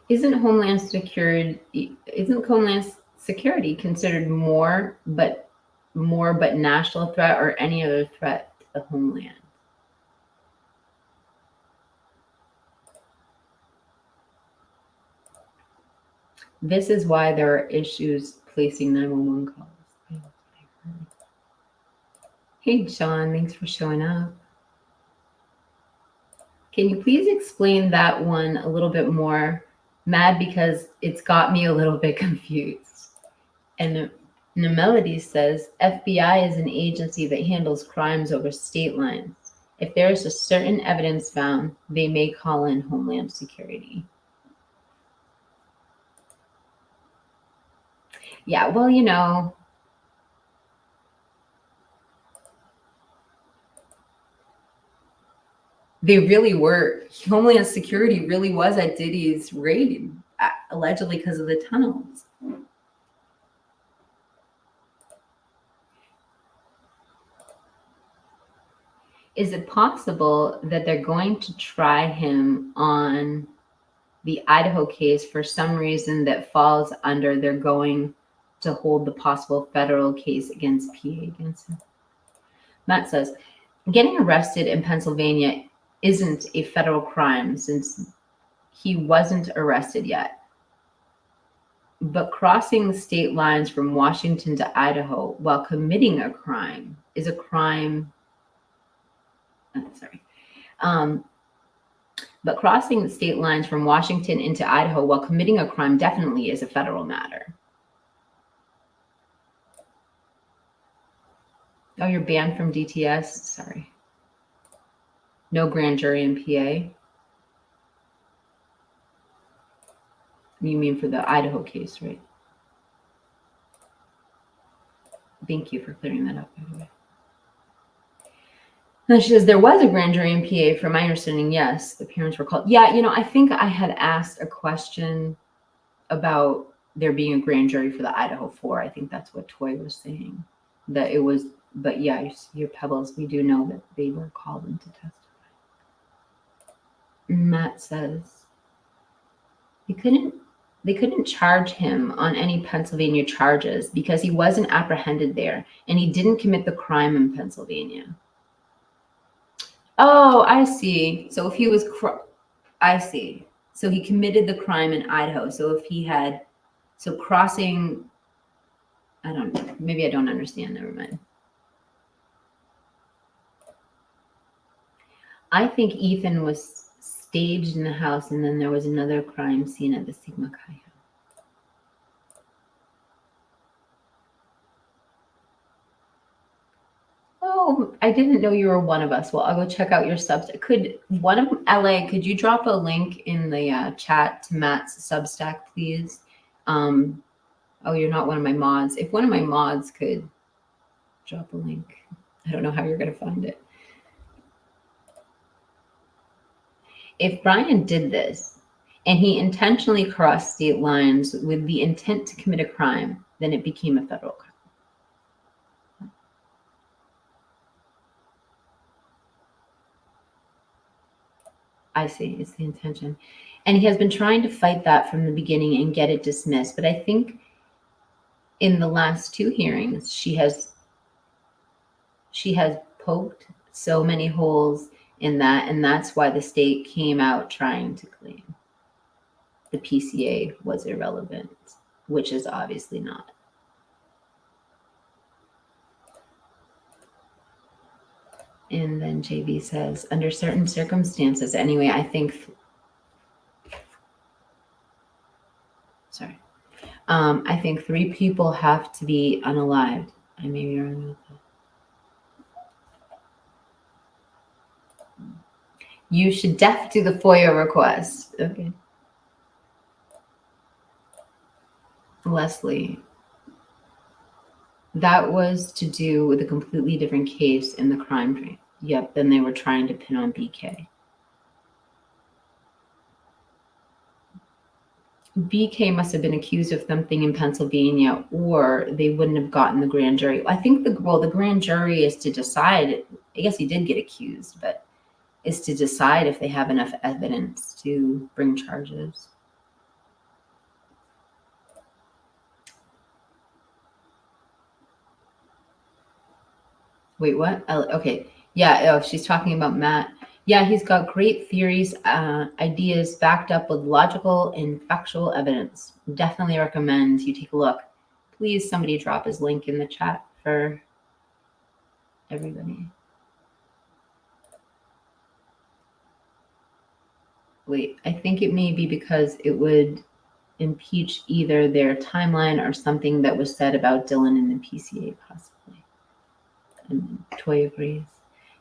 Isn't Homeland Security considered more but national threat or any other threat to the homeland? This is why there are issues placing 911 calls. Hey, John, thanks for showing up. Can you please explain that one a little bit more? Mad because it's got me a little bit confused. And Melody says, FBI is an agency that handles crimes over state lines. If there is a certain evidence found, they may call in Homeland Security. Yeah, well, you know, they really were. Homeland Security really was at Diddy's raid, allegedly because of the tunnels. Is it possible that they're going to try him on the Idaho case for some reason that falls under they're going to hold the possible federal case against PA against him? Matt says, getting arrested in Pennsylvania isn't a federal crime since he wasn't arrested yet. But crossing state lines from Washington to Idaho while committing a crime is a crime. But crossing the state lines from Washington into Idaho while committing a crime definitely is a federal matter. Oh, you're banned from DTS? Sorry. No grand jury in PA? You mean for the Idaho case, right? Thank you for clearing that up, by the way. Then she says, there was a grand jury in PA. From my understanding, yes, the parents were called. Yeah, I think I had asked a question about there being a grand jury for the IDAHO4. I think that's what Toy was saying. That it was, but yeah, your Pebbles, we do know that they were called in to testify. Matt says, they couldn't charge him on any Pennsylvania charges because he wasn't apprehended there and he didn't commit the crime in Pennsylvania. Oh, I see. So if he was, I see. So he committed the crime in Idaho. So if he had, so crossing, I don't know. Maybe I don't understand. Never mind. I think Ethan was staged in the house and then there was another crime scene at the Sigma Chi. Oh, I didn't know you were one of us. Well, I'll go check out your Substack. Could one of LA, could you drop a link in the chat to Matt's Substack, please? Oh, you're not one of my mods. If one of my mods could drop a link, I don't know how you're going to find it. If Bryan did this and he intentionally crossed state lines with the intent to commit a crime, then it became a federal crime. I see, it's the intention. And he has been trying to fight that from the beginning and get it dismissed. But I think in the last two hearings, she has poked so many holes in that, and that's why the state came out trying to claim the PCA was irrelevant, which is obviously not. And then JV says, under certain circumstances, anyway, I think, I think 3 people have to be unalived. I may be wrong about that. You should do the FOIA request. Okay. Leslie, that was to do with a completely different case in the crime frame. Yep, then they were trying to pin on BK. BK must have been accused of something in Pennsylvania, or they wouldn't have gotten the grand jury. I think the grand jury is to decide. I guess he did get accused, but is to decide if they have enough evidence to bring charges. Wait, what? Okay. Yeah, she's talking about Matt. Yeah, he's got great theories, ideas backed up with logical and factual evidence. Definitely recommend you take a look. Please, somebody drop his link in the chat for everybody. Wait, I think it may be because it would impeach either their timeline or something that was said about Dylan in the PCA, possibly. And Toy agrees.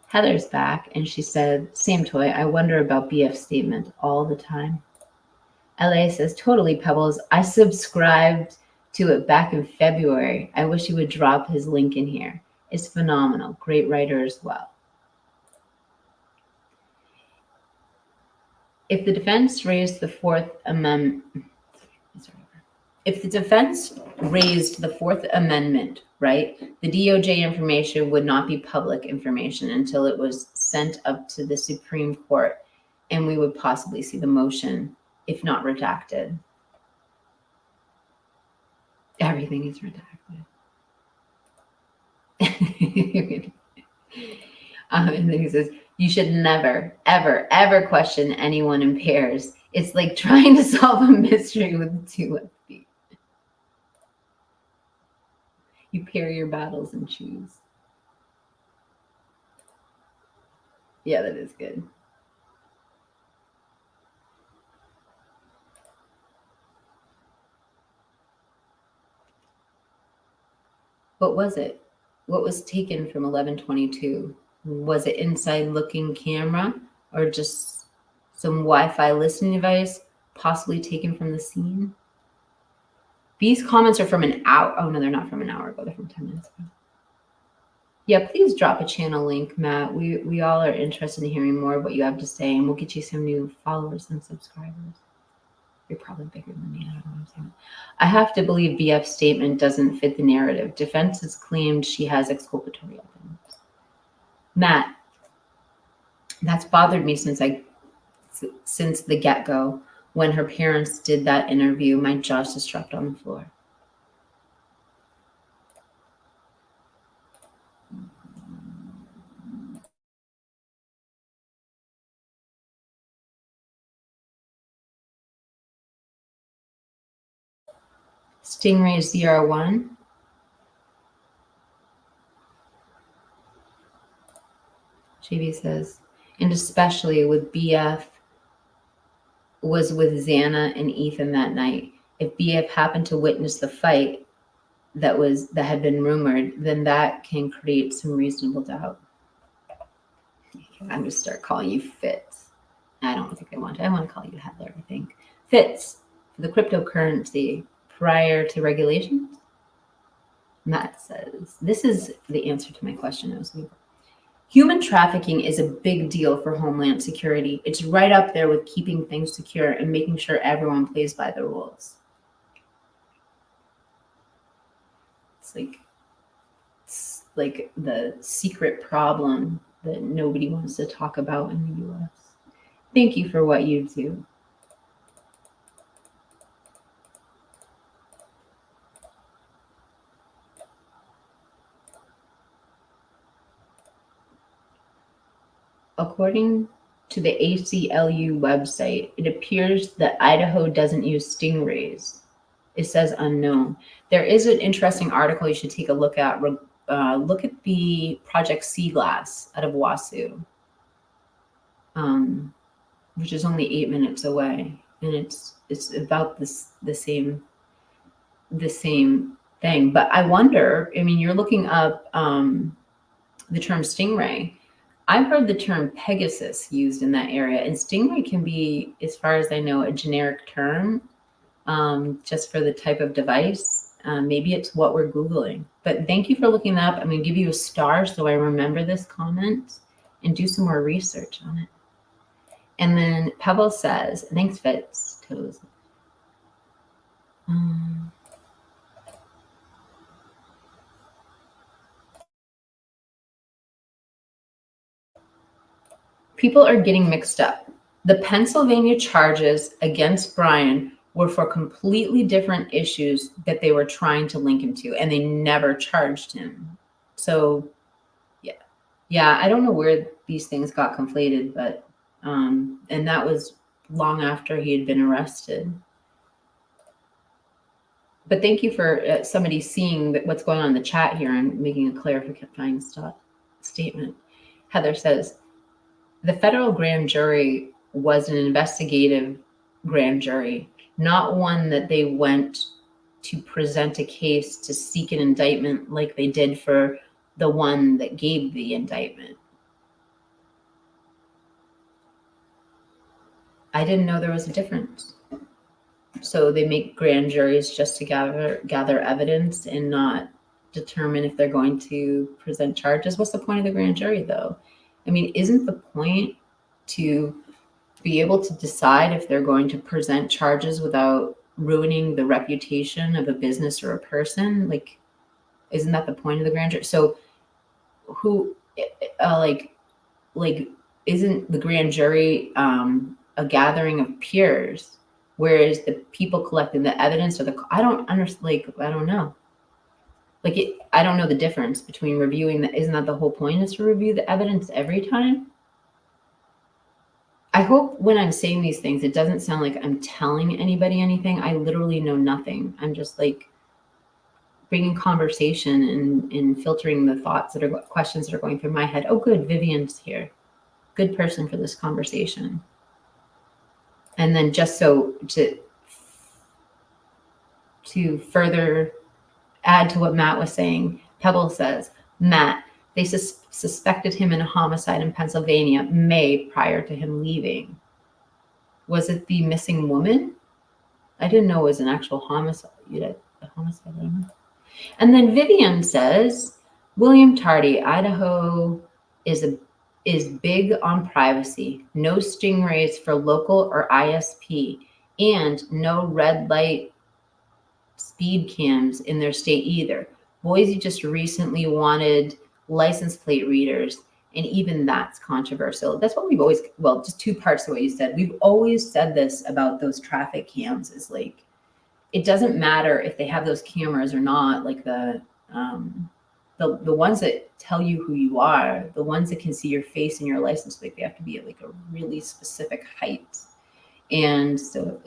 Heather's back, and she said, same Toy, I wonder about BF's statement all the time. LA says, totally, Pebbles. I subscribed to it back in February. I wish he would drop his link in here. It's phenomenal. Great writer as well. If the defense raised the Fourth Amendment, if the defense raised the Fourth Amendment, right, the DOJ information would not be public information until it was sent up to the Supreme Court, and we would possibly see the motion, if not redacted. Everything is redacted. And then he says, you should never, ever, ever question anyone in pairs. It's like trying to solve a mystery with 2 left feet. You pair your battles and choose. Yeah, that is good. What was it? What was taken from 1122? Was it inside looking camera or just some Wi-Fi listening device possibly taken from the scene? These comments are from an hour. Oh no, they're not from an hour ago. They're from 10 minutes ago. Yeah, please drop a channel link, Matt. We all are interested in hearing more of what you have to say, and we'll get you some new followers and subscribers. You're probably bigger than me. I don't know what I'm saying. I have to believe BF's statement doesn't fit the narrative. Defense has claimed she has exculpatory evidence. Matt, that's bothered me since the get-go. When her parents did that interview, my jaw just dropped on the floor. Stingray ZR1. JV says, and especially with BF was with Xana and Ethan that night. If BF happened to witness the fight that had been rumored, then that can create some reasonable doubt. I'm going to start calling you Fitz. I don't think I want to. I want to call you Heather, I think. Fitz, for the cryptocurrency prior to regulations? Matt says, this is the answer to my question. Human trafficking is a big deal for Homeland Security. It's right up there with keeping things secure and making sure everyone plays by the rules. It's like the secret problem that nobody wants to talk about in the U.S. Thank you for what you do. According to the ACLU website, it appears that Idaho doesn't use stingrays. It says unknown. There is an interesting article you should take a look at. Look at the Project Sea Glass out of Wasu, which is only 8 minutes away, and it's about the same thing. But I wonder. I mean, you're looking up the term stingray. I've heard the term Pegasus used in that area, and stingray can be, as far as I know, a generic term just for the type of device. Maybe it's what we're Googling. But thank you for looking that up. I'm going to give you a star so I remember this comment and do some more research on it. And then Pebble says, thanks, Fitz. Toes. People are getting mixed up. The Pennsylvania charges against Bryan were for completely different issues that they were trying to link him to, and they never charged him. So, yeah, I don't know where these things got conflated, but and that was long after he had been arrested. But thank you for somebody seeing what's going on in the chat here and making a clarifying statement. Heather says, the federal grand jury was an investigative grand jury, not one that they went to present a case to seek an indictment like they did for the one that gave the indictment. I didn't know there was a difference. So they make grand juries just to gather evidence and not determine if they're going to present charges. What's the point of the grand jury, though? I mean, isn't the point to be able to decide if they're going to present charges without ruining the reputation of a business or a person? Like, isn't that the point of the grand jury? So who, isn't the grand jury a gathering of peers, whereas the people collecting the evidence I don't understand, I don't know. Like, I don't know the difference between reviewing the, isn't that the whole point, is to review the evidence every time? I hope when I'm saying these things, it doesn't sound like I'm telling anybody anything. I literally know nothing. I'm just like bringing conversation and filtering the thoughts that are questions that are going through my head. Oh, good, Vivian's here. Good person for this conversation. And then just so to further add to what Matt was saying, Pebble says, Matt, they suspected him in a homicide in Pennsylvania May prior to him leaving. Was it the missing woman? I didn't know it was an actual homicide. A homicide. I don't know. And then Vivian says, William Tardy, Idaho is big on privacy. No stingrays for local or ISP, and no red light speed cams in their state either. Boise just recently wanted license plate readers, and even that's controversial. That's what we've always, well, just two parts of what you said. We've always said this about those traffic cams, is like, it doesn't matter if they have those cameras or not, like the ones that tell you who you are, the ones that can see your face and your license plate, they have to be at like a really specific height. And so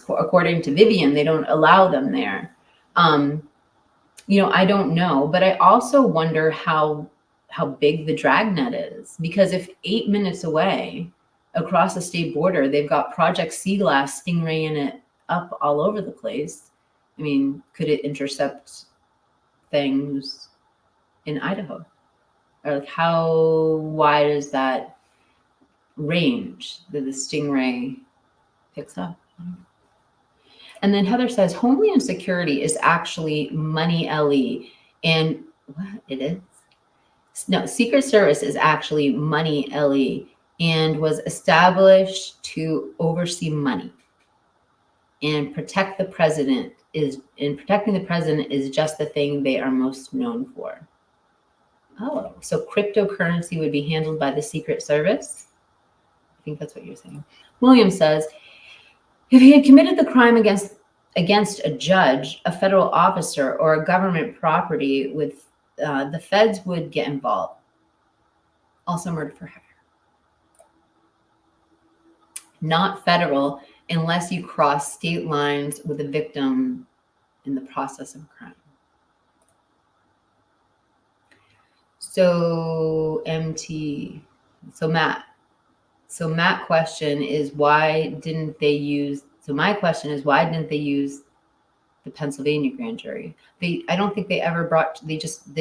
according to Vivian, they don't allow them there. I don't know, but I also wonder how big the dragnet is, because if 8 minutes away across the state border, they've got Project Sea Glass Stingraying it up all over the place. I mean, could it intercept things in Idaho? Or like, how wide is that range that the Stingray picks up? And then Heather says Homeland Security is actually money LE, and what it is? No, Secret Service is actually money LE and was established to oversee money and protect the president protecting the president is just the thing they are most known for. Oh, so cryptocurrency would be handled by the Secret Service? I think that's what you're saying. William says, if he had committed the crime against a judge, a federal officer, or a government property, with the feds would get involved. Also murder for hire. Not federal unless you cross state lines with a victim in the process of a crime. So Matt question is, why didn't they use, my question is, why didn't they use the Pennsylvania grand jury? I don't think they ever brought, they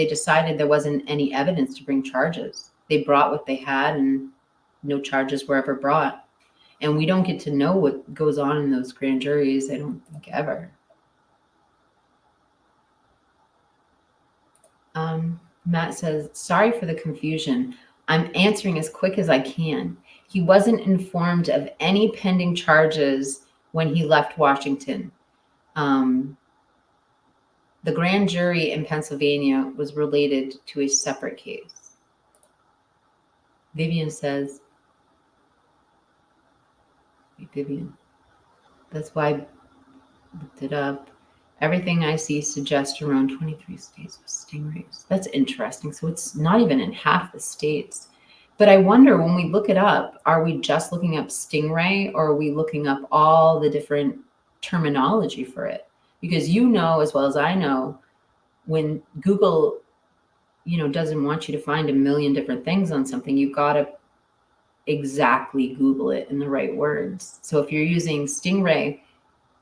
decided there wasn't any evidence to bring charges. They brought what they had and no charges were ever brought. And we don't get to know what goes on in those grand juries, I don't think, ever. Matt says, sorry for the confusion. I'm answering as quick as I can. He wasn't informed of any pending charges when he left Washington. The grand jury in Pennsylvania was related to a separate case. Vivian says, Vivian, that's why I looked it up. Everything I see suggests around 23 states with stingrays. That's interesting. So it's not even in half the states. But I wonder, when we look it up, are we just looking up stingray, or are we looking up all the different terminology for it? Because you know as well as I know, when Google, doesn't want you to find a million different things on something, you've got to exactly Google it in the right words. So if you're using stingray,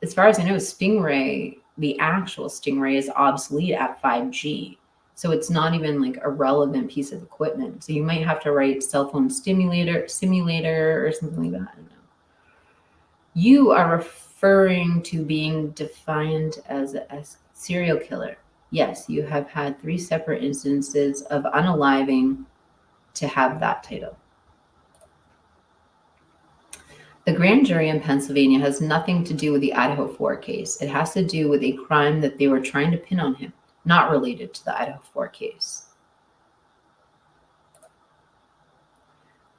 as far as I know, stingray, the actual stingray, is obsolete at 5G. So it's not even like a relevant piece of equipment. So you might have to write cell phone simulator or something like that. I don't know. You are referring to being defined as a serial killer. Yes, you have had 3 separate instances of unaliving to have that title. The grand jury in Pennsylvania has nothing to do with the IDAHO4 case. It has to do with a crime that they were trying to pin on him, not related to the IDAHO4 case.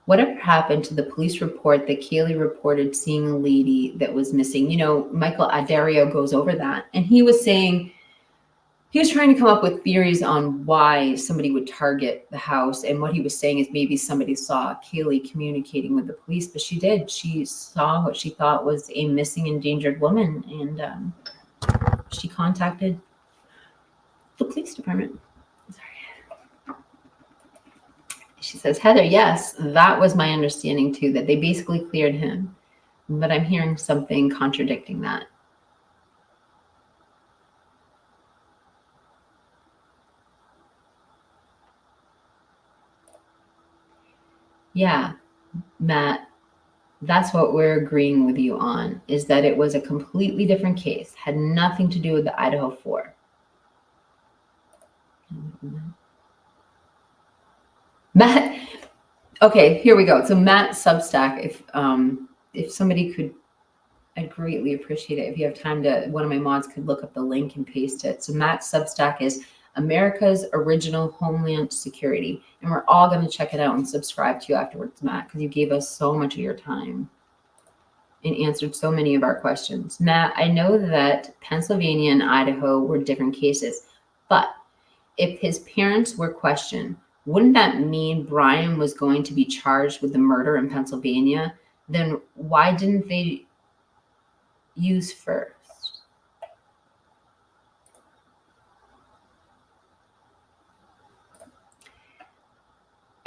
Whatever happened to the police report that Kaylee reported seeing a lady that was missing? Michael Adario goes over that, and he was saying he was trying to come up with theories on why somebody would target the house. And what he was saying is maybe somebody saw Kaylee communicating with the police, but she did. She saw what she thought was a missing, endangered woman, and she contacted the police department. Sorry. She says, Heather, yes, that was my understanding too, that they basically cleared him. But I'm hearing something contradicting that. Yeah, Matt, that's what we're agreeing with you on, is that it was a completely different case, had nothing to do with the IDAHO4. Matt, okay, here we go. So Matt Substack, if somebody could, I'd greatly appreciate it if you have time to, one of my mods could look up the link and paste it. So Matt Substack is America's Original Homeland Security. And we're all going to check it out and subscribe to you afterwards, Matt, because you gave us so much of your time and answered so many of our questions. Matt, I know that Pennsylvania and Idaho were different cases, but if his parents were questioned, wouldn't that mean Bryan was going to be charged with the murder in Pennsylvania? Then why didn't they use first?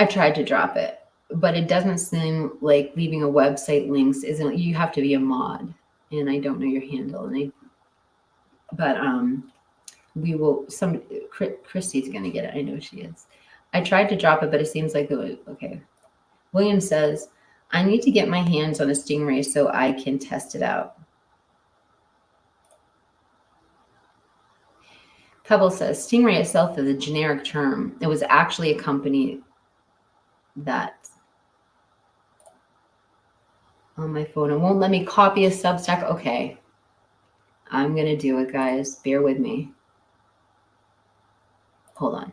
I tried to drop it, but it doesn't seem like leaving a website links isn't. You have to be a mod, and I don't know your handle. We will. Christy's gonna get it. I know she is. I tried to drop it, but it seems like okay. William says, I need to get my hands on a Stingray so I can test it out. Pebble says, Stingray itself is a generic term. It was actually a company that on my phone. It won't let me copy a Substack. Okay. I'm going to do it, guys. Bear with me. Hold on.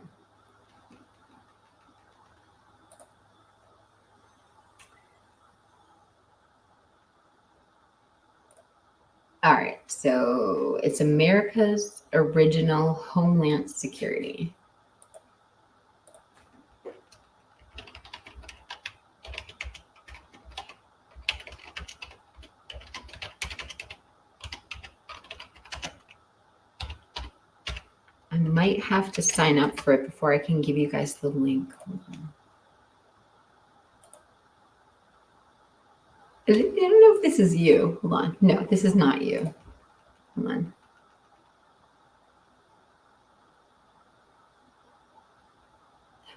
All right. So it's America's Original Homeland Security. I might have to sign up for it before I can give you guys the link. Hold on. I don't know if this is you. Hold on. No, this is not you. Hold on.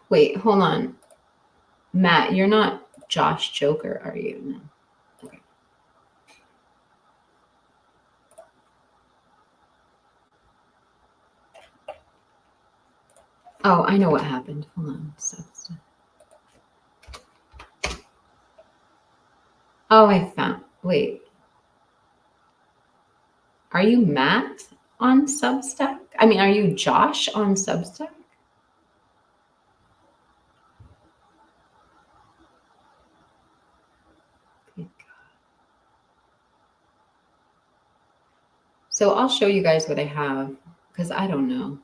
Wait, hold on. Matt, you're not Josh Joker, are you? No. Okay. Oh, I know what happened. Hold on. Oh, I found. Wait. Are you Matt on Substack? I mean, are you Josh on Substack? So I'll show you guys what I have because I don't know.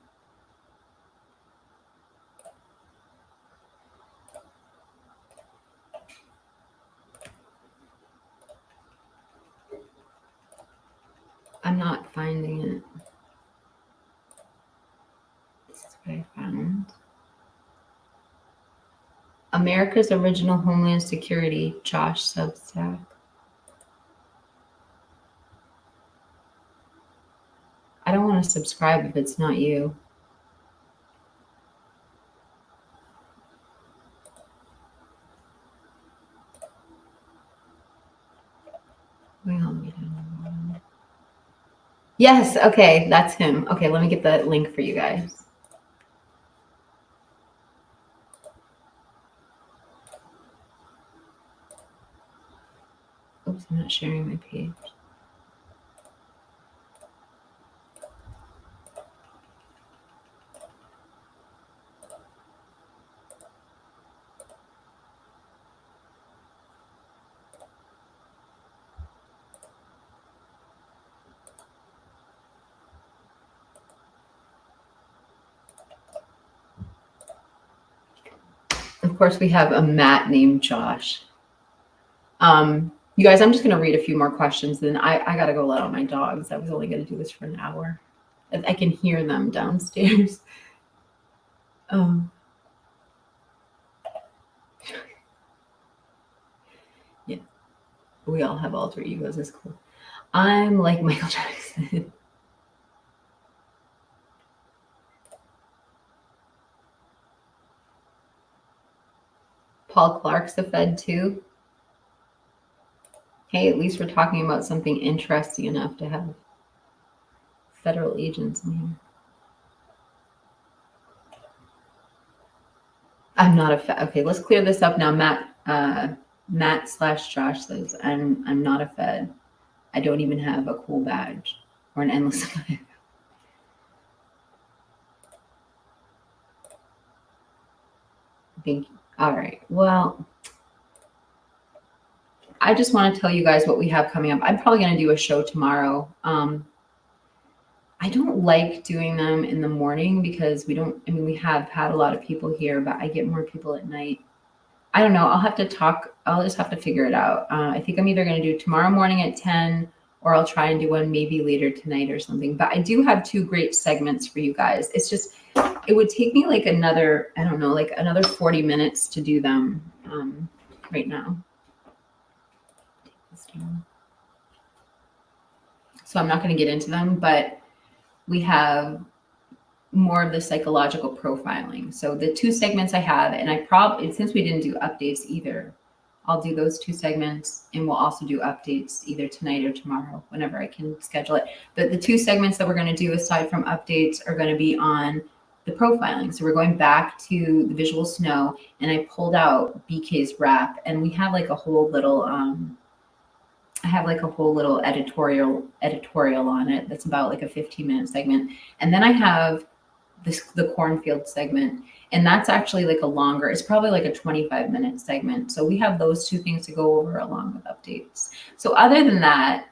I'm not finding it. This is what I found. America's Original Homeland Security, Josh Substack. I don't want to subscribe if it's not you. Yes, okay, that's him. Okay, let me get the link for you guys. Oops, I'm not sharing my page. Of course, we have a Matt named Josh. You guys, I'm just going to read a few more questions. Then I got to go let out my dogs. I was only going to do this for an hour. I can hear them downstairs. Yeah, we all have alter egos. It's cool. I'm like Michael Jackson. Paul Clark's the Fed too. Hey, at least we're talking about something interesting enough to have federal agents in here. I'm not a Fed. Okay, let's clear this up now. Matt/Josh says, I'm not a Fed. I don't even have a cool badge or an endless supply. Thank you. All right. Well, I just want to tell you guys what we have coming up. I'm probably going to do a show tomorrow. I don't like doing them in the morning because we have had a lot of people here, but I get more people at night. I don't know. I'll have to talk. I'll just have to figure it out. I think I'm either going to do tomorrow morning at 10 or I'll try and do one maybe later tonight or something. But I do have 2 great segments for you guys. It's just, it would take me like another, I don't know, like another 40 minutes to do them right now. So I'm not going to get into them, but we have more of the psychological profiling. So the 2 segments I have, and I probably, since we didn't do updates either, I'll do those 2 segments and we'll also do updates either tonight or tomorrow, whenever I can schedule it. But the 2 segments that we're going to do aside from updates are going to be on the profiling. So we're going back to the visual snow, and I pulled out BK's rap, and we have like a whole little, I have like a whole little editorial on it. That's about like a 15-minute segment. And then I have the cornfield segment, and that's actually like a longer, it's probably like a 25-minute segment. So we have those 2 things to go over along with updates. So other than that,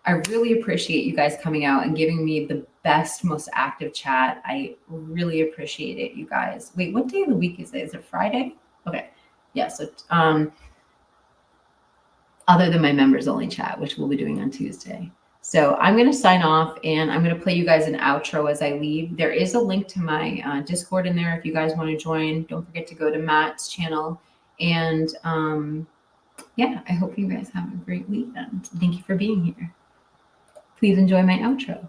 I really appreciate you guys coming out and giving me the best, most active chat. I really appreciate it, you guys. Wait, what day of the week is it? Is it Friday? Okay. Yeah. So other than my members only chat, which we'll be doing on Tuesday. So I'm going to sign off, and I'm going to play you guys an outro as I leave. There is a link to my Discord in there if you guys want to join. Don't forget to go to Matt's channel. And yeah, I hope you guys have a great weekend. Thank you for being here. Please enjoy my outro.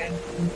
Okay.